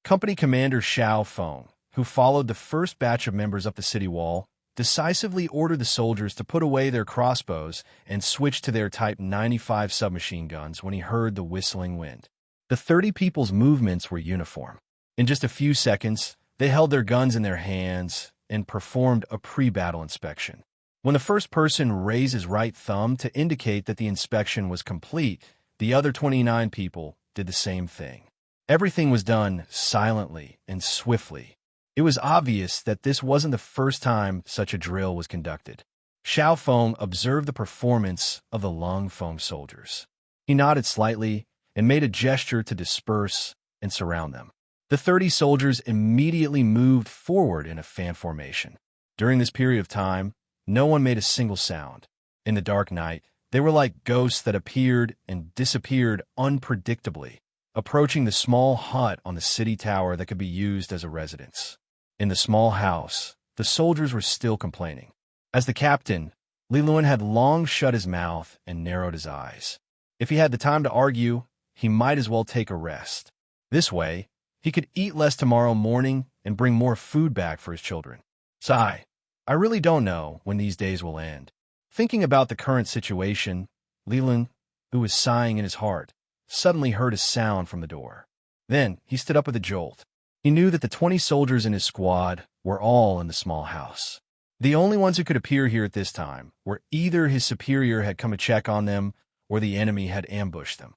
Company Commander Xiao Feng, who followed the first batch of members up the city wall, decisively ordered the soldiers to put away their crossbows and switch to their Type 95 submachine guns when he heard the whistling wind. The 30 people's movements were uniform. In just a few seconds, they held their guns in their hands and performed a pre-battle inspection. When the first person raised his right thumb to indicate that the inspection was complete, the other 29 people did the same thing. Everything was done silently and swiftly. It was obvious that this wasn't the first time such a drill was conducted. Xiao Feng observed the performance of the Lung Feng soldiers. He nodded slightly and made a gesture to disperse and surround them. The 30 soldiers immediately moved forward in a fan formation. During this period of time, no one made a single sound. In the dark night, they were like ghosts that appeared and disappeared unpredictably, approaching the small hut on the city tower that could be used as a residence. In the small house, the soldiers were still complaining. As the captain, Li Luan had long shut his mouth and narrowed his eyes. If he had the time to argue, he might as well take a rest. This way, he could eat less tomorrow morning and bring more food back for his children. Sigh, I really don't know when these days will end. Thinking about the current situation, Li Luan, who was sighing in his heart, suddenly heard a sound from the door. Then he stood up with a jolt. He knew that the 20 soldiers in his squad were all in the small house. The only ones who could appear here at this time were either his superior had come to check on them or the enemy had ambushed them.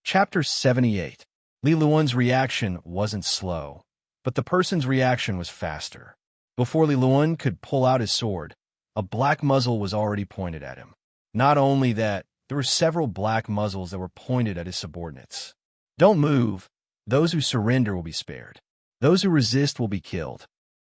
Chapter 78. Li Luan's reaction wasn't slow, but the person's reaction was faster. Before Li Luan could pull out his sword, a black muzzle was already pointed at him. Not only that, there were several black muzzles that were pointed at his subordinates. Don't move. Those who surrender will be spared. Those who resist will be killed.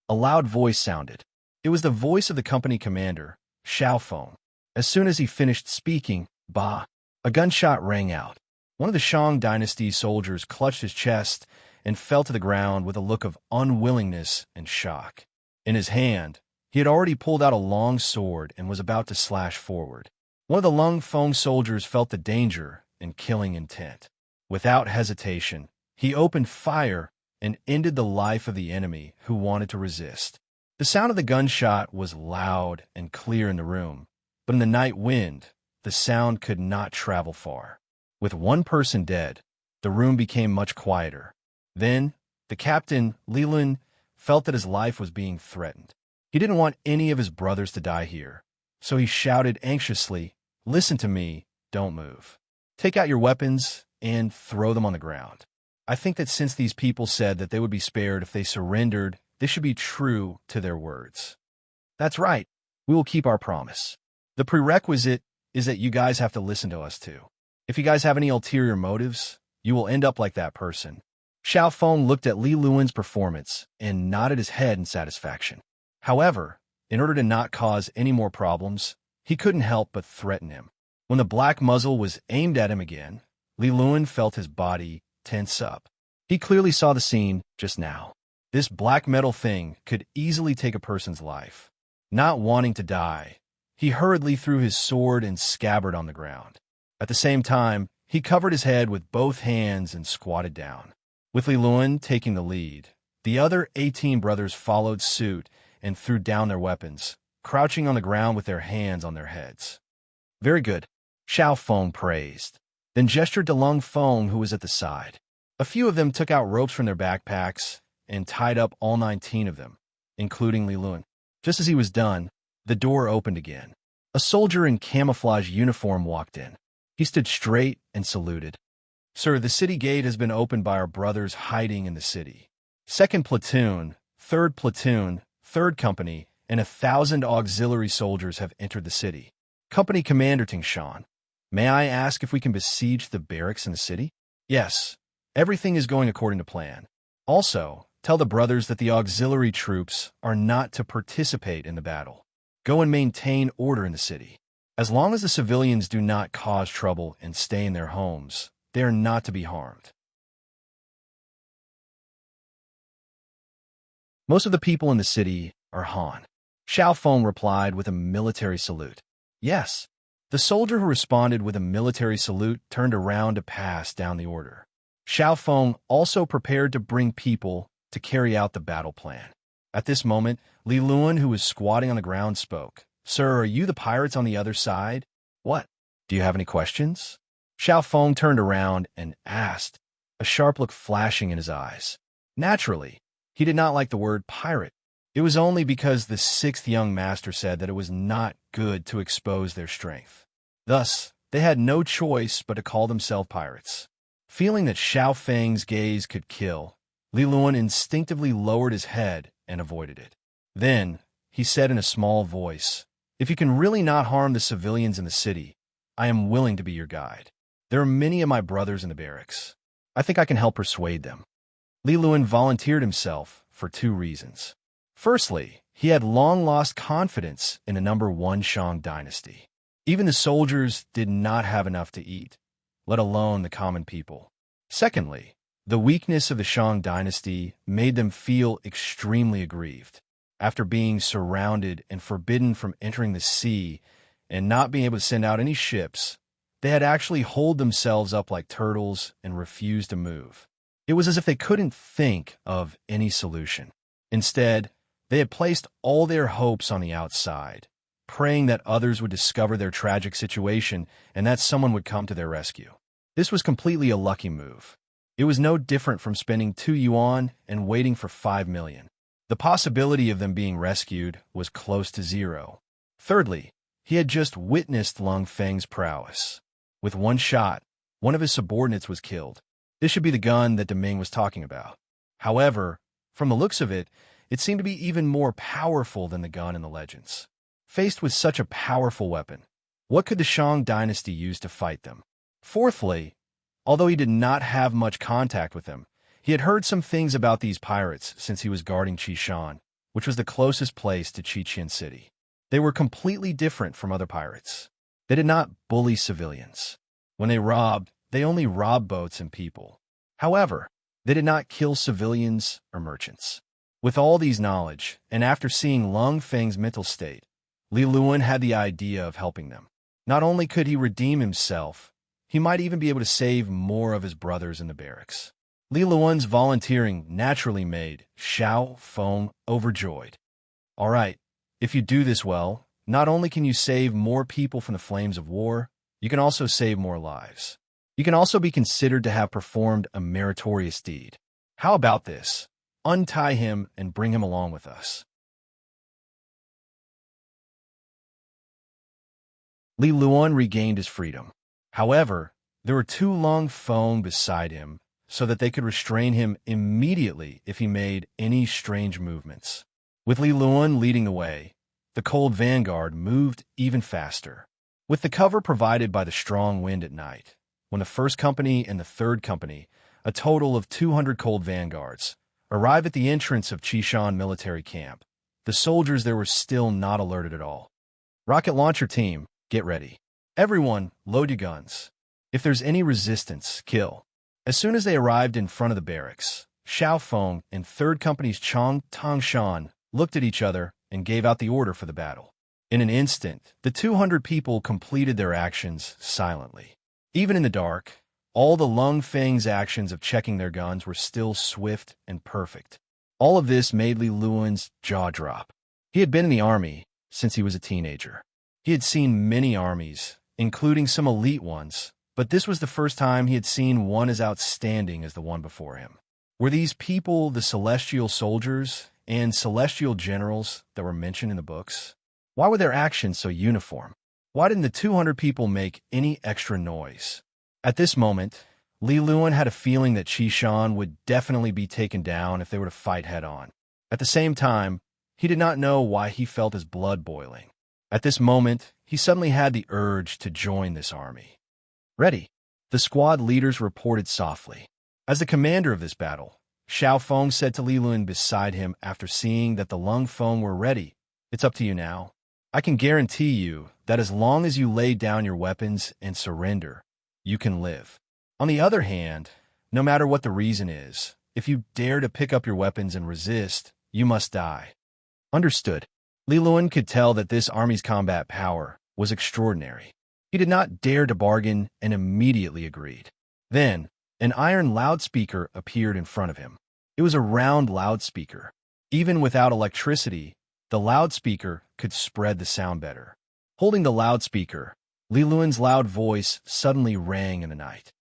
A loud voice sounded. It was the voice of the company commander, Xiao Feng. As soon as he finished speaking, bah, a gunshot rang out. One of the Shang Dynasty's soldiers clutched his chest and fell to the ground with a look of unwillingness and shock. In his hand, he had already pulled out a long sword and was about to slash forward. One of the Lung Feng soldiers felt the danger and killing intent. Without hesitation, he opened fire and ended the life of the enemy who wanted to resist. The sound of the gunshot was loud and clear in the room, but in the night wind, the sound could not travel far. With one person dead, the room became much quieter. Then, the captain, Li Luan, felt that his life was being threatened. He didn't want any of his brothers to die here, so he shouted anxiously, "Listen to me, don't move. Take out your weapons and throw them on the ground." I think that since these people said that they would be spared if they surrendered, they should be true to their words. That's right, we will keep our promise. The prerequisite is that you guys have to listen to us too. If you guys have any ulterior motives, you will end up like that person. Xiao Feng looked at Li Luan's performance and nodded his head in satisfaction. However, in order to not cause any more problems, he couldn't help but threaten him. When the black muzzle was aimed at him again, Li Luan felt his body tense up. He clearly saw the scene just now. This black metal thing could easily take a person's life. Not wanting to die, he hurriedly threw his sword and scabbard on the ground. At the same time, he covered his head with both hands and squatted down. With Li Luan taking the lead, the other 18 brothers followed suit and threw down their weapons, crouching on the ground with their hands on their heads. Very good, Xiao Feng praised, then gestured to Lung Feng, who was at the side. A few of them took out ropes from their backpacks and tied up all 19 of them, including Li Luan. Just as he was done, the door opened again. A soldier in camouflage uniform walked in. He stood straight and saluted. Sir, the city gate has been opened by our brothers hiding in the city. 2nd platoon, 3rd platoon, 3rd company, and 1,000 auxiliary soldiers have entered the city. Company Commander Tingshan, may I ask if we can besiege the barracks in the city? Yes, everything is going according to plan. Also, tell the brothers that the auxiliary troops are not to participate in the battle. Go and maintain order in the city. As long as the civilians do not cause trouble and stay in their homes, they are not to be harmed. Most of the people in the city are Han. Xiao Feng replied with a military salute. Yes. The soldier who responded with a military salute turned around to pass down the order. Xiao Feng also prepared to bring people to carry out the battle plan. At this moment, Li Luan, who was squatting on the ground, spoke. Sir, are you the pirates on the other side? What? Do you have any questions? Xiao Feng turned around and asked, a sharp look flashing in his eyes. Naturally, he did not like the word pirate. It was only because the 6th young master said that it was not good to expose their strength. Thus, they had no choice but to call themselves pirates. Feeling that Xiao Feng's gaze could kill, Li Luan instinctively lowered his head and avoided it. Then, he said in a small voice, if you can really not harm the civilians in the city, I am willing to be your guide. There are many of my brothers in the barracks. I think I can help persuade them. Li Luan volunteered himself for 2 reasons. Firstly, he had long lost confidence in the number 1 Shang dynasty. Even the soldiers did not have enough to eat, let alone the common people. Secondly, the weakness of the Shang dynasty made them feel extremely aggrieved. After being surrounded and forbidden from entering the sea and not being able to send out any ships, they had actually holed themselves up like turtles and refused to move. It was as if they couldn't think of any solution. Instead, they had placed all their hopes on the outside, praying that others would discover their tragic situation and that someone would come to their rescue. This was completely a lucky move. It was no different from spending 2 yuan and waiting for 5 million. The possibility of them being rescued was close to 0. Thirdly, he had just witnessed Lung Feng's prowess. With 1 shot, one of his subordinates was killed. This should be the gun that Deming was talking about. However, from the looks of it, it seemed to be even more powerful than the gun in the legends. Faced with such a powerful weapon, what could the Shang dynasty use to fight them? Fourthly, although he did not have much contact with them, he had heard some things about these pirates since he was guarding Qishan, which was the closest place to Qiqian City. They were completely different from other pirates. They did not bully civilians. When they robbed, they only robbed boats and people. However, they did not kill civilians or merchants. With all these knowledge, and after seeing Lung Feng's mental state, Li Luan had the idea of helping them. Not only could he redeem himself, he might even be able to save more of his brothers in the barracks. Li Luan's volunteering naturally made Xiao Feng overjoyed. All right, if you do this well, not only can you save more people from the flames of war, you can also save more lives. You can also be considered to have performed a meritorious deed. How about this? Untie him and bring him along with us. Li Luan regained his freedom. However, there were 2 Lung Feng beside him so that they could restrain him immediately if he made any strange movements. With Li Luan leading the way, the cold vanguard moved even faster. With the cover provided by the strong wind at night, when the 1st company and the 3rd company, a total of 200 cold vanguards, arrived at the entrance of Qishan military camp, the soldiers there were still not alerted at all. Rocket launcher team, get ready. Everyone, load your guns. If there's any resistance, kill." As soon as they arrived in front of the barracks, Xiao Feng and Third Company's Chong Tangshan looked at each other and gave out the order for the battle. In an instant, the 200 people completed their actions silently. Even in the dark, all the Lung Feng's actions of checking their guns were still swift and perfect. All of this made Li Luan's jaw drop. He had been in the army since he was a teenager. He had seen many armies, including some elite ones, but this was the first time he had seen one as outstanding as the one before him. Were these people the celestial soldiers and celestial generals that were mentioned in the books? Why were their actions so uniform? Why didn't the 200 people make any extra noise? At this moment, Li Luan had a feeling that Qishan would definitely be taken down if they were to fight head-on. At the same time, he did not know why he felt his blood boiling. At this moment, he suddenly had the urge to join this army. "Ready," the squad leaders reported softly. As the commander of this battle, Xiao Feng said to Li Luan beside him after seeing that the Lung Feng were ready, "It's up to you now. I can guarantee you that as long as you lay down your weapons and surrender, you can live. On the other hand, no matter what the reason is, if you dare to pick up your weapons and resist, you must die." Understood. Li Luan could tell that this army's combat power was extraordinary. He did not dare to bargain and immediately agreed. Then, an iron loudspeaker appeared in front of him. It was a round loudspeaker. Even without electricity, the loudspeaker could spread the sound better. Holding the loudspeaker, Li Luan's loud voice suddenly rang in the night.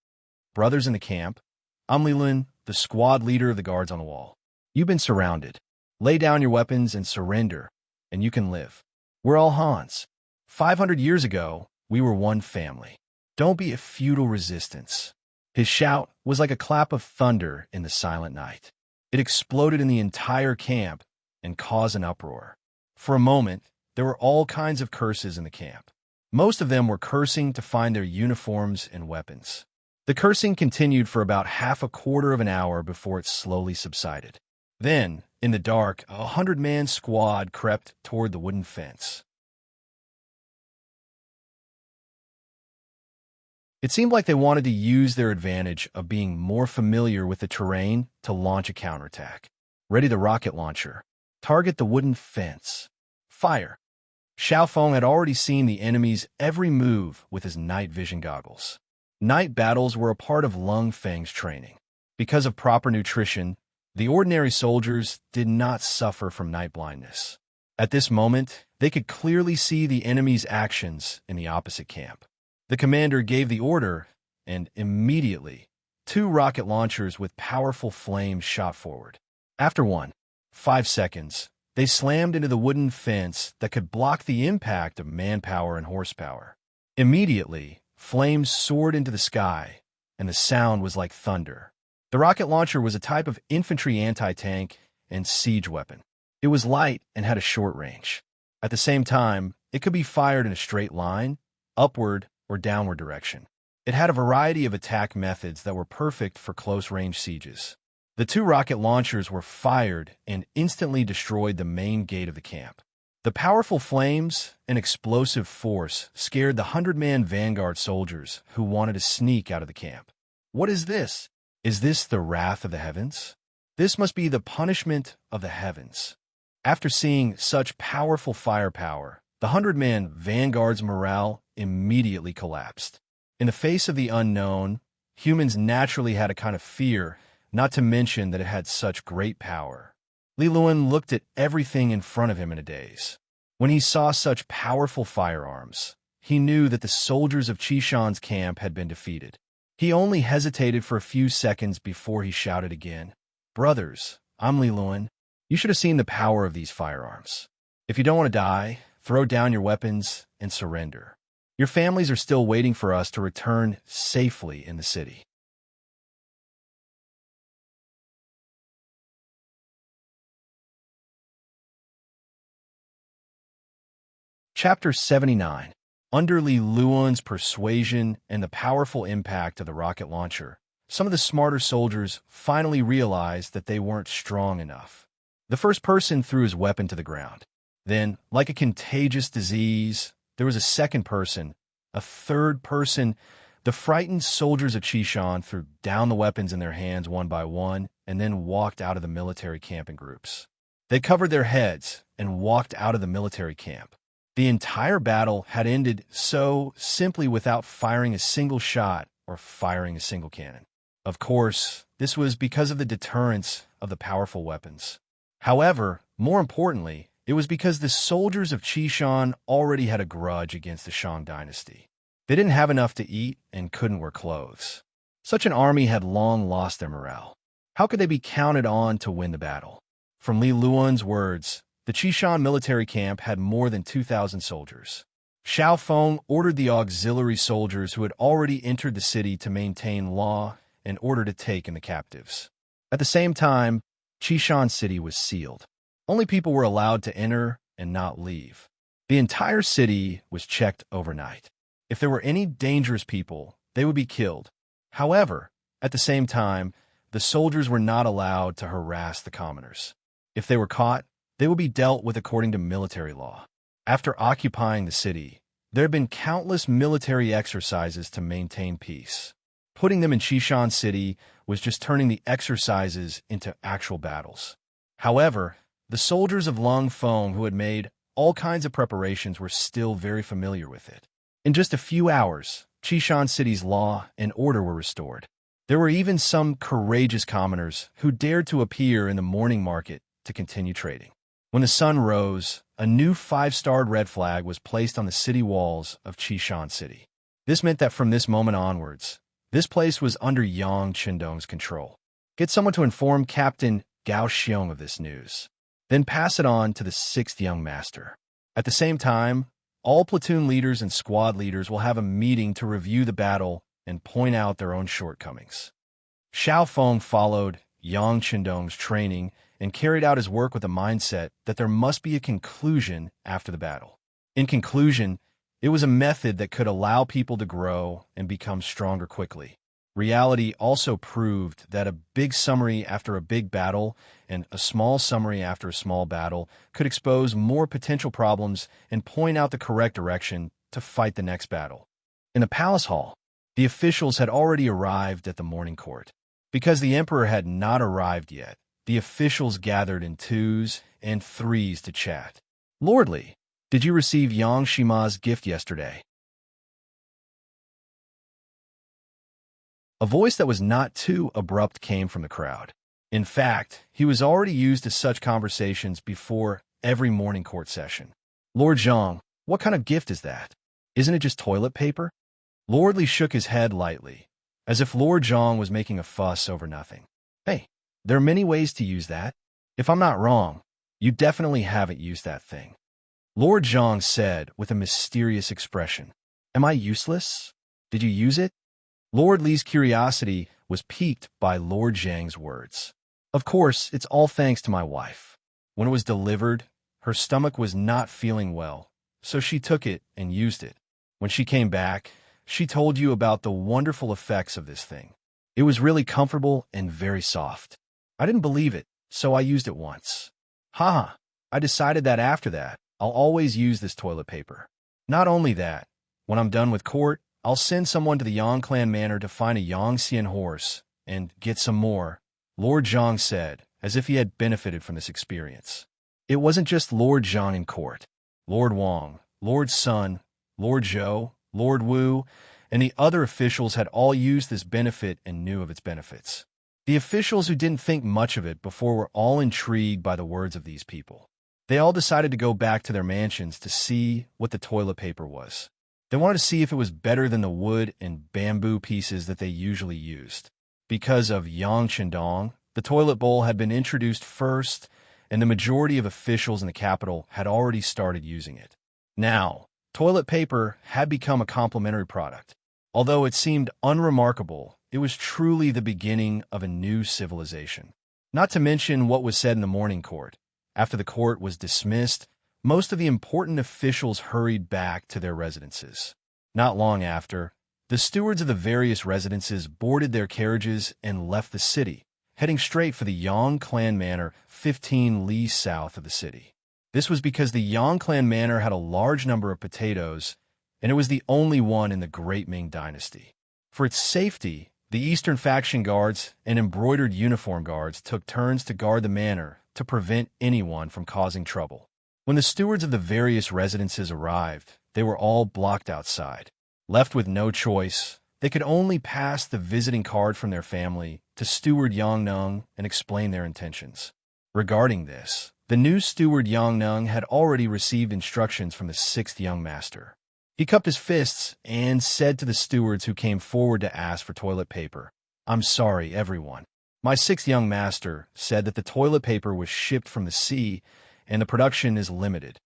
"Brothers in the camp, I'm Li Luan, the squad leader of the guards on the wall. You've been surrounded. Lay down your weapons and surrender, and you can live. We're all Hans. 500 years ago, we were one family. Don't be a futile resistance." His shout was like a clap of thunder in the silent night. It exploded in the entire camp and caused an uproar. For a moment, there were all kinds of curses in the camp. Most of them were cursing to find their uniforms and weapons. The cursing continued for about half a quarter of an hour before it slowly subsided. Then, in the dark, a 100-man squad crept toward the wooden fence. It seemed like they wanted to use their advantage of being more familiar with the terrain to launch a counterattack. Ready the rocket launcher. Target the wooden fence. Fire. Xiao Feng had already seen the enemy's every move with his night vision goggles. Night battles were a part of Lung Feng's training. Because of proper nutrition, the ordinary soldiers did not suffer from night blindness. At this moment, they could clearly see the enemy's actions in the opposite camp. The commander gave the order, and immediately, 2 rocket launchers with powerful flames shot forward. After 5 seconds, they slammed into the wooden fence that could block the impact of manpower and horsepower. Immediately, flames soared into the sky, and the sound was like thunder. The rocket launcher was a type of infantry anti-tank and siege weapon. It was light and had a short range. At the same time, it could be fired in a straight line, upward, or downward direction. It had a variety of attack methods that were perfect for close-range sieges. The 2 rocket launchers were fired and instantly destroyed the main gate of the camp. The powerful flames and explosive force scared the 100-man vanguard soldiers who wanted to sneak out of the camp. "What is this? Is this the wrath of the heavens? This must be the punishment of the heavens." After seeing such powerful firepower, the 100-man vanguard's morale immediately collapsed. In the face of the unknown, humans naturally had a kind of fear, not to mention that it had such great power. Li Luan looked at everything in front of him in a daze. When he saw such powerful firearms, he knew that the soldiers of Qishan's camp had been defeated. He only hesitated for a few seconds before he shouted again, "Brothers, I'm Li Luan. You should have seen the power of these firearms. If you don't want to die, throw down your weapons and surrender. Your families are still waiting for us to return safely in the city." Chapter 79. Under Li Luan's persuasion and the powerful impact of the rocket launcher, some of the smarter soldiers finally realized that they weren't strong enough. The first person threw his weapon to the ground. Then, like a contagious disease, there was a second person A third person. The frightened soldiers of Chishan threw down the weapons in their hands one by one and then walked out of the military camp in groups. They covered their heads and walked out of the military camp. The entire battle had ended so simply without firing a single shot or firing a single cannon. Of course, this was because of the deterrence of the powerful weapons. However, more importantly, it was because the soldiers of Chishan already had a grudge against the Shang dynasty. They didn't have enough to eat and couldn't wear clothes. Such an army had long lost their morale. How could they be counted on to win the battle? From Li Luan's words, the Chishan military camp had more than 2,000 soldiers. Xiao Feng ordered the auxiliary soldiers who had already entered the city to maintain law in order to take in the captives. At the same time, Chishan city was sealed. Only people were allowed to enter and not leave. The entire city was checked overnight. If there were any dangerous people, they would be killed. However, at the same time, the soldiers were not allowed to harass the commoners. If they were caught, they would be dealt with according to military law. After occupying the city, there had been countless military exercises to maintain peace. Putting them in Chishan city was just turning the exercises into actual battles. However, the soldiers of Lung Feng who had made all kinds of preparations were still very familiar with it. In just a few hours, Chishan city's law and order were restored. There were even some courageous commoners who dared to appear in the morning market to continue trading. When the sun rose, a new 5-starred red flag was placed on the city walls of Chishan city. This meant that from this moment onwards, this place was under Yang Qindong's control. Get someone to inform Captain Gao Xiong of this news. Then pass it on to the 6th young master. At the same time, all platoon leaders and squad leaders will have a meeting to review the battle and point out their own shortcomings. Xiao Feng followed Yang Qindong's training and carried out his work with a mindset that there must be a conclusion after the battle. In conclusion, it was a method that could allow people to grow and become stronger quickly. Reality also proved that a big summary after a big battle and a small summary after a small battle could expose more potential problems and point out the correct direction to fight the next battle. In the palace hall, the officials had already arrived at the morning court. Because the emperor had not arrived yet, the officials gathered in 2s and 3s to chat. Lordly, did you receive Yang Shima's gift yesterday? A voice that was not too abrupt came from the crowd. In fact, he was already used to such conversations before every morning court session. Lord Zhang, what kind of gift is that? Isn't it just toilet paper? Lordly shook his head lightly, as if Lord Zhang was making a fuss over nothing. Hey, there are many ways to use that. If I'm not wrong, you definitely haven't used that thing. Lord Zhang said with a mysterious expression. Am I useless? Did you use it? Lord Li's curiosity was piqued by Lord Zhang's words. Of course, it's all thanks to my wife. When it was delivered, her stomach was not feeling well, so she took it and used it. When she came back, she told you about the wonderful effects of this thing. It was really comfortable and very soft. I didn't believe it, so I used it once. Haha, I decided that after that, I'll always use this toilet paper. Not only that, when I'm done with court, I'll send someone to the Yang clan manor to find a Yangxian horse and get some more, Lord Zhang said, as if he had benefited from this experience. It wasn't just Lord Zhang in court. Lord Wang, Lord Sun, Lord Zhou, Lord Wu, and the other officials had all used this benefit and knew of its benefits. The officials who didn't think much of it before were all intrigued by the words of these people. They all decided to go back to their mansions to see what the toilet paper was. They wanted to see if it was better than the wood and bamboo pieces that they usually used. Because of Yang Qindong, the toilet bowl had been introduced first, and the majority of officials in the capital had already started using it. Now, toilet paper had become a complementary product. Although it seemed unremarkable, it was truly the beginning of a new civilization. Not to mention what was said in the morning court. After the court was dismissed, most of the important officials hurried back to their residences. Not long after, the stewards of the various residences boarded their carriages and left the city, heading straight for the Yang clan manor 15 li south of the city. This was because the Yang clan manor had a large number of potatoes and it was the only one in the Great Ming Dynasty. For its safety, the Eastern faction guards and embroidered uniform guards took turns to guard the manor to prevent anyone from causing trouble. When the stewards of the various residences arrived, they were all blocked outside. Left with no choice, they could only pass the visiting card from their family to Steward Yang Nung and explain their intentions. Regarding this, the new steward Yang Nung had already received instructions from the sixth young master. He cupped his fists and said to the stewards who came forward to ask for toilet paper, "I'm sorry, everyone. My sixth young master said that the toilet paper was shipped from the sea and the production is limited."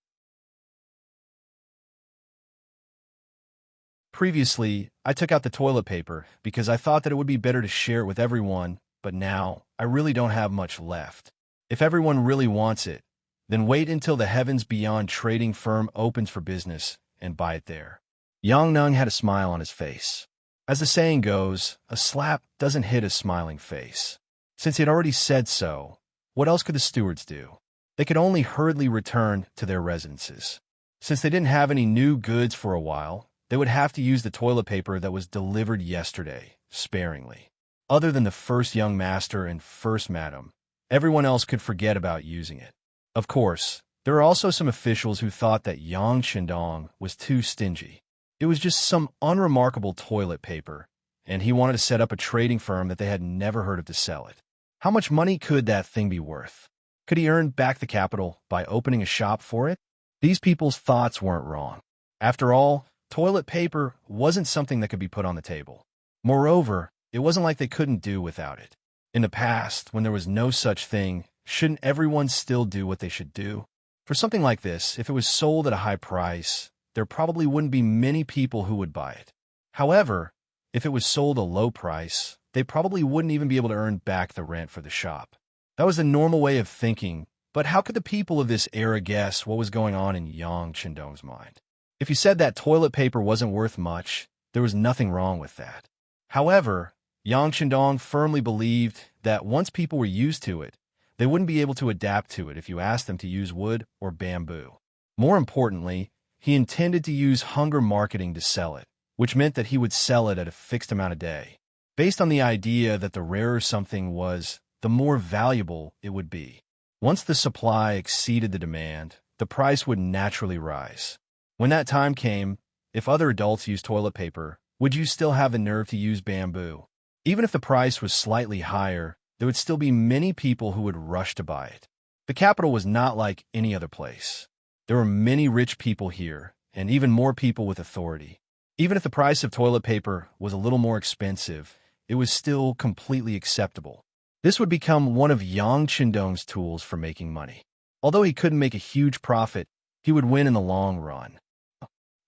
Previously, I took out the toilet paper because I thought that it would be better to share it with everyone, but now I really don't have much left. If everyone really wants it, then wait until the Heavens Beyond trading firm opens for business and buy it there. Yang Nung had a smile on his face. As the saying goes, a slap doesn't hit a smiling face. Since he had already said so, what else could the stewards do? They could only hurriedly return to their residences. Since they didn't have any new goods for a while, they would have to use the toilet paper that was delivered yesterday, sparingly. Other than the first young master and first madam, everyone else could forget about using it. Of course, there are also some officials who thought that Yang Qindong was too stingy. It was just some unremarkable toilet paper, and he wanted to set up a trading firm that they had never heard of to sell it. How much money could that thing be worth? Could he earn back the capital by opening a shop for it? These people's thoughts weren't wrong. After all, toilet paper wasn't something that could be put on the table. Moreover, it wasn't like they couldn't do without it. In the past, when there was no such thing, shouldn't everyone still do what they should do? For something like this, if it was sold at a high price, there probably wouldn't be many people who would buy it. However, if it was sold a low price, they probably wouldn't even be able to earn back the rent for the shop. That was the normal way of thinking, but how could the people of this era guess what was going on in Yang Qindong's mind? If you said that toilet paper wasn't worth much, there was nothing wrong with that. However, Yang Qindong firmly believed that once people were used to it, they wouldn't be able to adapt to it if you asked them to use wood or bamboo. More importantly, he intended to use hunger marketing to sell it, which meant that he would sell it at a fixed amount a day, based on the idea that the rarer something was, the more valuable it would be. Once the supply exceeded the demand, the price would naturally rise. When that time came, if other adults used toilet paper, would you still have the nerve to use bamboo? Even if the price was slightly higher, there would still be many people who would rush to buy it. The capital was not like any other place. There were many rich people here, and even more people with authority. Even if the price of toilet paper was a little more expensive, it was still completely acceptable. This would become one of Yang Qindong's tools for making money. Although he couldn't make a huge profit, he would win in the long run.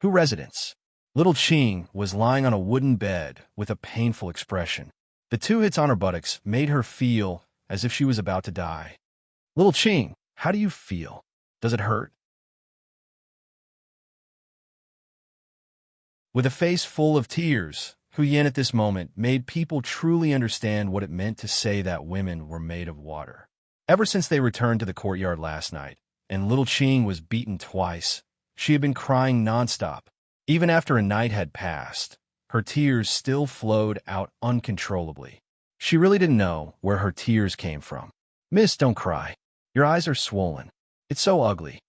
Who residence? Little Qing was lying on a wooden bed with a painful expression. The 2 hits on her buttocks made her feel as if she was about to die. Little Qing, how do you feel? Does it hurt? With a face full of tears, Hu Yin at this moment made people truly understand what it meant to say that women were made of water. Ever since they returned to the courtyard last night, and little Qing was beaten twice, she had been crying nonstop. Even after a night had passed, her tears still flowed out uncontrollably. She really didn't know where her tears came from. "Miss, don't cry. Your eyes are swollen. It's so ugly."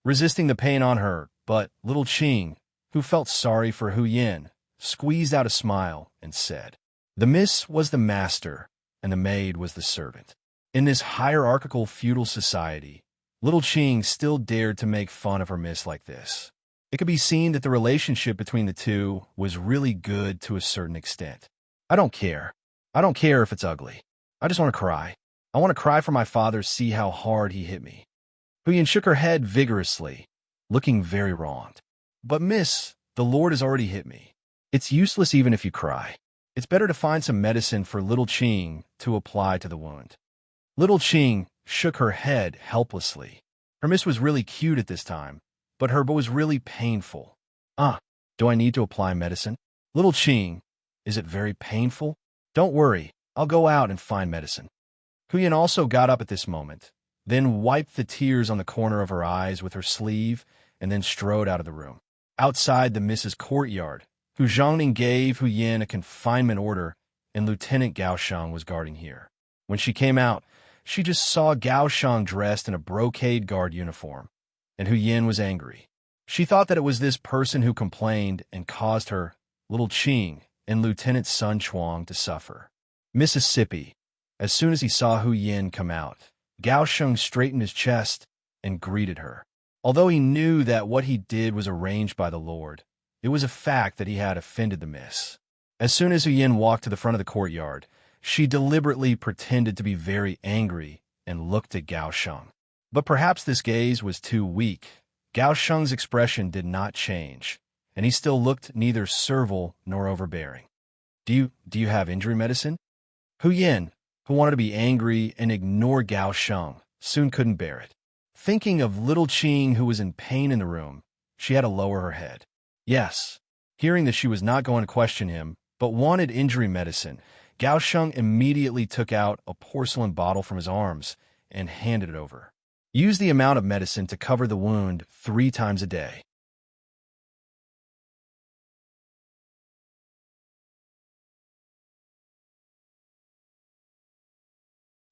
Resisting the pain on her, but little Qing, who felt sorry for Hu Yin, squeezed out a smile and said, "The miss was the master, and the maid was the servant." In this hierarchical feudal society, little Qing still dared to make fun of her miss like this. It could be seen that the relationship between the two was really good to a certain extent. "I don't care. I don't care if it's ugly. I just want to cry. I want to cry for my father, see how hard he hit me." Hu Yin shook her head vigorously, looking very wronged. "But miss, the Lord has already hit me. It's useless even if you cry. It's better to find some medicine for little Qing to apply to the wound." Little Qing shook her head helplessly. Her miss was really cute at this time, but her was really painful. Do I need to apply medicine? Little Qing, is it very painful? Don't worry, I'll go out and find medicine." Hu Yin also got up at this moment, then wiped the tears on the corner of her eyes with her sleeve, and then strode out of the room. Outside the Mrs. Courtyard, Hu Zhongning gave Hu Yin a confinement order, and Lieutenant Gao Sheng was guarding here. When she came out, she just saw Gao Sheng dressed in a brocade guard uniform, and Hu Yin was angry. She thought that it was this person who complained and caused her, little Qing, and Lieutenant Sun Chuang to suffer. Mississippi. As soon as he saw Hu Yin come out, Gao Sheng straightened his chest and greeted her. Although he knew that what he did was arranged by the Lord, it was a fact that he had offended the miss. As soon as Hu Yin walked to the front of the courtyard, she deliberately pretended to be very angry and looked at Gao Sheng. But perhaps this gaze was too weak. Gao Sheng's expression did not change, and he still looked neither servile nor overbearing. Do you have injury medicine? Hu Yin, who wanted to be angry and ignore Gao Sheng, soon couldn't bear it. Thinking of little Qing, who was in pain in the room, she had to lower her head. Yes. Hearing that she was not going to question him, but wanted injury medicine, Gao Sheng immediately took out a porcelain bottle from his arms and handed it over. Use the amount of medicine to cover the wound 3 times a day.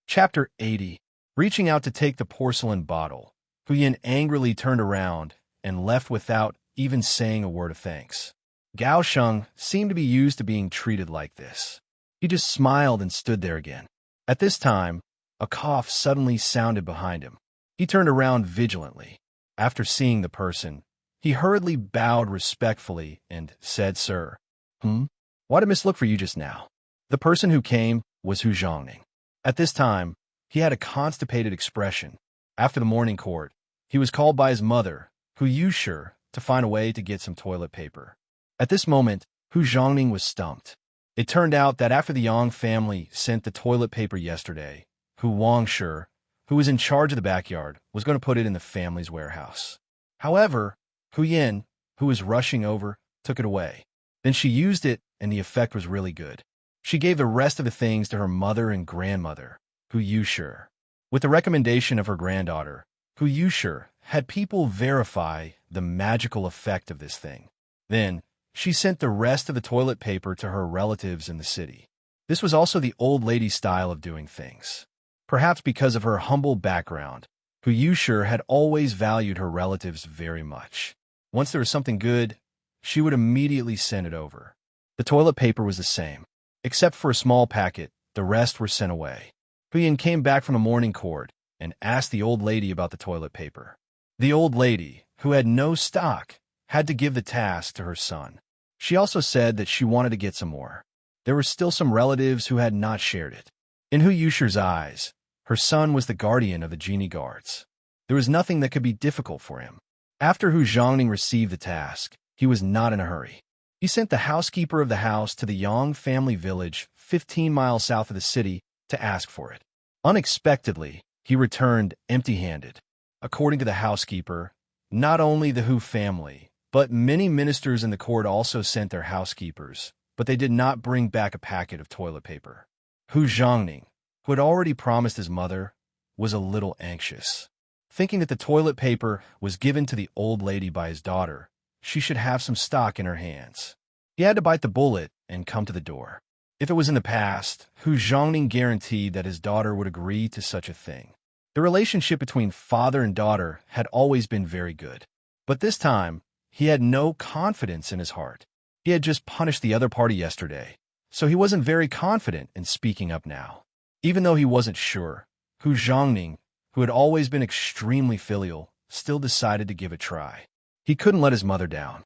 Chapter 80. Reaching out to take the porcelain bottle, Hu Yin angrily turned around and left without even saying a word of thanks. Gao Sheng seemed to be used to being treated like this. He just smiled and stood there again. At this time, a cough suddenly sounded behind him. He turned around vigilantly. After seeing the person, he hurriedly bowed respectfully and said, "Sir." Why did Miss look for you just now? The person who came was Hu Zhongning. At this time, he had a constipated expression. After the morning court, he was called by his mother, Hu Yushi, to find a way to get some toilet paper. At this moment, Hu Zhongning was stumped. It turned out that after the Yang family sent the toilet paper yesterday, Hu Wangshi, who was in charge of the backyard, was going to put it in the family's warehouse. However, Hu Yin, who was rushing over, took it away. Then she used it, and the effect was really good. She gave the rest of the things to her mother and grandmother, Hu Yushi. With the recommendation of her granddaughter, Hu Yushi had people verify the magical effect of this thing. Then, she sent the rest of the toilet paper to her relatives in the city. This was also the old lady's style of doing things. Perhaps because of her humble background, Hu Yushi had always valued her relatives very much. Once there was something good, she would immediately send it over. The toilet paper was the same. Except for a small packet, the rest were sent away. Hu Yin came back from the morning court and asked the old lady about the toilet paper. The old lady, who had no stock, had to give the task to her son. She also said that she wanted to get some more. There were still some relatives who had not shared it. In Hu Yushi's eyes, her son was the guardian of the genie guards. There was nothing that could be difficult for him. After Hu Zhongning received the task, he was not in a hurry. He sent the housekeeper of the house to the Yang family village 15 miles south of the city to ask for it. Unexpectedly, he returned empty-handed. According to the housekeeper, not only the Hu family, but many ministers in the court also sent their housekeepers, but they did not bring back a packet of toilet paper. Hu Zhongning, who had already promised his mother, was a little anxious. Thinking that the toilet paper was given to the old lady by his daughter, she should have some stock in her hands. He had to bite the bullet and come to the door. If it was in the past, Hu Zhongning guaranteed that his daughter would agree to such a thing. The relationship between father and daughter had always been very good. But this time, he had no confidence in his heart. He had just punished the other party yesterday, so he wasn't very confident in speaking up now. Even though he wasn't sure, Hu Zhongning, who had always been extremely filial, still decided to give it a try. He couldn't let his mother down.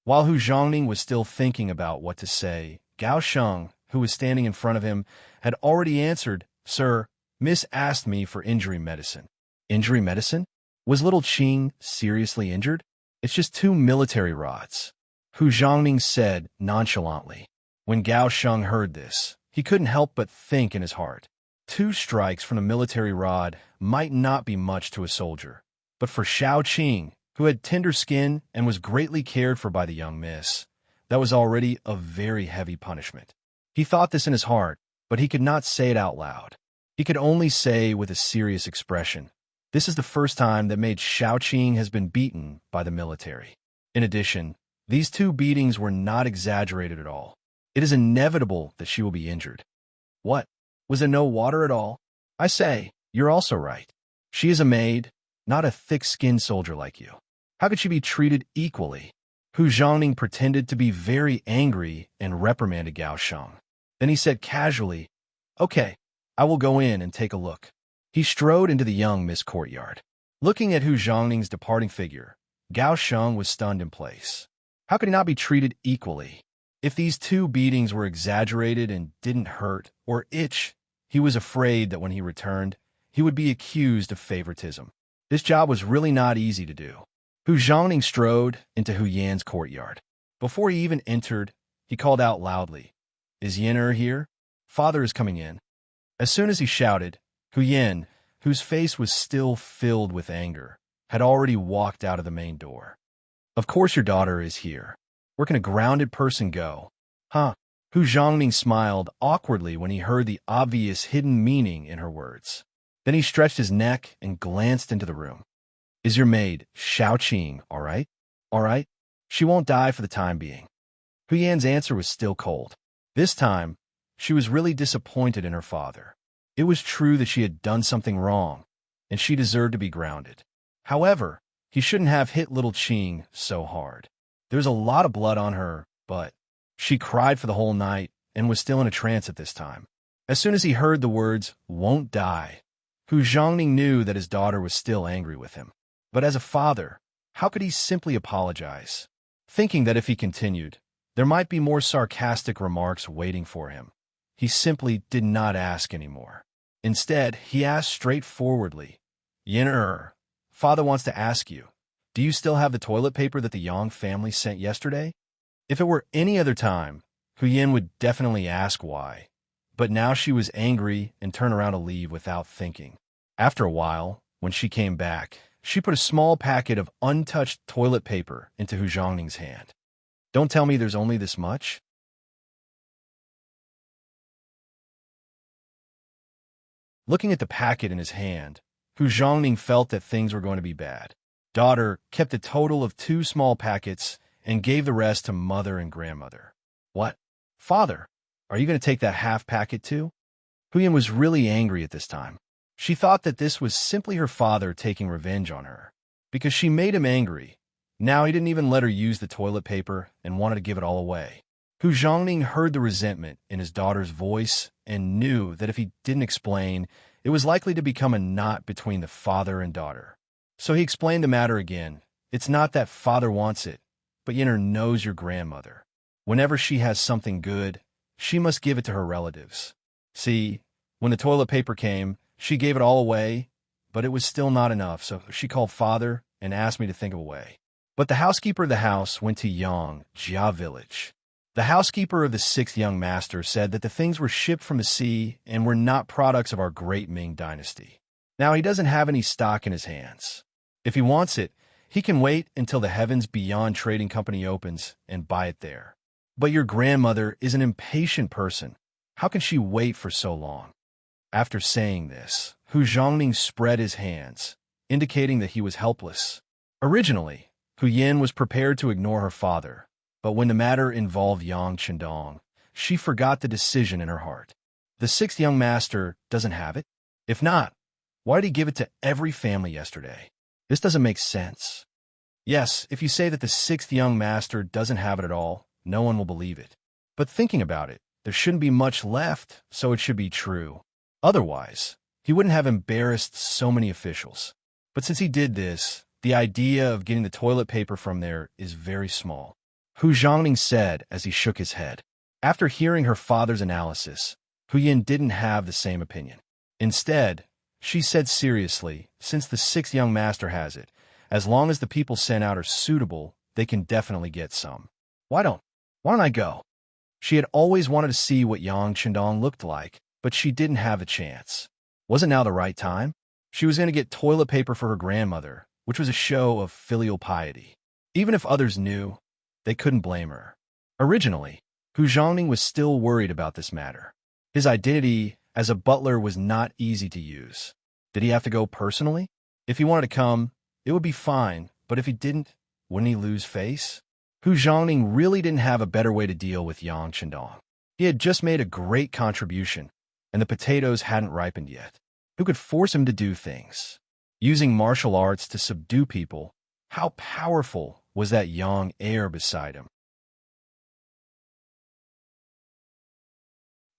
While Hu Zhongning was still thinking about what to say, Gao Sheng, who was standing in front of him, had already answered, "Sir, Miss asked me for injury medicine." Injury medicine? Was little Qing seriously injured? It's just 2 military rods, Hu Zhongning said nonchalantly. When Gao Sheng heard this, he couldn't help but think in his heart. 2 strikes from a military rod might not be much to a soldier, but for Xiao Qing, who had tender skin and was greatly cared for by the young miss, that was already a very heavy punishment. He thought this in his heart, but he could not say it out loud. He could only say with a serious expression, This is the first time that maid Xiaoqing has been beaten by the military. In addition, these 2 beatings were not exaggerated at all. It is inevitable that she will be injured. What? Was there no water at all? I say, you're also right. She is a maid, not a thick-skinned soldier like you. How could she be treated equally? Hu Zhongning pretended to be very angry and reprimanded Gao Sheng. Then he said casually, "Okay, I will go in and take a look." He strode into the young Miss courtyard. Looking at Hu Zhongning's departing figure, Gao Sheng was stunned in place. How could he not be treated equally? If these 2 beatings were exaggerated and didn't hurt or itch, he was afraid that when he returned, he would be accused of favoritism. This job was really not easy to do. Hu Zhongning strode into Hu Yan's courtyard. Before he even entered, he called out loudly, "Is Yin here? Father is coming in." As soon as he shouted, Hu Yan, whose face was still filled with anger, had already walked out of the main door. "Of course your daughter is here. Where can a grounded person go?" Huh? Hu Zhongning smiled awkwardly when he heard the obvious hidden meaning in her words. Then he stretched his neck and glanced into the room. "Is your maid, Xiaoqing, all right?" "All right. She won't die for the time being." Hu Yan's answer was still cold. This time, she was really disappointed in her father. It was true that she had done something wrong, and she deserved to be grounded. However, he shouldn't have hit little Qing so hard. There was a lot of blood on her, but she cried for the whole night and was still in a trance at this time. As soon as he heard the words, "won't die," Hu Zhongning knew that his daughter was still angry with him. But as a father, how could he simply apologize? Thinking that if he continued, there might be more sarcastic remarks waiting for him, he simply did not ask anymore. Instead, he asked straightforwardly, "Yin, Father wants to ask you, do you still have the toilet paper that the Yang family sent yesterday?" If it were any other time, Hu Yin would definitely ask why. But now she was angry and turned around to leave without thinking. After a while, when she came back, she put a small packet of untouched toilet paper into Hu Zhongning's hand. "Don't tell me there's only this much?" Looking at the packet in his hand, Hu Zhongning felt that things were going to be bad. Daughter kept a total of 2 small packets and gave the rest to mother and grandmother. "What? Father, are you going to take that half packet too?" Hu Yin was really angry at this time. She thought that this was simply her father taking revenge on her. Because she made him angry, now he didn't even let her use the toilet paper and wanted to give it all away. Hu Zhongning heard the resentment in his daughter's voice and knew that if he didn't explain, it was likely to become a knot between the father and daughter. So he explained the matter again. "It's not that father wants it, but Yinner knows your grandmother. Whenever she has something good, she must give it to her relatives. See, when the toilet paper came, she gave it all away, but it was still not enough, so she called father and asked me to think of a way." But the housekeeper of the house went to Yang, Jia village. The housekeeper of the 6th young master said that the things were shipped from the sea and were not products of our great Ming dynasty. Now he doesn't have any stock in his hands. If he wants it, he can wait until the Heavens Beyond Trading Company opens and buy it there. But your grandmother is an impatient person. How can she wait for so long? After saying this, Hu Zhongning spread his hands, indicating that he was helpless. Originally, Hu Yin was prepared to ignore her father, but when the matter involved Yang Chendong, she forgot the decision in her heart. The 6th young master doesn't have it? If not, why did he give it to every family yesterday? This doesn't make sense. Yes, if you say that the 6th young master doesn't have it at all, no one will believe it. But thinking about it, there shouldn't be much left, so it should be true. Otherwise, he wouldn't have embarrassed so many officials. But since he did this, the idea of getting the toilet paper from there is very small. Hu Zhongning said as he shook his head. After hearing her father's analysis, Hu Yin didn't have the same opinion. Instead, she said seriously, since the 6th young master has it, as long as the people sent out are suitable, they can definitely get some. Why don't I go? She had always wanted to see what Yang Chendong looked like, but she didn't have a chance. Wasn't now the right time? She was going to get toilet paper for her grandmother, which was a show of filial piety. Even if others knew, they couldn't blame her. Originally, Hu Zhongning was still worried about this matter. His identity as a butler was not easy to use. Did he have to go personally? If he wanted to come, it would be fine, but if he didn't, wouldn't he lose face? Hu Zhongning really didn't have a better way to deal with Yang Chendong. He had just made a great contribution, and the potatoes hadn't ripened yet. Who could force him to do things? Using martial arts to subdue people, how powerful was that young heir beside him?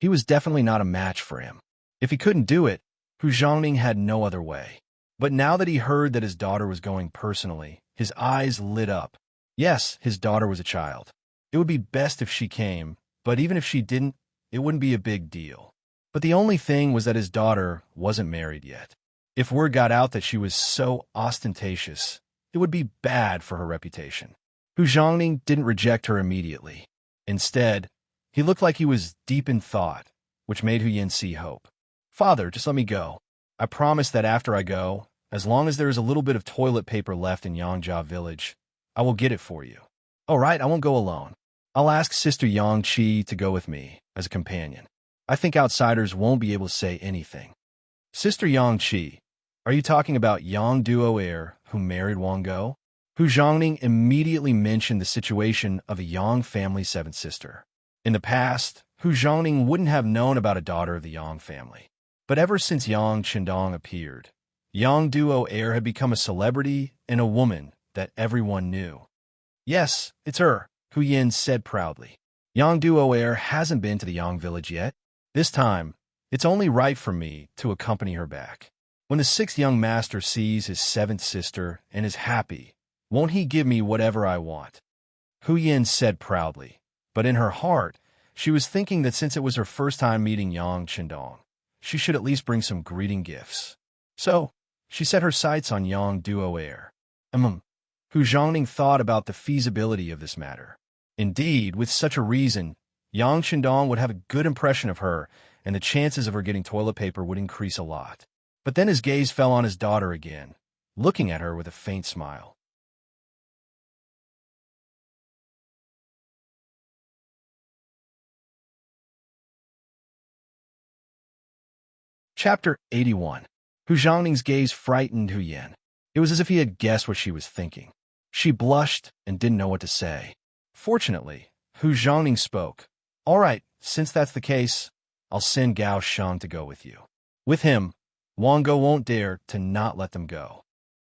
He was definitely not a match for him. If he couldn't do it, Hu Zhongning had no other way. But now that he heard that his daughter was going personally, his eyes lit up. Yes, his daughter was a child. It would be best if she came, but even if she didn't, it wouldn't be a big deal. But the only thing was that his daughter wasn't married yet. If word got out that she was so ostentatious, it would be bad for her reputation. Hu Zhongning didn't reject her immediately. Instead, he looked like he was deep in thought, which made Hu Yin see hope. Father, just let me go. I promise that after I go, as long as there is a little bit of toilet paper left in Yangjia village, I will get it for you. All right, I won't go alone. I'll ask Sister Yang Qi to go with me as a companion. I think outsiders won't be able to say anything. Sister Yang Qi, are you talking about Yang Duo heir who married Wang Go? Hu Zhongning immediately mentioned the situation of a Yang family's seventh sister. In the past, Hu Zhongning wouldn't have known about a daughter of the Yang family. But ever since Yang Chendong appeared, Yang Duo heir had become a celebrity and a woman that everyone knew. Yes, it's her, Hu Yin said proudly. Yang Duo heir hasn't been to the Yang village yet. This time, it's only right for me to accompany her back. When the sixth young master sees his seventh sister and is happy, won't he give me whatever I want? Hu Yin said proudly, but in her heart, she was thinking that since it was her first time meeting Yang Chendong, she should at least bring some greeting gifts. So, she set her sights on Yang Duo heir. Hu Zhongning thought about the feasibility of this matter. Indeed, with such a reason, Yang Chendong would have a good impression of her, and the chances of her getting toilet paper would increase a lot. But then his gaze fell on his daughter again, looking at her with a faint smile. Chapter 81. Hu Zhongning's gaze frightened Hu Yin. It was as if he had guessed what she was thinking. She blushed and didn't know what to say. Fortunately, Hu Zhongning spoke. All right, since that's the case, I'll send Gao Sheng to go with you. With him, Wang Go won't dare to not let them go.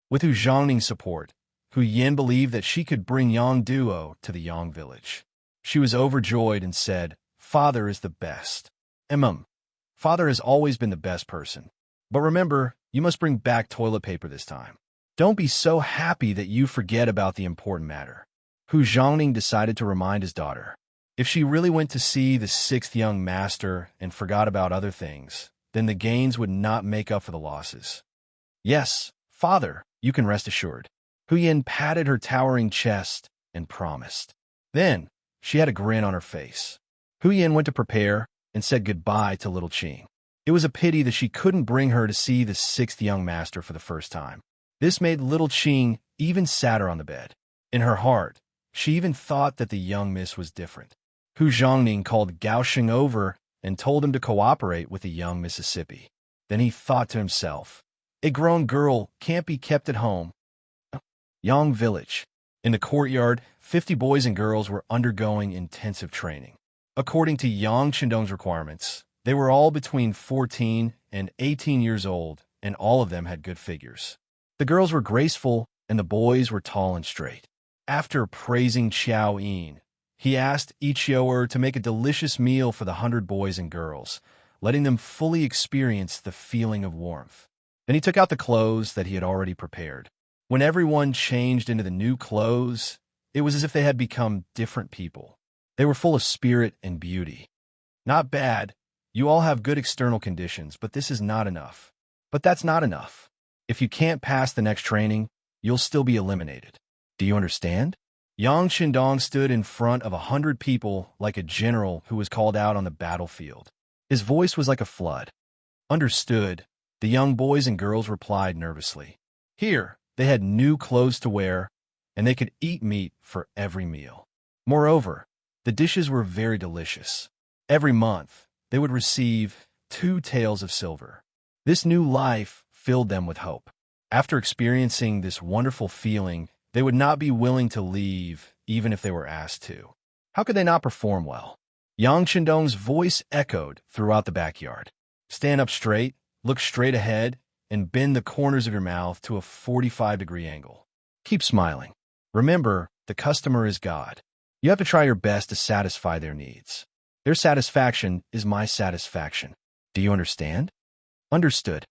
With Hu Zhongning's support, Hu Yin believed that she could bring Yang Duo to the Yang village. She was overjoyed and said, Father is the best. Father has always been the best person. But remember, you must bring back toilet paper this time. Don't be so happy that you forget about the important matter. Hu Zhongning decided to remind his daughter. If she really went to see the sixth young master and forgot about other things, then the gains would not make up for the losses. Yes, Father, you can rest assured. Hu Yin patted her towering chest and promised. Then, she had a grin on her face. Hu Yin went to prepare and said goodbye to little Qing. It was a pity that she couldn't bring her to see the sixth young master for the first time. This made little Qing even sadder on the bed. In her heart, she even thought that the young miss was different. Hu Zhongning called Gao Sheng over and told him to cooperate with the young Mississippi. Then he thought to himself, a grown girl can't be kept at home. Yang village. In the courtyard, 50 boys and girls were undergoing intensive training. According to Yang Chendong's requirements, they were all between 14 and 18 years old, and all of them had good figures. The girls were graceful, and the boys were tall and straight. After praising Qiao Yin, he asked each yoer to make a delicious meal for the 100 boys and girls, letting them fully experience the feeling of warmth. Then he took out the clothes that he had already prepared. When everyone changed into the new clothes, it was as if they had become different people. They were full of spirit and beauty. Not bad. You all have good external conditions, but this is not enough. But that's not enough. If you can't pass the next training, you'll still be eliminated. Do you understand? Yang Chendong stood in front of 100 people like a general who was called out on the battlefield. His voice was like a flood. Understood, the young boys and girls replied nervously. Here, they had new clothes to wear, and they could eat meat for every meal. Moreover, the dishes were very delicious. Every month, they would receive 2 taels of silver. This new life filled them with hope. After experiencing this wonderful feeling, they would not be willing to leave even if they were asked to. How could they not perform well? Yang Chendong's voice echoed throughout the backyard. Stand up straight, look straight ahead, and bend the corners of your mouth to a 45-degree angle. Keep smiling. Remember, the customer is God. You have to try your best to satisfy their needs. Their satisfaction is my satisfaction. Do you understand? Understood.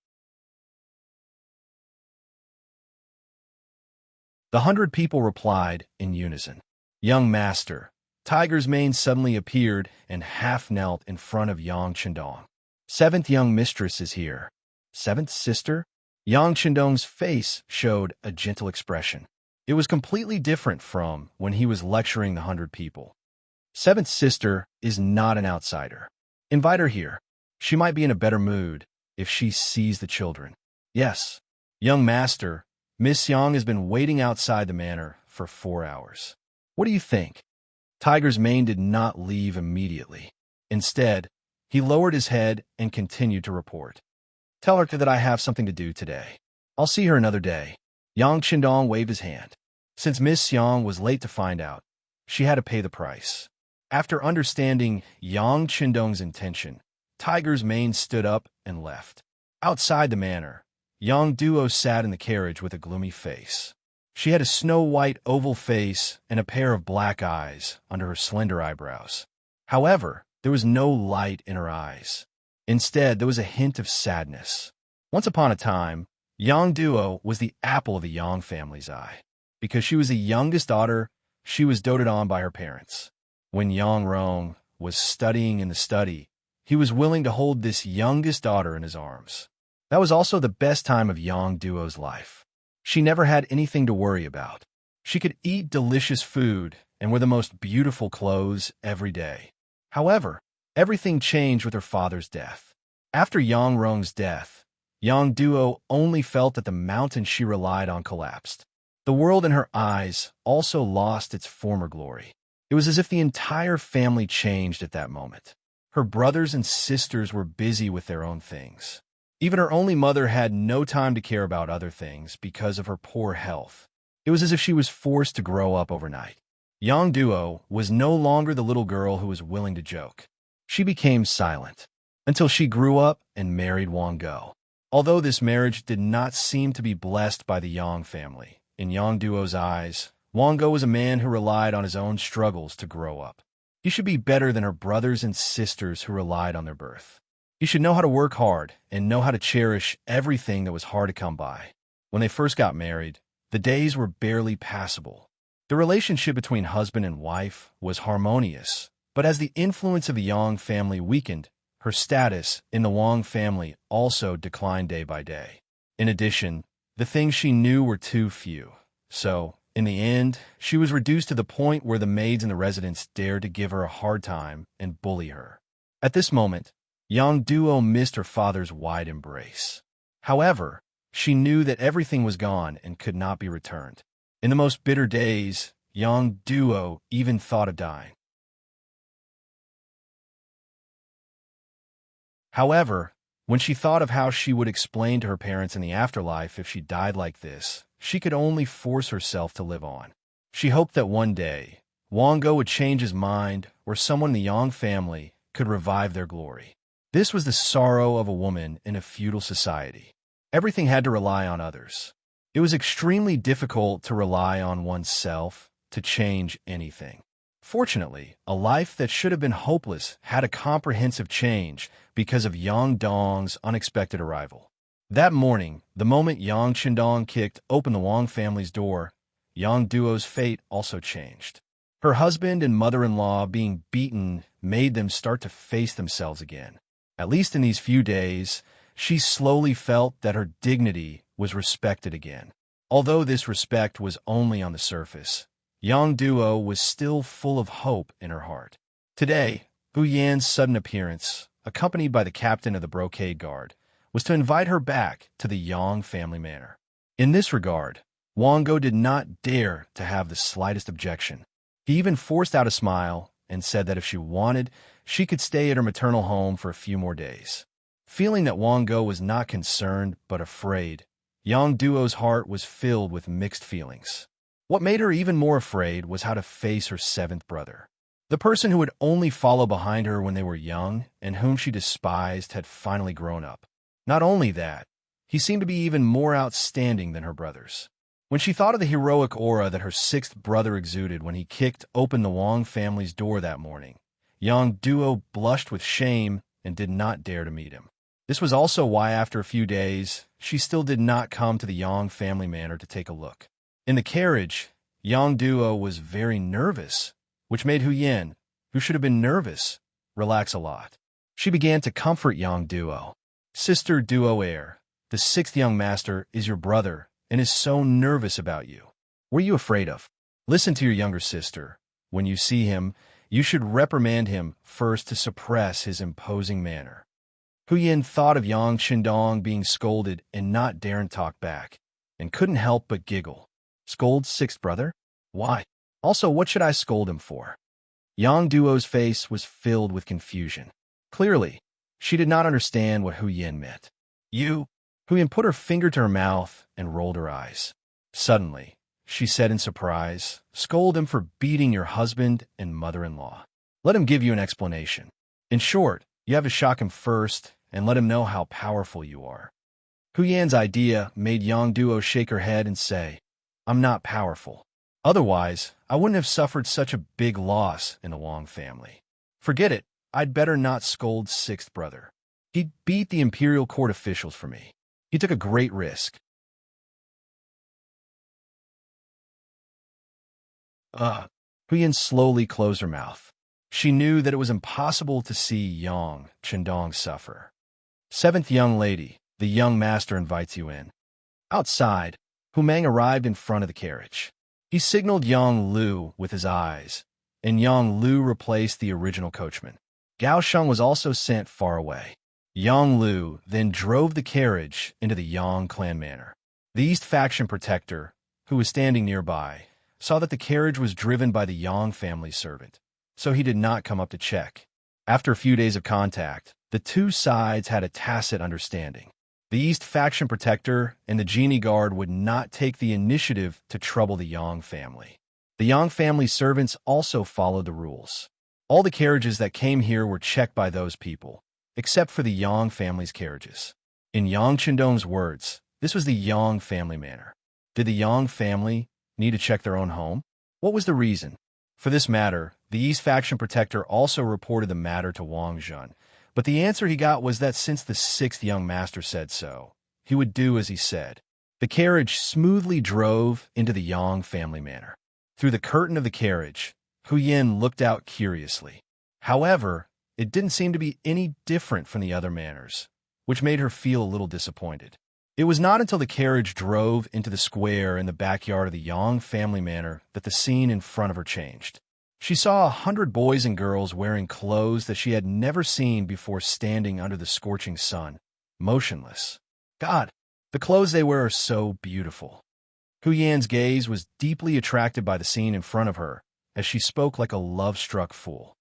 The 100 people replied in unison. Young master. Tiger's mane suddenly appeared and half knelt in front of Yang Chendong. Seventh young mistress is here. Seventh sister? Yang Chendong's face showed a gentle expression. It was completely different from when he was lecturing the 100 people. Seventh sister is not an outsider. Invite her here. She might be in a better mood if she sees the children. Yes, young master, Miss Yang has been waiting outside the manor for 4 hours. What do you think? Tiger's mane did not leave immediately. Instead, he lowered his head and continued to report. Tell her that I have something to do today. I'll see her another day. Yang Chendong waved his hand. Since Miss Yang was late to find out, she had to pay the price. After understanding Yang Chendong's intention, Tiger's mane stood up and left. Outside the manor, Yang Duo sat in the carriage with a gloomy face. She had a snow-white oval face and a pair of black eyes under her slender eyebrows. However, there was no light in her eyes. Instead, there was a hint of sadness. Once upon a time, Yang Duo was the apple of the Yang family's eye. Because she was the youngest daughter, she was doted on by her parents. When Yang Rong was studying in the study, he was willing to hold this youngest daughter in his arms. That was also the best time of Yang Duo's life. She never had anything to worry about. She could eat delicious food and wear the most beautiful clothes every day. However, everything changed with her father's death. After Yang Rong's death, Yang Duo only felt that the mountain she relied on collapsed. The world in her eyes also lost its former glory. It was as if the entire family changed at that moment. Her brothers and sisters were busy with their own things. Even her only mother had no time to care about other things because of her poor health. It was as if she was forced to grow up overnight. Yang Duo was no longer the little girl who was willing to joke. She became silent until she grew up and married Wang Go. Although this marriage did not seem to be blessed by the Yang family, in Yang Duo's eyes, Wang Go was a man who relied on his own struggles to grow up. He should be better than her brothers and sisters who relied on their birth. He should know how to work hard and know how to cherish everything that was hard to come by. When they first got married, the days were barely passable. The relationship between husband and wife was harmonious, but as the influence of the Yang family weakened, her status in the Wang family also declined day by day. In addition, the things she knew were too few. So, in the end, she was reduced to the point where the maids in the residence dared to give her a hard time and bully her. At this moment, Yang Duo missed her father's wide embrace. However, she knew that everything was gone and could not be returned. In the most bitter days, Yang Duo even thought of dying. However, when she thought of how she would explain to her parents in the afterlife if she died like this, she could only force herself to live on. She hoped that one day, Wang Go would change his mind or someone in the Yang family could revive their glory. This was the sorrow of a woman in a feudal society. Everything had to rely on others. It was extremely difficult to rely on oneself to change anything. Fortunately, a life that should have been hopeless had a comprehensive change because of Yang Dong's unexpected arrival. That morning, the moment Yang Chendong kicked open the Wang family's door, Yang Duo's fate also changed. Her husband and mother-in-law being beaten made them start to face themselves again. At least in these few days, she slowly felt that her dignity was respected again. Although this respect was only on the surface, Yang Duo was still full of hope in her heart. Today, Hu Yan's sudden appearance, accompanied by the captain of the brocade guard, was to invite her back to the Yang family manor. In this regard, Wang Go did not dare to have the slightest objection. He even forced out a smile and said that if she wanted, she could stay at her maternal home for a few more days. Feeling that Wang Go was not concerned but afraid, Yang Duo's heart was filled with mixed feelings. What made her even more afraid was how to face her seventh brother. The person who would only follow behind her when they were young and whom she despised had finally grown up. Not only that, he seemed to be even more outstanding than her brothers. When she thought of the heroic aura that her sixth brother exuded when he kicked open the Wang family's door that morning, Yang Duo blushed with shame and did not dare to meet him. This was also why, after a few days, she still did not come to the Yang family manor to take a look. In the carriage, Yang Duo was very nervous, which made Hu Yin, who should have been nervous, relax a lot. She began to comfort Yang Duo. Sister Duo Air, the sixth young master is your brother and is so nervous about you. What are you afraid of? Listen to your younger sister. When you see him, you should reprimand him first to suppress his imposing manner. Hu Yin thought of Yang Qindong being scolded and not daring talk back, and couldn't help but giggle. Scold sixth brother? Why? Also, what should I scold him for? Yang Duo's face was filled with confusion. Clearly, she did not understand what Hu Yin meant. You? Hu Yin put her finger to her mouth and rolled her eyes. Suddenly, she said in surprise, scold him for beating your husband and mother-in-law. Let him give you an explanation. In short, you have to shock him first and let him know how powerful you are. Hu Yan's idea made Yang Duo shake her head and say, I'm not powerful. Otherwise, I wouldn't have suffered such a big loss in the Wang family. Forget it, I'd better not scold sixth brother. He beat the imperial court officials for me. He took a great risk. Hu Yan slowly closed her mouth. She knew that it was impossible to see Yang Qindong suffer. Seventh young lady, the young master invites you in. Outside, Hu Mang arrived in front of the carriage. He signaled Yang Lu with his eyes, and Yang Lu replaced the original coachman. Gao Sheng was also sent far away. Yang Lu then drove the carriage into the Yang clan manor. The East faction protector, who was standing nearby, saw that the carriage was driven by the Yang family servant, so he did not come up to check. After a few days of contact, the two sides had a tacit understanding. The East faction protector and the genie guard would not take the initiative to trouble the Yang family. The Yang family servants also followed the rules. All the carriages that came here were checked by those people, except for the Yang family's carriages. In Yang Qindong's words, this was the Yang family manor. Did the Yang family need to check their own home? What was the reason? For this matter, the East faction protector also reported the matter to Wang Zhen, but the answer he got was that since the sixth young master said so, he would do as he said. The carriage smoothly drove into the Yang family manor. Through the curtain of the carriage, Hu Yin looked out curiously. However, it didn't seem to be any different from the other manors, which made her feel a little disappointed. It was not until the carriage drove into the square in the backyard of the Yang family manor that the scene in front of her changed. She saw 100 boys and girls wearing clothes that she had never seen before standing under the scorching sun, motionless. God, the clothes they wear are so beautiful. Hu Yan's gaze was deeply attracted by the scene in front of her as she spoke like a love-struck fool.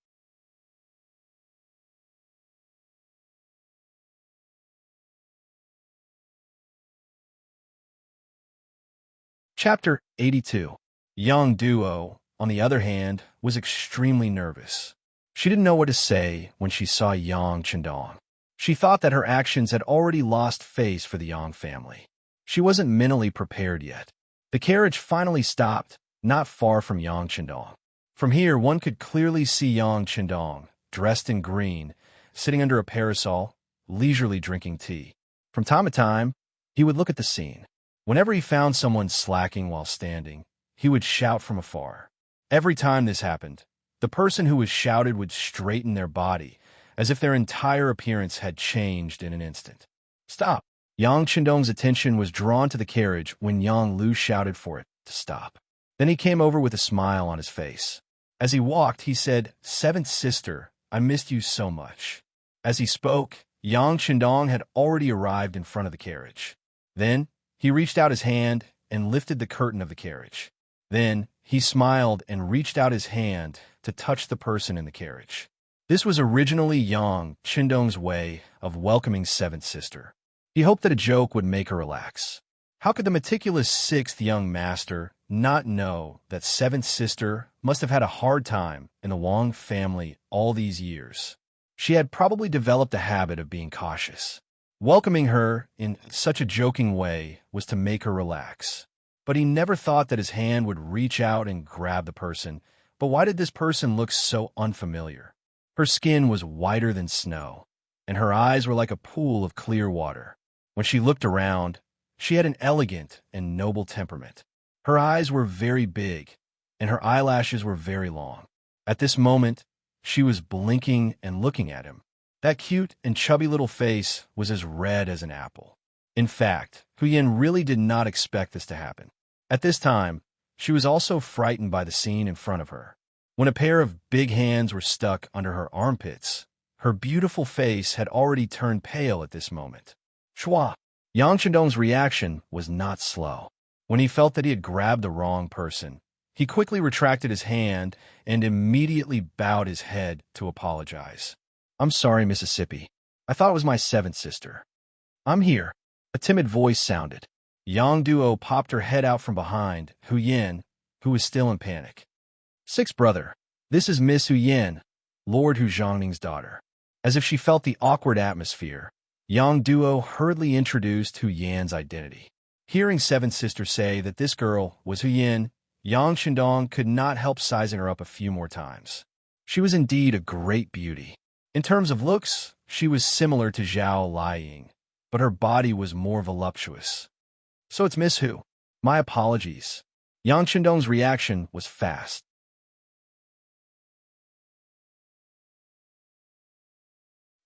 Chapter 82. Yang Duo, on the other hand, was extremely nervous. She didn't know what to say when she saw Yang Qindong. She thought that her actions had already lost face for the Yang family. She wasn't mentally prepared yet. The carriage finally stopped, not far from Yang Qindong. From here, one could clearly see Yang Qindong, dressed in green, sitting under a parasol, leisurely drinking tea. From time to time, he would look at the scene. Whenever he found someone slacking while standing, he would shout from afar. Every time this happened, the person who was shouted would straighten their body, as if their entire appearance had changed in an instant. Stop! Yang Qindong's attention was drawn to the carriage when Yang Lu shouted for it to stop. Then he came over with a smile on his face. As he walked, he said, "Seventh sister, I missed you so much." As he spoke, Yang Qindong had already arrived in front of the carriage. Then, he reached out his hand and lifted the curtain of the carriage. Then, he smiled and reached out his hand to touch the person in the carriage. This was originally Yang Qindong's way of welcoming seventh sister. He hoped that a joke would make her relax. How could the meticulous sixth young master not know that seventh sister must have had a hard time in the Wang family all these years? She had probably developed a habit of being cautious. Welcoming her in such a joking way was to make her relax. But he never thought that his hand would reach out and grab the person. But why did this person look so unfamiliar? Her skin was whiter than snow, and her eyes were like a pool of clear water. When she looked around, she had an elegant and noble temperament. Her eyes were very big, and her eyelashes were very long. At this moment, she was blinking and looking at him. That cute and chubby little face was as red as an apple. In fact, Huyen really did not expect this to happen. At this time, she was also frightened by the scene in front of her. When a pair of big hands were stuck under her armpits, her beautiful face had already turned pale at this moment. Shua! Yang Chendong's reaction was not slow. When he felt that he had grabbed the wrong person, he quickly retracted his hand and immediately bowed his head to apologize. "I'm sorry, Mississippi. I thought it was my seventh sister." "I'm here." A timid voice sounded. Yang Duo popped her head out from behind Huyen, who was still in panic. "Sixth brother, this is Miss Huyen, Lord Hu Zhongning's daughter." As if she felt the awkward atmosphere, Yang Duo hurriedly introduced Huyen's identity. Hearing seventh sister say that this girl was Huyen, Yang Chendong could not help sizing her up a few more times. She was indeed a great beauty. In terms of looks, she was similar to Zhao Liying, but her body was more voluptuous. "So it's Miss Hu. My apologies." Yang Chendong's reaction was fast.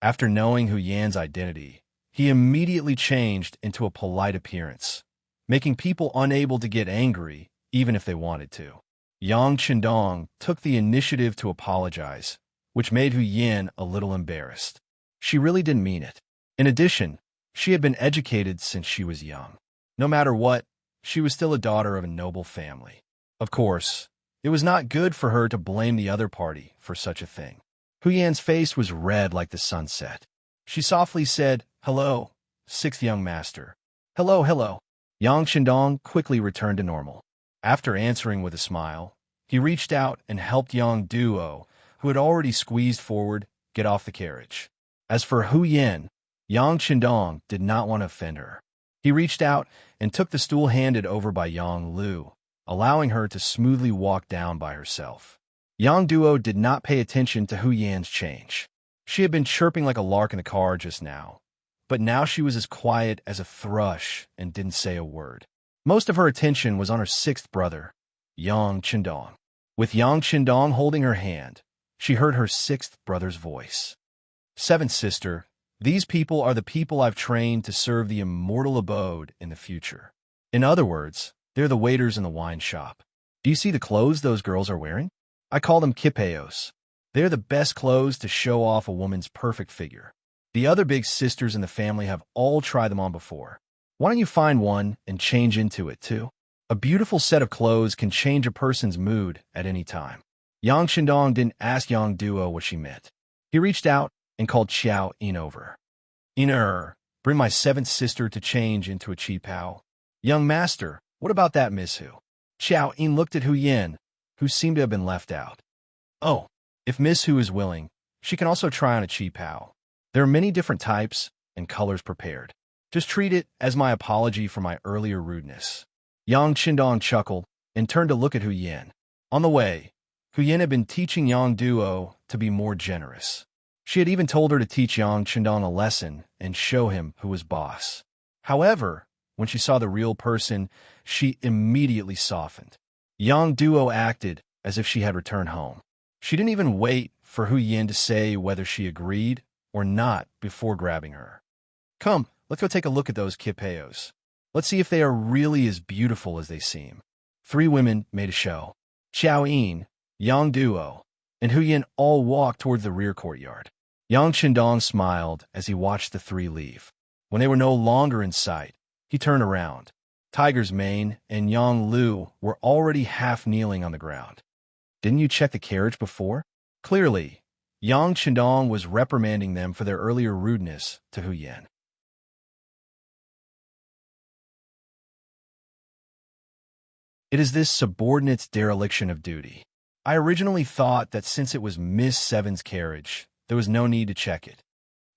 After knowing Huyen's identity, he immediately changed into a polite appearance, making people unable to get angry even if they wanted to. Yang Chendong took the initiative to apologize, which made Huyen a little embarrassed. She really didn't mean it. In addition, she had been educated since she was young. No matter what, she was still a daughter of a noble family. Of course, it was not good for her to blame the other party for such a thing. Huyen's face was red like the sunset. She softly said, "Hello, sixth young master." "Hello, hello." Yang Chendong quickly returned to normal. After answering with a smile, he reached out and helped Yang Duo, who had already squeezed forward, get off the carriage. As for Huyen, Yang Chendong did not want to offend her. He reached out and took the stool handed over by Yang Lu, allowing her to smoothly walk down by herself. Yang Duo did not pay attention to Huyen's change. She had been chirping like a lark in the car just now, but now she was as quiet as a thrush and didn't say a word. Most of her attention was on her sixth brother, Yang Chendong. With Yang Chendong holding her hand, she heard her sixth brother's voice. "Seventh sister, these people are the people I've trained to serve the immortal abode in the future. In other words, they're the waiters in the wine shop. Do you see the clothes those girls are wearing? I call them kipeos. They're the best clothes to show off a woman's perfect figure. The other big sisters in the family have all tried them on before. Why don't you find one and change into it, too? A beautiful set of clothes can change a person's mood at any time." Yang Chendong didn't ask Yang Duo what she meant. He reached out and called Xiao In over. "In bring my seventh sister to change into a qipao." "Young master, what about that Miss Hu?" Xiao In looked at Huyen, who seemed to have been left out. "Oh, if Miss Hu is willing, she can also try on a qipao. There are many different types and colors prepared. Just treat it as my apology for my earlier rudeness." Yang Chendong chuckled and turned to look at Huyen. On the way, Huyen had been teaching Yang Duo to be more generous. She had even told her to teach Yang Chendong a lesson and show him who was boss. However, when she saw the real person, she immediately softened. Yang Duo acted as if she had returned home. She didn't even wait for Huyen to say whether she agreed or not before grabbing her. "Come, let's go take a look at those kipeos. Let's see if they are really as beautiful as they seem." Three women made a show. Xiao In, Yang Duo, and Huyen all walked toward the rear courtyard. Yang Chendong smiled as he watched the three leave. When they were no longer in sight, he turned around. Tiger's Mane and Yang Lu were already half kneeling on the ground. "Didn't you check the carriage before?" Clearly, Yang Chendong was reprimanding them for their earlier rudeness to Huyen. It is this subordinate's dereliction of duty. I originally thought that since it was Miss Seven's carriage, there was no need to check it.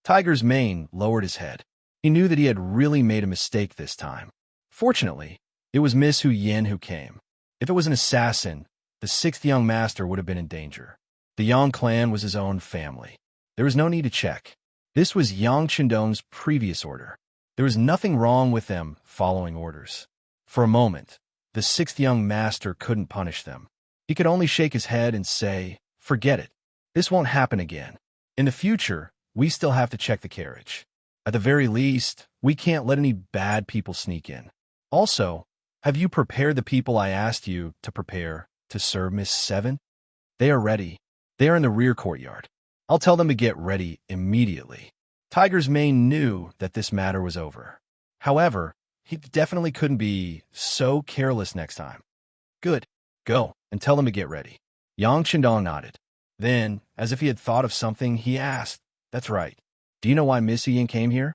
Tiger's mane lowered his head. He knew that he had really made a mistake this time. Fortunately, it was Miss Hu Yin who came. If it was an assassin, the sixth young master would have been in danger. The Yang clan was his own family. There was no need to check. This was Yang Qindong's previous order. There was nothing wrong with them following orders. For a moment, the sixth young master couldn't punish them. He could only shake his head and say, "Forget it. This won't happen again. In the future, we still have to check the carriage. At the very least, we can't let any bad people sneak in. Also, have you prepared the people I asked you to prepare to serve Miss Seven? They are ready. They are in the rear courtyard. I'll tell them to get ready immediately." Tiger's mane knew that this matter was over. However, he definitely couldn't be so careless next time. "Good. Go, and tell them to get ready." Yang Qindong nodded. Then, as if he had thought of something, he asked, "That's right. Do you know why Miss Yin came here?"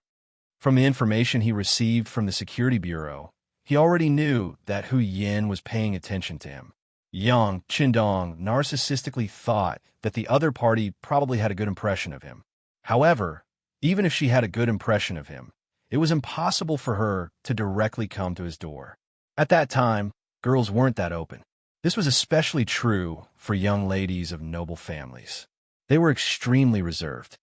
From the information he received from the security bureau, he already knew that Hu Yin was paying attention to him. Yang Qindong narcissistically thought that the other party probably had a good impression of him. However, even if she had a good impression of him, it was impossible for her to directly come to his door. At that time, girls weren't that open. This was especially true for young ladies of noble families. They were extremely reserved.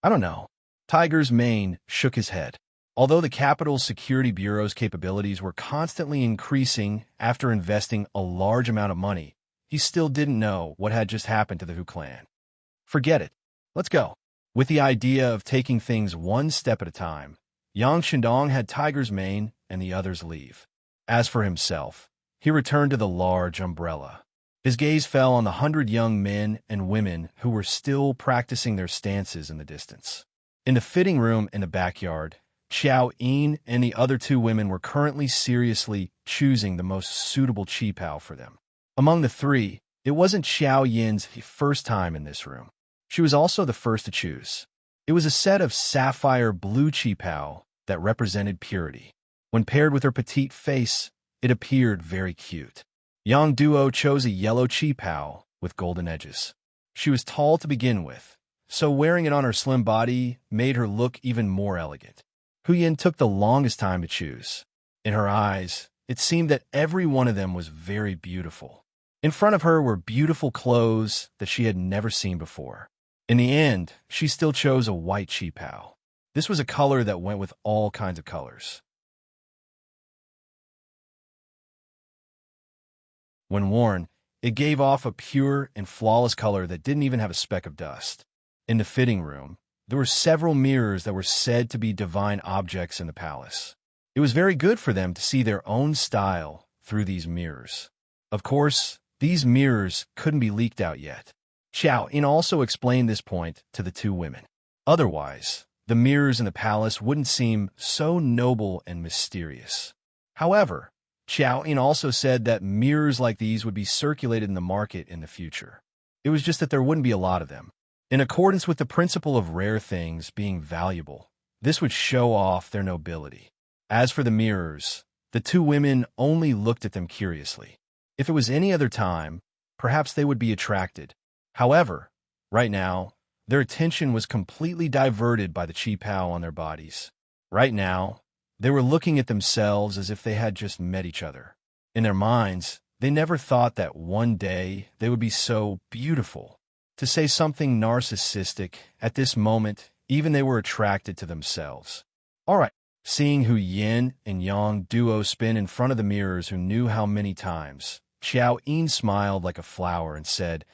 "I don't know." Tiger's mane shook his head. Although the capital's security bureau's capabilities were constantly increasing after investing a large amount of money, he still didn't know what had just happened to the Hu clan. "Forget it. Let's go." With the idea of taking things one step at a time, Yang Qindong had Tiger's mane and the others leave. As for himself, he returned to the large umbrella. His gaze fell on the 100 young men and women who were still practicing their stances in the distance. In the fitting room in the backyard, Xiao Yin and the other two women were currently seriously choosing the most suitable qipao for them. Among the three, it wasn't Xiao Yin's first time in this room. She was also the first to choose. It was a set of sapphire blue qipao that represented purity. When paired with her petite face, it appeared very cute. Yang Duo chose a yellow qipao with golden edges. She was tall to begin with, so wearing it on her slim body made her look even more elegant. Hu Yin took the longest time to choose. In her eyes, it seemed that every one of them was very beautiful. In front of her were beautiful clothes that she had never seen before. In the end, she still chose a white qipao. This was a color that went with all kinds of colors. When worn, it gave off a pure and flawless color that didn't even have a speck of dust. In the fitting room, there were several mirrors that were said to be divine objects in the palace. It was very good for them to see their own style through these mirrors. Of course, these mirrors couldn't be leaked out yet. Xiao Yin also explained this point to the two women. Otherwise, the mirrors in the palace wouldn't seem so noble and mysterious. However, Xiao Yin also said that mirrors like these would be circulated in the market in the future. It was just that there wouldn't be a lot of them. In accordance with the principle of rare things being valuable, this would show off their nobility. As for the mirrors, the two women only looked at them curiously. If it was any other time, perhaps they would be attracted. However, right now, their attention was completely diverted by the qipao on their bodies. Right now, they were looking at themselves as if they had just met each other. In their minds, they never thought that one day they would be so beautiful. To say something narcissistic, at this moment, even they were attracted to themselves. All right, seeing Hu Yin and Yang Duo spin in front of the mirrors who knew how many times, Xiao Yin smiled like a flower and said,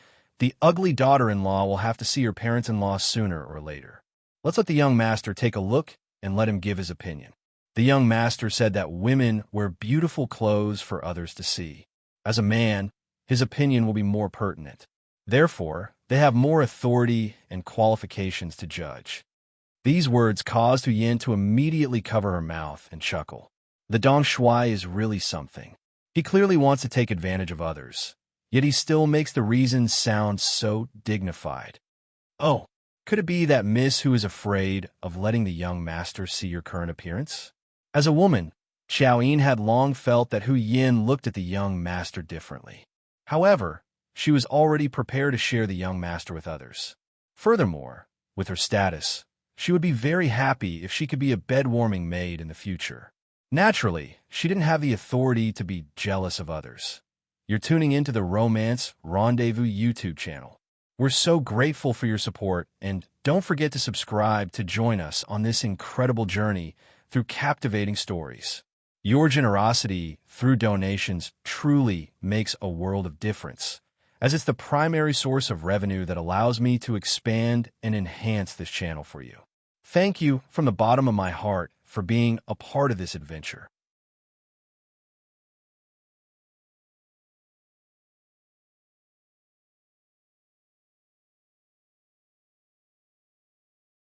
"The ugly daughter-in-law will have to see her parents-in-law sooner or later. Let's let the young master take a look and let him give his opinion." The young master said that women wear beautiful clothes for others to see. As a man, his opinion will be more pertinent. Therefore, they have more authority and qualifications to judge. These words caused Hu Yin to immediately cover her mouth and chuckle. The Dong Shui is really something. He clearly wants to take advantage of others, yet he still makes the reasons sound so dignified. Oh, could it be that Miss Hu is afraid of letting the young master see your current appearance? As a woman, Xiaoyin had long felt that Hu Yin looked at the young master differently. However, she was already prepared to share the young master with others. Furthermore, with her status, she would be very happy if she could be a bed-warming maid in the future. Naturally, she didn't have the authority to be jealous of others. You're tuning into the Romance Rendezvous YouTube channel. We're so grateful for your support, and don't forget to subscribe to join us on this incredible journey through captivating stories. Your generosity through donations truly makes a world of difference, as it's the primary source of revenue that allows me to expand and enhance this channel for you. Thank you from the bottom of my heart for being a part of this adventure.